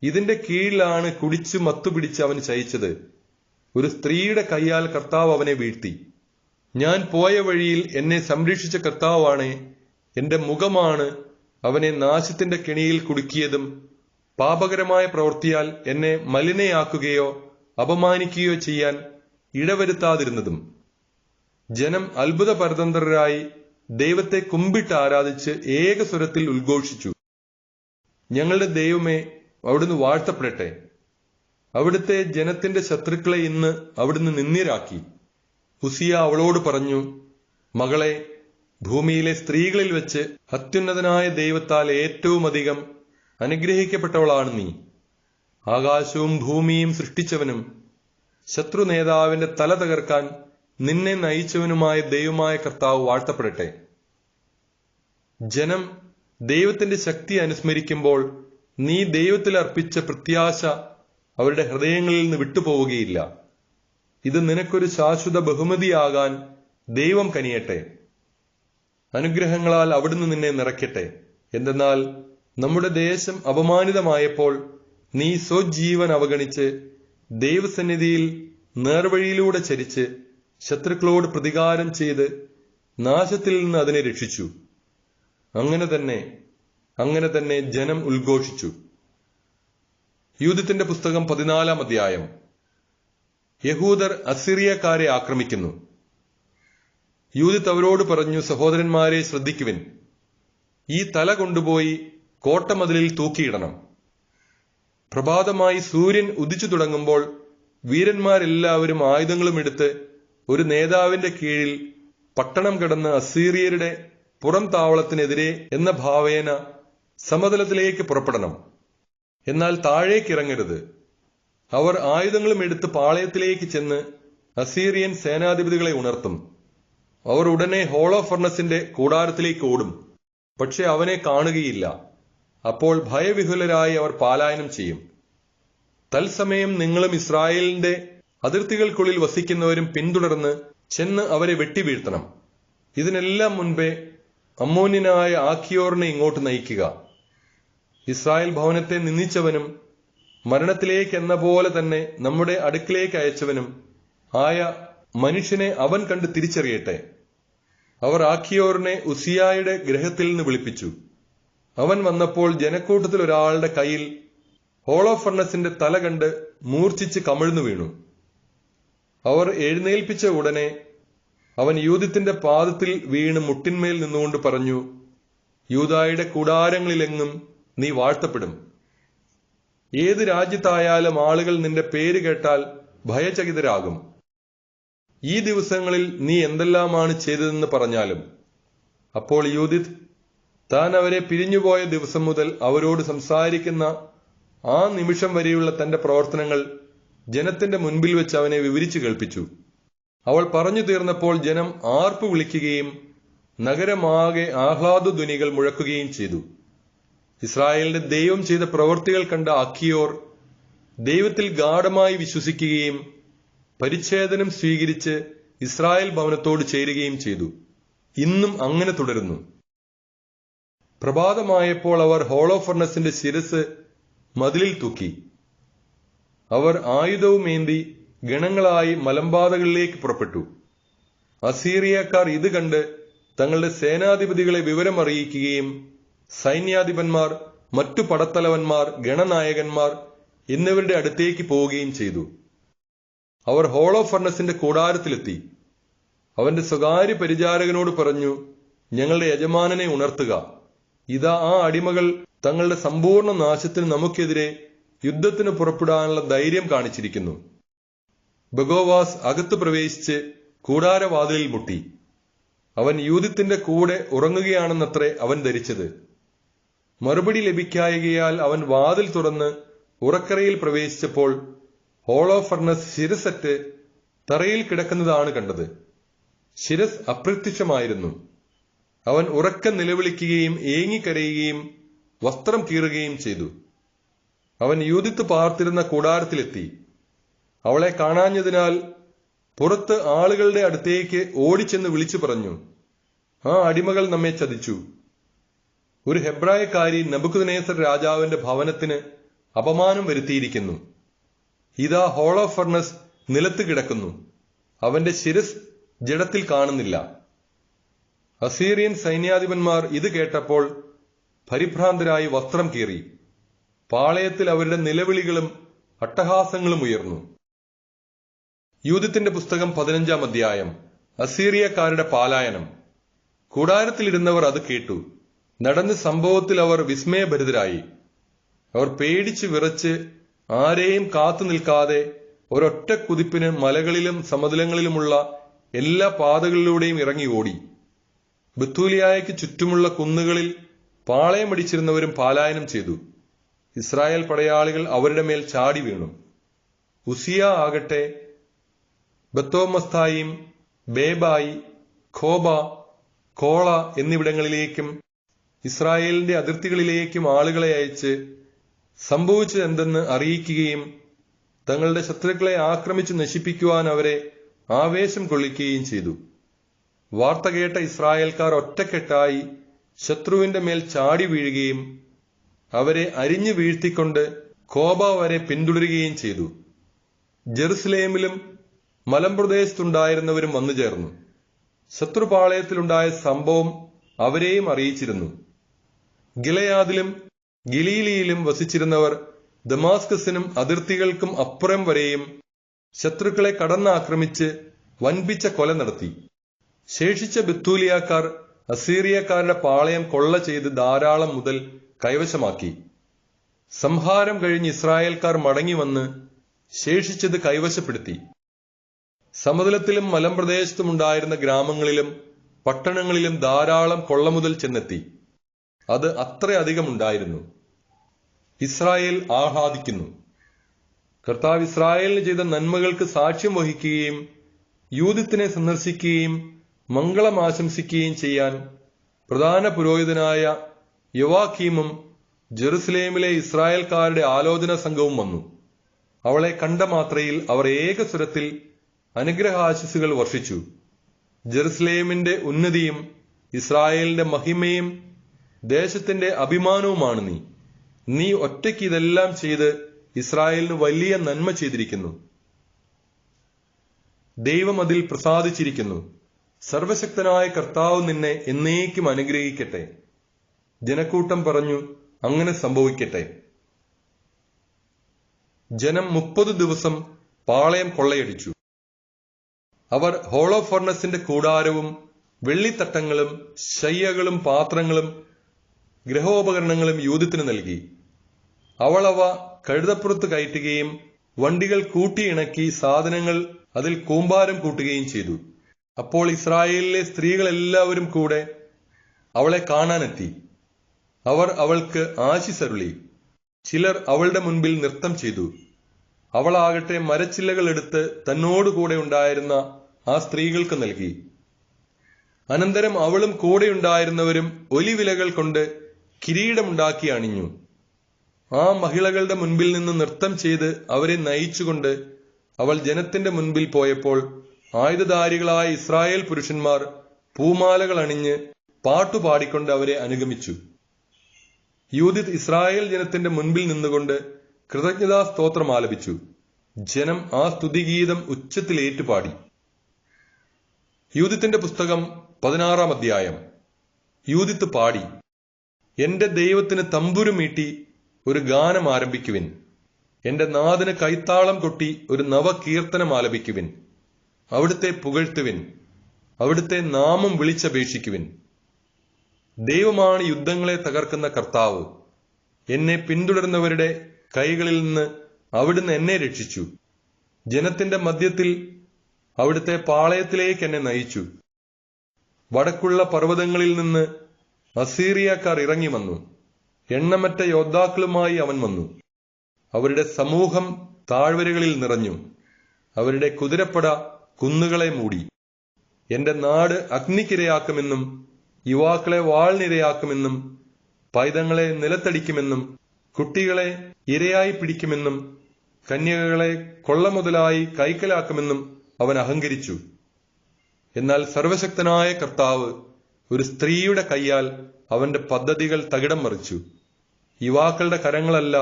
ഇതിന്റെ കീഴിലാണ് കുടിച്ചു മത്തുപിടിച്ച് അവൻ ശയിച്ചത്. ഒരു സ്ത്രീയുടെ കൈയാൽ കർത്താവ് അവനെ വീഴ്ത്തി. ഞാൻ പോയ വഴിയിൽ എന്നെ സംരക്ഷിച്ച കർത്താവാണ്. എന്റെ മുഖമാണ് അവനെ നാശത്തിന്റെ കെണിയിൽ കുടുക്കിയതും പാപകരമായ പ്രവൃത്തിയാൽ എന്നെ മലിനയാക്കുകയോ അപമാനിക്കുകയോ ചെയ്യാൻ ഇടവരുത്താതിരുന്നതും. ജനം അത്ഭുത പരതന്ത്രരായി ദൈവത്തെ കുമ്പിട്ട് ആരാധിച്ച് ഏകസ്വരത്തിൽ ഉദ്ഘോഷിച്ചു, ഞങ്ങളുടെ ദൈവമേ, അവിടുന്ന് വാഴ്ത്തപ്പെടട്ടെ. അവിടുത്തെ ജനത്തിന്റെ ശത്രുക്കളെ ഇന്ന് അവിടുന്ന് നിന്ദ്യരാക്കി. ഉസിയ അവളോട് പറഞ്ഞു, മകളെ, ഭൂമിയിലെ സ്ത്രീകളിൽ വെച്ച് അത്യുന്നതനായ ദൈവത്താൽ ഏറ്റവും അധികം അനുഗ്രഹിക്കപ്പെട്ടവളാണ് നീ. ആകാശവും ഭൂമിയും സൃഷ്ടിച്ചവനും ശത്രു നേതാവിന്റെ തല തകർക്കാൻ നിന്നെ നയിച്ചവനുമായ ദൈവമായ കർത്താവ് വാഴ്ത്തപ്പെടട്ടെ. ജനം ദൈവത്തിന്റെ ശക്തി അനുസ്മരിക്കുമ്പോൾ നീ ദൈവത്തിൽ അർപ്പിച്ച പ്രത്യാശ അവരുടെ ഹൃദയങ്ങളിൽ നിന്ന് വിട്ടുപോവുകയില്ല. ഇത് നിനക്കൊരു ശാശ്വത ബഹുമതിയാകാൻ ദൈവം കനിയട്ടെ. അനുഗ്രഹങ്ങളാൽ അവിടുന്ന് നിന്നെ നിറയ്ക്കട്ടെ. എന്തെന്നാൽ നമ്മുടെ ദേശം അപമാനിതമായപ്പോൾ നീ സ്വജീവൻ അവഗണിച്ച് ദൈവസന്നിധിയിൽ നേർവഴിയിലൂടെ ചരിച്ച് ശത്രുക്കളോട് പ്രതികാരം ചെയ്ത് നാശത്തിൽ നിന്ന് അതിനെ രക്ഷിച്ചു. അങ്ങനെ തന്നെ ജനം ഉദ്ഘോഷിച്ചു. യൂദത്തിന്റെ പുസ്തകം 14-ാം അധ്യായം. യഹൂദർ അസിറിയക്കാരെ ആക്രമിക്കുന്നു. യൂദിത്ത് അവരോട് പറഞ്ഞു, സഹോദരന്മാരെ ശ്രദ്ധിക്കുവിൻ. ഈ തല കൊണ്ടുപോയി കോട്ടമതിലിൽ തൂക്കിയിടണം. പ്രഭാതമായി സൂര്യൻ ഉദിച്ചു തുടങ്ങുമ്പോൾ വീരന്മാരെല്ലാവരും ആയുധങ്ങളും എടുത്ത് ഒരു നേതാവിന്റെ കീഴിൽ പട്ടണം കടന്ന് അസീറിയരുടെ പുറം താവളത്തിനെതിരെ എന്ന ഭാവേന സമതലത്തിലേക്ക് പുറപ്പെടണം. എന്നാൽ താഴേക്കിറങ്ങരുത്. അവർ ആയുധങ്ങളും എടുത്ത് പാളയത്തിലേക്ക് ചെന്ന് അസീറിയൻ സേനാധിപതികളെ ഉണർത്തും. അവർ ഉടനെ ഹോളോ ഫർണസിന്റെ കൂടാരത്തിലേക്ക് ഓടും, പക്ഷെ അവനെ കാണുകയില്ല. അപ്പോൾ ഭയവിഹുലരായി അവർ പലായനം ചെയ്യും. തത്സമയം നിങ്ങളും ഇസ്രായേലിന്റെ അതിർത്തികൾക്കുള്ളിൽ വസിക്കുന്നവരും പിന്തുടർന്ന് ചെന്ന് അവരെ വെട്ടിവീഴ്ത്തണം. ഇതിനെല്ലാം മുൻപേ അമ്മോന്യനായ ആഖിയോറിനെ ഇങ്ങോട്ട് നയിക്കുക. ഇസ്രായേൽ ഭവനത്തെ നിന്ദിച്ചവനും മരണത്തിലേക്ക് എന്ന പോലെ തന്നെ നമ്മുടെ അടുക്കിലേക്ക് അയച്ചവനും ആയ മനുഷ്യനെ അവൻ കണ്ട് തിരിച്ചറിയട്ടെ. അവർ ആഖിയോറിനെ ഉസിയായുടെ ഗൃഹത്തിൽ നിന്ന് വിളിപ്പിച്ചു. അവൻ വന്നപ്പോൾ ജനക്കൂട്ടത്തിൽ ഒരാളുടെ കയ്യിൽ ഹോളോ ഫർണസിന്റെ തല കണ്ട് മൂർച്ഛിച്ച് കമിഴ്ന്നു വീണു. അവർ എഴുന്നേൽപ്പിച്ച ഉടനെ അവൻ യൂദത്തിന്റെ പാദത്തിൽ വീണ് മുട്ടിന്മേൽ നിന്നുകൊണ്ട് പറഞ്ഞു, യൂദായുടെ കൂടാരങ്ങളിലെങ്ങും നീ വാഴ്ത്തപ്പെടും. ഏത് രാജ്യത്തായാലും ആളുകൾ നിന്റെ പേര് കേട്ടാൽ ഭയചകിതരാകും. ഈ ദിവസങ്ങളിൽ നീ എന്തെല്ലാമാണ് ചെയ്തതെന്ന് പറഞ്ഞാലും. അപ്പോൾ യൂദിത്ത് താൻ അവരെ പിരിഞ്ഞുപോയ ദിവസം മുതൽ അവരോട് സംസാരിക്കുന്ന ആ നിമിഷം വരെയുള്ള തന്റെ പ്രവർത്തനങ്ങൾ ജനത്തിന്റെ മുൻപിൽ വെച്ച് അവനെ വിവരിച്ചു കേൾപ്പിച്ചു. അവൾ പറഞ്ഞു തീർന്നപ്പോൾ ജനം ആർപ്പ് വിളിക്കുകയും നഗരമാകെ ആഹ്ലാദധ്വനികൾ മുഴക്കുകയും ചെയ്തു. ഇസ്രായേലിന്റെ ദൈവം ചെയ്ത പ്രവൃത്തികൾ കണ്ട അഖിയോർ ദൈവത്തിൽ ഗാഢമായി വിശ്വസിക്കുകയും പരിച്ഛേദനം സ്വീകരിച്ച് ഇസ്രായേൽ ഭവനത്തോട് ചേരുകയും ചെയ്തു. ഇന്നും അങ്ങനെ തുടരുന്നു. പ്രഭാതമായപ്പോൾ അവർ ഹോളോ ഫർണസിന്റെ ശിരസ് മതിലിൽ തൂക്കി. അവർ ആയുധവുമേന്തി ഗണങ്ങളായി മലമ്പാതകളിലേക്ക് പുറപ്പെട്ടു. അസീറിയക്കാർ ഇത് കണ്ട് തങ്ങളുടെ സേനാധിപതികളെ വിവരമറിയിക്കുകയും സൈന്യാധിപന്മാർ, മറ്റു പടത്തലവന്മാർ, ഗണനായകന്മാർ എന്നിവരുടെ അടുത്തേക്ക് പോവുകയും ചെയ്തു. അവർ ഹോളോ ഫർണസിന്റെ കൂടാരത്തിലെത്തി. അവന്റെ സ്വകാര്യ പരിചാരകനോട് പറഞ്ഞു, ഞങ്ങളുടെ യജമാനനെ ഉണർത്തുക. ഇതാ ആ അടിമകൾ തങ്ങളുടെ സമ്പൂർണ്ണ നാശത്തിന് നമുക്കെതിരെ യുദ്ധത്തിന് പുറപ്പെടാനുള്ള ധൈര്യം കാണിച്ചിരിക്കുന്നു. ബഗോവാസ് അകത്തു പ്രവേശിച്ച് കൂടാരവാതിലിൽ മുട്ടി. അവൻ യൂദിത്തിന്റെ കൂടെ ഉറങ്ങുകയാണെന്നത്രേ അവൻ ധരിച്ചത്. മറുപടി ലഭിക്കായകയാൽ അവൻ വാതിൽ തുറന്ന് ഉറക്കറയിൽ പ്രവേശിച്ചപ്പോൾ ഹോളോ ഫർണസ് ശിരസറ്റ് തറയിൽ കിടക്കുന്നതാണ് കണ്ടത്. ശിരസ് അപ്രത്യക്ഷമായിരുന്നു. അവൻ ഉറക്കം നിലവിളിക്കുകയും ഏങ്ങിക്കരയുകയും വസ്ത്രം കീറുകയും ചെയ്തു. അവൻ യൂദിത്ത് പാർത്തിരുന്ന കൂടാരത്തിലെത്തി. അവളെ കാണാഞ്ഞതിനാൽ പുറത്ത് ആളുകളുടെ അടുത്തേക്ക് ഓടിച്ചെന്ന് വിളിച്ചു പറഞ്ഞു, ആ അടിമകൾ നമ്മെ ചതിച്ചു. ഒരു ഹെബ്രായക്കാരി നെബൂഖദ്നേസർ രാജാവിന്റെ ഭവനത്തിന് അപമാനം വരുത്തിയിരിക്കുന്നു. ഇതാ ഹോളോ ഫർണസ് നിലത്ത് കിടക്കുന്നു. അവന്റെ ശിരസ് ജഡത്തിൽ കാണുന്നില്ല. അസീറിയൻ സൈന്യാധിപന്മാർ ഇത് കേട്ടപ്പോൾ പരിഭ്രാന്തരായി വസ്ത്രം കീറി. പാളയത്തിൽ അവരുടെ നിലവിളികളും അട്ടഹാസങ്ങളും ഉയർന്നു. യൂദിത്തിന്റെ പുസ്തകം 15-ാം അധ്യായം. അസീറിയക്കാരുടെ പാലായനം. കൂടാരത്തിലിരുന്നവർ അത് കേട്ടു. നടന്ന സംഭവത്തിൽ അവർ വിസ്മയഭരിതരായി. അവർ പേടിച്ചു വിറച്ച് ആരെയും കാത്തു നിൽക്കാതെ ഒരൊറ്റ കുതിപ്പിന് മലകളിലും സമതലങ്ങളിലുമുള്ള എല്ലാ പാതകളിലൂടെയും ഇറങ്ങി ഓടി. ബത്തൂലിയായ്ക്ക് ചുറ്റുമുള്ള കുന്നുകളിൽ പാളയമടിച്ചിരുന്നവരും പാലായനം ചെയ്തു. ഇസ്രായേൽ പടയാളികൾ അവരുടെ മേൽ ചാടി വീണു. ഉസിയ ആകട്ടെ ബത്തോമസ്തായും ബേബായി, ഖോബ, കോള എന്നിവിടങ്ങളിലേക്കും ഇസ്രായേലിന്റെ അതിർത്തികളിലേക്കും ആളുകളെ അയച്ച് സംഭവിച്ചതെന്തെന്ന് അറിയിക്കുകയും തങ്ങളുടെ ശത്രുക്കളെ ആക്രമിച്ചു നശിപ്പിക്കുവാൻ അവരെ ആവേശം കൊള്ളിക്കുകയും ചെയ്തു. വാർത്ത കേട്ട ഇസ്രായേൽക്കാർ ഒറ്റക്കെട്ടായി ശത്രുവിന്റെ മേൽ ചാടി വീഴുകയും അവരെ അരിഞ്ഞു വീഴ്ത്തിക്കൊണ്ട് കോബ വരെ പിന്തുടരുകയും ചെയ്തു. ജെറുസലേമിലും മലമ്പ്രദേശത്തുണ്ടായിരുന്നവരും വന്നു ചേർന്നു. ശത്രുപാളയത്തിലുണ്ടായ സംഭവം അവരെയും അറിയിച്ചിരുന്നു. ഗിലെയാദിലും ഗലീലിയിലും വസിച്ചിരുന്നവർ ദമാസ്കസിനും അതിർത്തികൾക്കും അപ്പുറം വരെയും ശത്രുക്കളെ കടന്നാക്രമിച്ച് വൻപിച്ച കൊല നടത്തി. ശേഷിച്ച ബത്തൂലിയാക്കാർ അസീറിയക്കാരുടെ പാളയം കൊള്ള ചെയ്ത് ധാരാളം മുതൽ കൈവശമാക്കി. സംഹാരം കഴിഞ്ഞ് ഇസ്രായേൽക്കാർ മടങ്ങിവന്ന് ശേഷിച്ചത് കൈവശപ്പെടുത്തി. സമതലത്തിലും മലമ്പ്രദേശത്തുമുണ്ടായിരുന്ന ഗ്രാമങ്ങളിലും പട്ടണങ്ങളിലും ധാരാളം കൊള്ളമുതൽ ചെന്നെത്തി. അത് അത്രയധികമുണ്ടായിരുന്നു. ഇസ്രായേൽ ആഹ്ലാദിക്കുന്നു. കർത്താവ് ഇസ്രായേലിന് ചെയ്ത നന്മകൾക്ക് സാക്ഷ്യം വഹിക്കുകയും യൂദിത്തിനെ സന്ദർശിക്കുകയും മംഗളം ആശംസിക്കുകയും ചെയ്യാൻ പ്രധാന പുരോഹിതനായ യോവാക്കീമും ജെറുസലേമിലെ ഇസ്രായേൽക്കാരുടെ ആലോചന സംഘവും വന്നു. അവളെ കണ്ട മാത്രയിൽ അവർ ഏകസ്വരത്തിൽ അനുഗ്രഹാശിസുകൾ വർഷിച്ചു. ജെറുസലേമിന്റെ ഉന്നതിയും ഇസ്രായേലിന്റെ മഹിമയും ദേശത്തിന്റെ അഭിമാനവുമാണ് നീ. നീ ഒറ്റയ്ക്ക് ഇതെല്ലാം ചെയ്ത് ഇസ്രായേലിന് വലിയ നന്മ ചെയ്തിരിക്കുന്നു. ദൈവം അതിൽ പ്രസാദിച്ചിരിക്കുന്നു. സർവശക്തനായ കർത്താവ് നിന്നെ എന്നേക്കും അനുഗ്രഹിക്കട്ടെ. ജനക്കൂട്ടം പറഞ്ഞു, അങ്ങനെ സംഭവിക്കട്ടെ. ജനം 30 ദിവസം പാളയം കൊള്ളയടിച്ചു. അവർ ഹോളോഫർണസിന്റെ കൂടാരവും വെള്ളിത്തട്ടങ്ങളും ശയ്യകളും പാത്രങ്ങളും ഗൃഹോപകരണങ്ങളും യൂദത്തിന് നൽകി. അവൾ അവ കഴുതപ്പുറത്ത് കയറ്റുകയും വണ്ടികൾ കൂട്ടിയിണക്കി സാധനങ്ങൾ അതിൽ കൂമ്പാരം കൂട്ടുകയും ചെയ്തു. അപ്പോൾ ഇസ്രായേലിലെ സ്ത്രീകളെല്ലാവരും കൂടെ അവളെ കാണാനെത്തി. അവർ അവൾക്ക് ആശിസരുളി. ചിലർ അവളുടെ മുൻപിൽ നൃത്തം ചെയ്തു. അവളാകട്ടെ മരച്ചില്ലകൾ എടുത്ത് തന്നോടുകൂടെ ഉണ്ടായിരുന്ന ആ സ്ത്രീകൾക്ക് നൽകി. അനന്തരം അവളും കൂടെയുണ്ടായിരുന്നവരും ഒലിവിലകൾ കൊണ്ട് കിരീടമുണ്ടാക്കി അണിഞ്ഞു. ആ മഹിളകളുടെ മുൻപിൽ നിന്ന് നൃത്തം ചെയ്ത് അവരെ നയിച്ചുകൊണ്ട് അവൾ ജനത്തിന്റെ മുൻപിൽ പോയപ്പോൾ ആയുധധാരികളായ ഇസ്രായേൽ പുരുഷന്മാർ പൂമാലകൾ അണിഞ്ഞ് പാട്ടുപാടിക്കൊണ്ട് അവരെ അനുഗമിച്ചു. യൂദിത്ത് ഇസ്രായേൽ ജനത്തിന്റെ മുൻപിൽ നിന്നുകൊണ്ട് കൃതജ്ഞതാ സ്തോത്രം ആലപിച്ചു. ജനം ആ സ്തുതിഗീതം ഉച്ചത്തിൽ ഏറ്റുപാടി. യൂദിത്തിന്റെ പുസ്തകം 16-ാം അധ്യായം. യൂദിത്ത് പാടി. എന്റെ ദൈവത്തിന് തമ്പുരുമീട്ടി ഒരു ഗാനം ആരംഭിക്കുവിൻ. എന്റെ നാഥന് കൈത്താളം കൊട്ടി ഒരു നവകീർത്തനം ആലപിക്കുവിൻ. അവിടുത്തെ പുകഴ്ത്തുവിൻ. അവിടുത്തെ നാമം വിളിച്ചപേക്ഷിക്കുവിൻ. ദൈവമാണ് യുദ്ധങ്ങളെ തകർക്കുന്ന കർത്താവ്. എന്നെ പിന്തുടരുന്നവരുടെ കൈകളിൽ നിന്ന് അവിടുന്ന് എന്നെ രക്ഷിച്ചു. ജനത്തിന്റെ മധ്യത്തിൽ അവിടുത്തെ പാളയത്തിലേക്ക് എന്നെ നയിച്ചു. വടക്കുള്ള പർവ്വതങ്ങളിൽ നിന്ന് അസീറിയക്കാർ ഇറങ്ങി വന്നു. എണ്ണമറ്റ യോദ്ധാക്കളുമായി അവൻ വന്നു. അവരുടെ സമൂഹം താഴ്വരകളിൽ നിറഞ്ഞു. അവരുടെ കുതിരപ്പട കുന്നുകളെ മൂടി. എന്റെ നാട് അഗ്നിക്കിരയാക്കുമെന്നും യുവാക്കളെ വാൾനിരയാക്കുമെന്നും പൈതങ്ങളെ നിലത്തടിക്കുമെന്നും കുട്ടികളെ ഇരയായി പിടിക്കുമെന്നും കന്യകകളെ കൊള്ളമുതലായി കൈക്കലാക്കുമെന്നും അവൻ അഹങ്കരിച്ചു. എന്നാൽ സർവശക്തനായ കർത്താവ് ഒരു സ്ത്രീയുടെ കൈയാൽ അവന്റെ പദ്ധതികൾ തകിടം മറിച്ചു. യുവാക്കളുടെ കരങ്ങളല്ല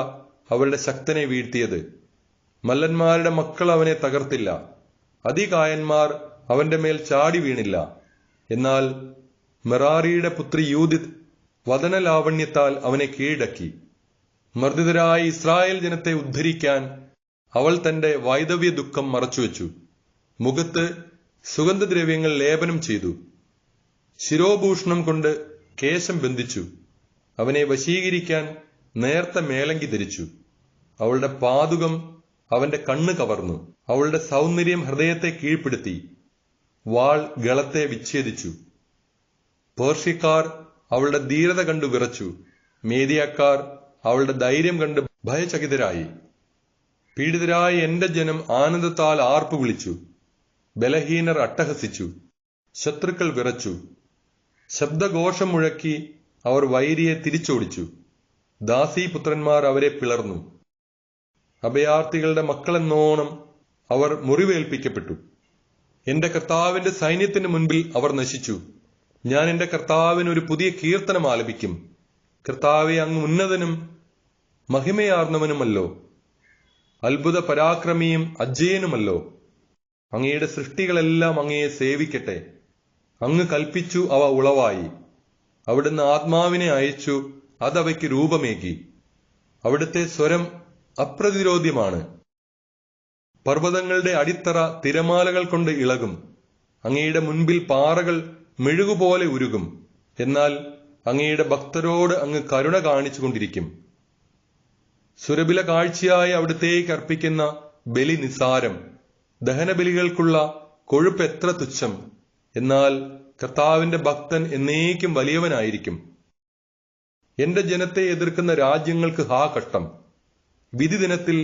അവരുടെ ശക്തനെ വീഴ്ത്തിയത്. മല്ലന്മാരുടെ മക്കൾ അവനെ തകർത്തില്ല. അതികായന്മാർ അവന്റെ മേൽ ചാടി വീണില്ല. എന്നാൽ മെറാറിയുടെ പുത്രി യൂദിത്ത് വദനലാവണ്യത്താൽ അവനെ കീഴടക്കി. മർദ്ദിതരായ ഇസ്രായേൽ ജനത്തെ ഉദ്ധരിക്കാൻ അവൾ തന്റെ വൈദവ്യ ദുഃഖം മറച്ചുവെച്ചു. മുഖത്ത് സുഗന്ധദ്രവ്യങ്ങൾ ലേപനം ചെയ്തു. ശിരോഭൂഷണം കൊണ്ട് കേശം ബന്ധിച്ചു. അവനെ വശീകരിക്കാൻ നേർത്ത മേലങ്കി ധരിച്ചു. അവളുടെ പാതുകം അവന്റെ കണ്ണ് കവർന്നു. അവളുടെ സൗന്ദര്യം ഹൃദയത്തെ കീഴ്പ്പെടുത്തി. വാൾ ഗളത്തെ വിച്ഛേദിച്ചു. പേർഷ്യക്കാർ അവളുടെ ധീരത കണ്ടു വിറച്ചു. മേദിയക്കാർ അവളുടെ ധൈര്യം കണ്ട് ഭയചകിതരായി. പീഡിതരായ എന്റെ ജനം ആനന്ദത്താൽ ആർപ്പു വിളിച്ചു. ബലഹീനർ അട്ടഹസിച്ചു. ശത്രുക്കൾ വിറച്ചു. ശബ്ദഘോഷം മുഴക്കി അവർ വൈരിയെ തിരിച്ചോടിച്ചു. ദാസീപുത്രന്മാർ അവരെ പിളർന്നു. അഭയാർത്ഥികളുടെ മക്കളെന്നോണം അവർ മുറിവേൽപ്പിക്കപ്പെട്ടു. എന്റെ കർത്താവിന്റെ സൈന്യത്തിന് മുൻപിൽ അവർ നശിച്ചു. ഞാൻ എന്റെ കർത്താവിന് ഒരു പുതിയ കീർത്തനം ആലപിക്കും. കർത്താവെ, അങ്ങ് ഉന്നതനും മഹിമയാർന്നവനുമല്ലോ, അത്ഭുത പരാക്രമിയും അജേയനുമല്ലോ. അങ്ങയുടെ സൃഷ്ടികളെല്ലാം അങ്ങയെ സേവിക്കട്ടെ. അങ്ങ് കൽപ്പിച്ചു, അവ ഉളവായി. അവിടുന്ന് ആത്മാവിനെ അയച്ചു, അതവയ്ക്ക് രൂപമേകി. അവിടുത്തെ സ്വരം അപ്രതിരോധ്യമാണ്. പർവ്വതങ്ങളുടെ അടിത്തറ തിരമാലകൾ കൊണ്ട് ഇളകും. അങ്ങയുടെ മുൻപിൽ പാറകൾ മെഴുകുപോലെ ഉരുകും. എന്നാൽ അങ്ങയുടെ ഭക്തരോട് അങ്ങ് കരുണ കാണിച്ചുകൊണ്ടിരിക്കും. സുരഭില കാഴ്ചയായി അവിടുത്തേക്ക് അർപ്പിക്കുന്ന ബലി നിസാരം, ദഹനബലികൾക്കുള്ള കൊഴുപ്പ് എത്ര തുച്ഛം. എന്നാൽ കർത്താവിന്റെ ഭക്തൻ എന്നേക്കും വലിയവനായിരിക്കും. എന്റെ ജനത്തെ എതിർക്കുന്ന രാജ്യങ്ങൾക്ക് ഹാ കഷ്ടം. വിധി ദിനത്തിൽ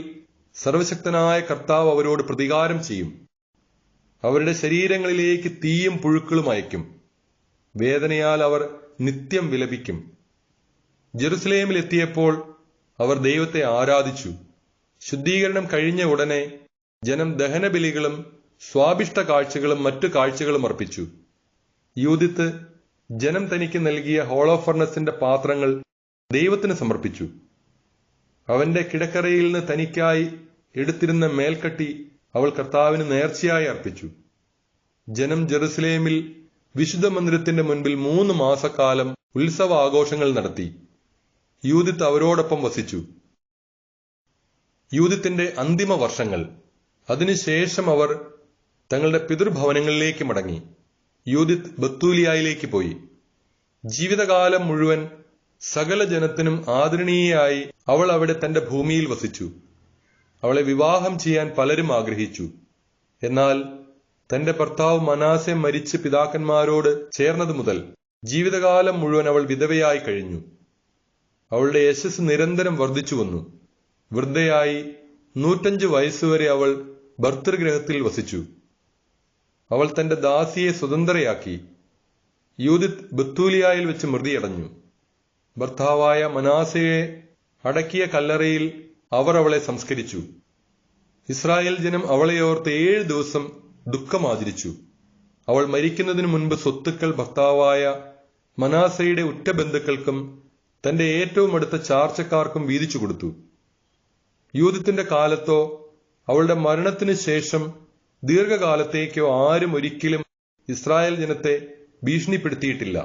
സർവശക്തനായ കർത്താവ് അവരോട് പ്രതികാരം ചെയ്യും. അവരുടെ ശരീരങ്ങളിലേക്ക് തീയും പുഴുക്കളും അയക്കും. വേദനയാൽ അവർ നിത്യം വിലപിക്കും. ജെറുസലേമിൽ എത്തിയപ്പോൾ അവർ ദൈവത്തെ ആരാധിച്ചു. ശുദ്ധീകരണം കഴിഞ്ഞ ഉടനെ ജനം ദഹനബലികളും സ്വാഭിഷ്ട കാഴ്ചകളും മറ്റു കാഴ്ചകളും അർപ്പിച്ചു. യൂദിത്ത് ജനം തനിക്ക് നൽകിയ ഹോളോഫർണസിന്റെ പാത്രങ്ങൾ ദൈവത്തിന് സമർപ്പിച്ചു. അവന്റെ കിടക്കറയിൽ നിന്ന് തനിക്കായി എടുത്തിരുന്ന മേൽക്കട്ടി അവൾ കർത്താവിന് നേർച്ചയായി അർപ്പിച്ചു. ജനം ജെറുസലേമിൽ വിശുദ്ധ മന്ദിരത്തിന്റെ മുൻപിൽ 3 മാസക്കാലം ഉത്സവാഘോഷങ്ങൾ നടത്തി. യൂദിത്ത് അവരോടൊപ്പം വസിച്ചു. യൂദിത്തിന്റെ അന്തിമ വർഷങ്ങൾ. അതിനുശേഷം അവർ തങ്ങളുടെ പിതൃഭവനങ്ങളിലേക്ക് മടങ്ങി. യൂദിത്ത് ബത്തൂലിയായിലേക്ക് പോയി. ജീവിതകാലം മുഴുവൻ സകല ജനത്തിനും ആദരണീയയായി അവൾ അവിടെ തന്റെ ഭൂമിയിൽ വസിച്ചു. അവളെ വിവാഹം ചെയ്യാൻ പലരും ആഗ്രഹിച്ചു. എന്നാൽ തന്റെ ഭർത്താവ് മനാസെ മരിച്ച് പിതാക്കന്മാരോട് ചേർന്നതു മുതൽ ജീവിതകാലം മുഴുവൻ അവൾ വിധവയായി കഴിഞ്ഞു. അവളുടെ യശസ് നിരന്തരം വർദ്ധിച്ചു വന്നു. വൃദ്ധയായി 105 വയസ്സുവരെ അവൾ ഭർതൃഗ്രഹത്തിൽ വസിച്ചു. അവൾ തന്റെ ദാസിയെ സ്വതന്ത്രയാക്കി. യൂദിത്ത് ബത്തൂലിയായിൽ വെച്ച് മൃതിയടഞ്ഞു. ഭർത്താവായ മനാസയെ അടക്കിയ കല്ലറയിൽ അവർ അവളെ സംസ്കരിച്ചു. ഇസ്രായേൽ ജനം അവളെയോർത്ത് 7 ദിവസം ദുഃഖമാചരിച്ചു. അവൾ മരിക്കുന്നതിനു മുൻപ് സ്വത്തുക്കൾ ഭർത്താവായ മനാസയുടെ ഉറ്റ ബന്ധുക്കൾക്കും തന്റെ ഏറ്റവും അടുത്ത ചാർച്ചക്കാർക്കും വീതിച്ചു കൊടുത്തു. യൂദിത്തിന്റെ കാലത്തോ അവളുടെ മരണത്തിനു ശേഷം ദീർഘകാലത്തേക്കോ ആരും ഒരിക്കലും ഇസ്രായേൽ ജനത്തെ ഭീഷണിപ്പെടുത്തിയിട്ടില്ല.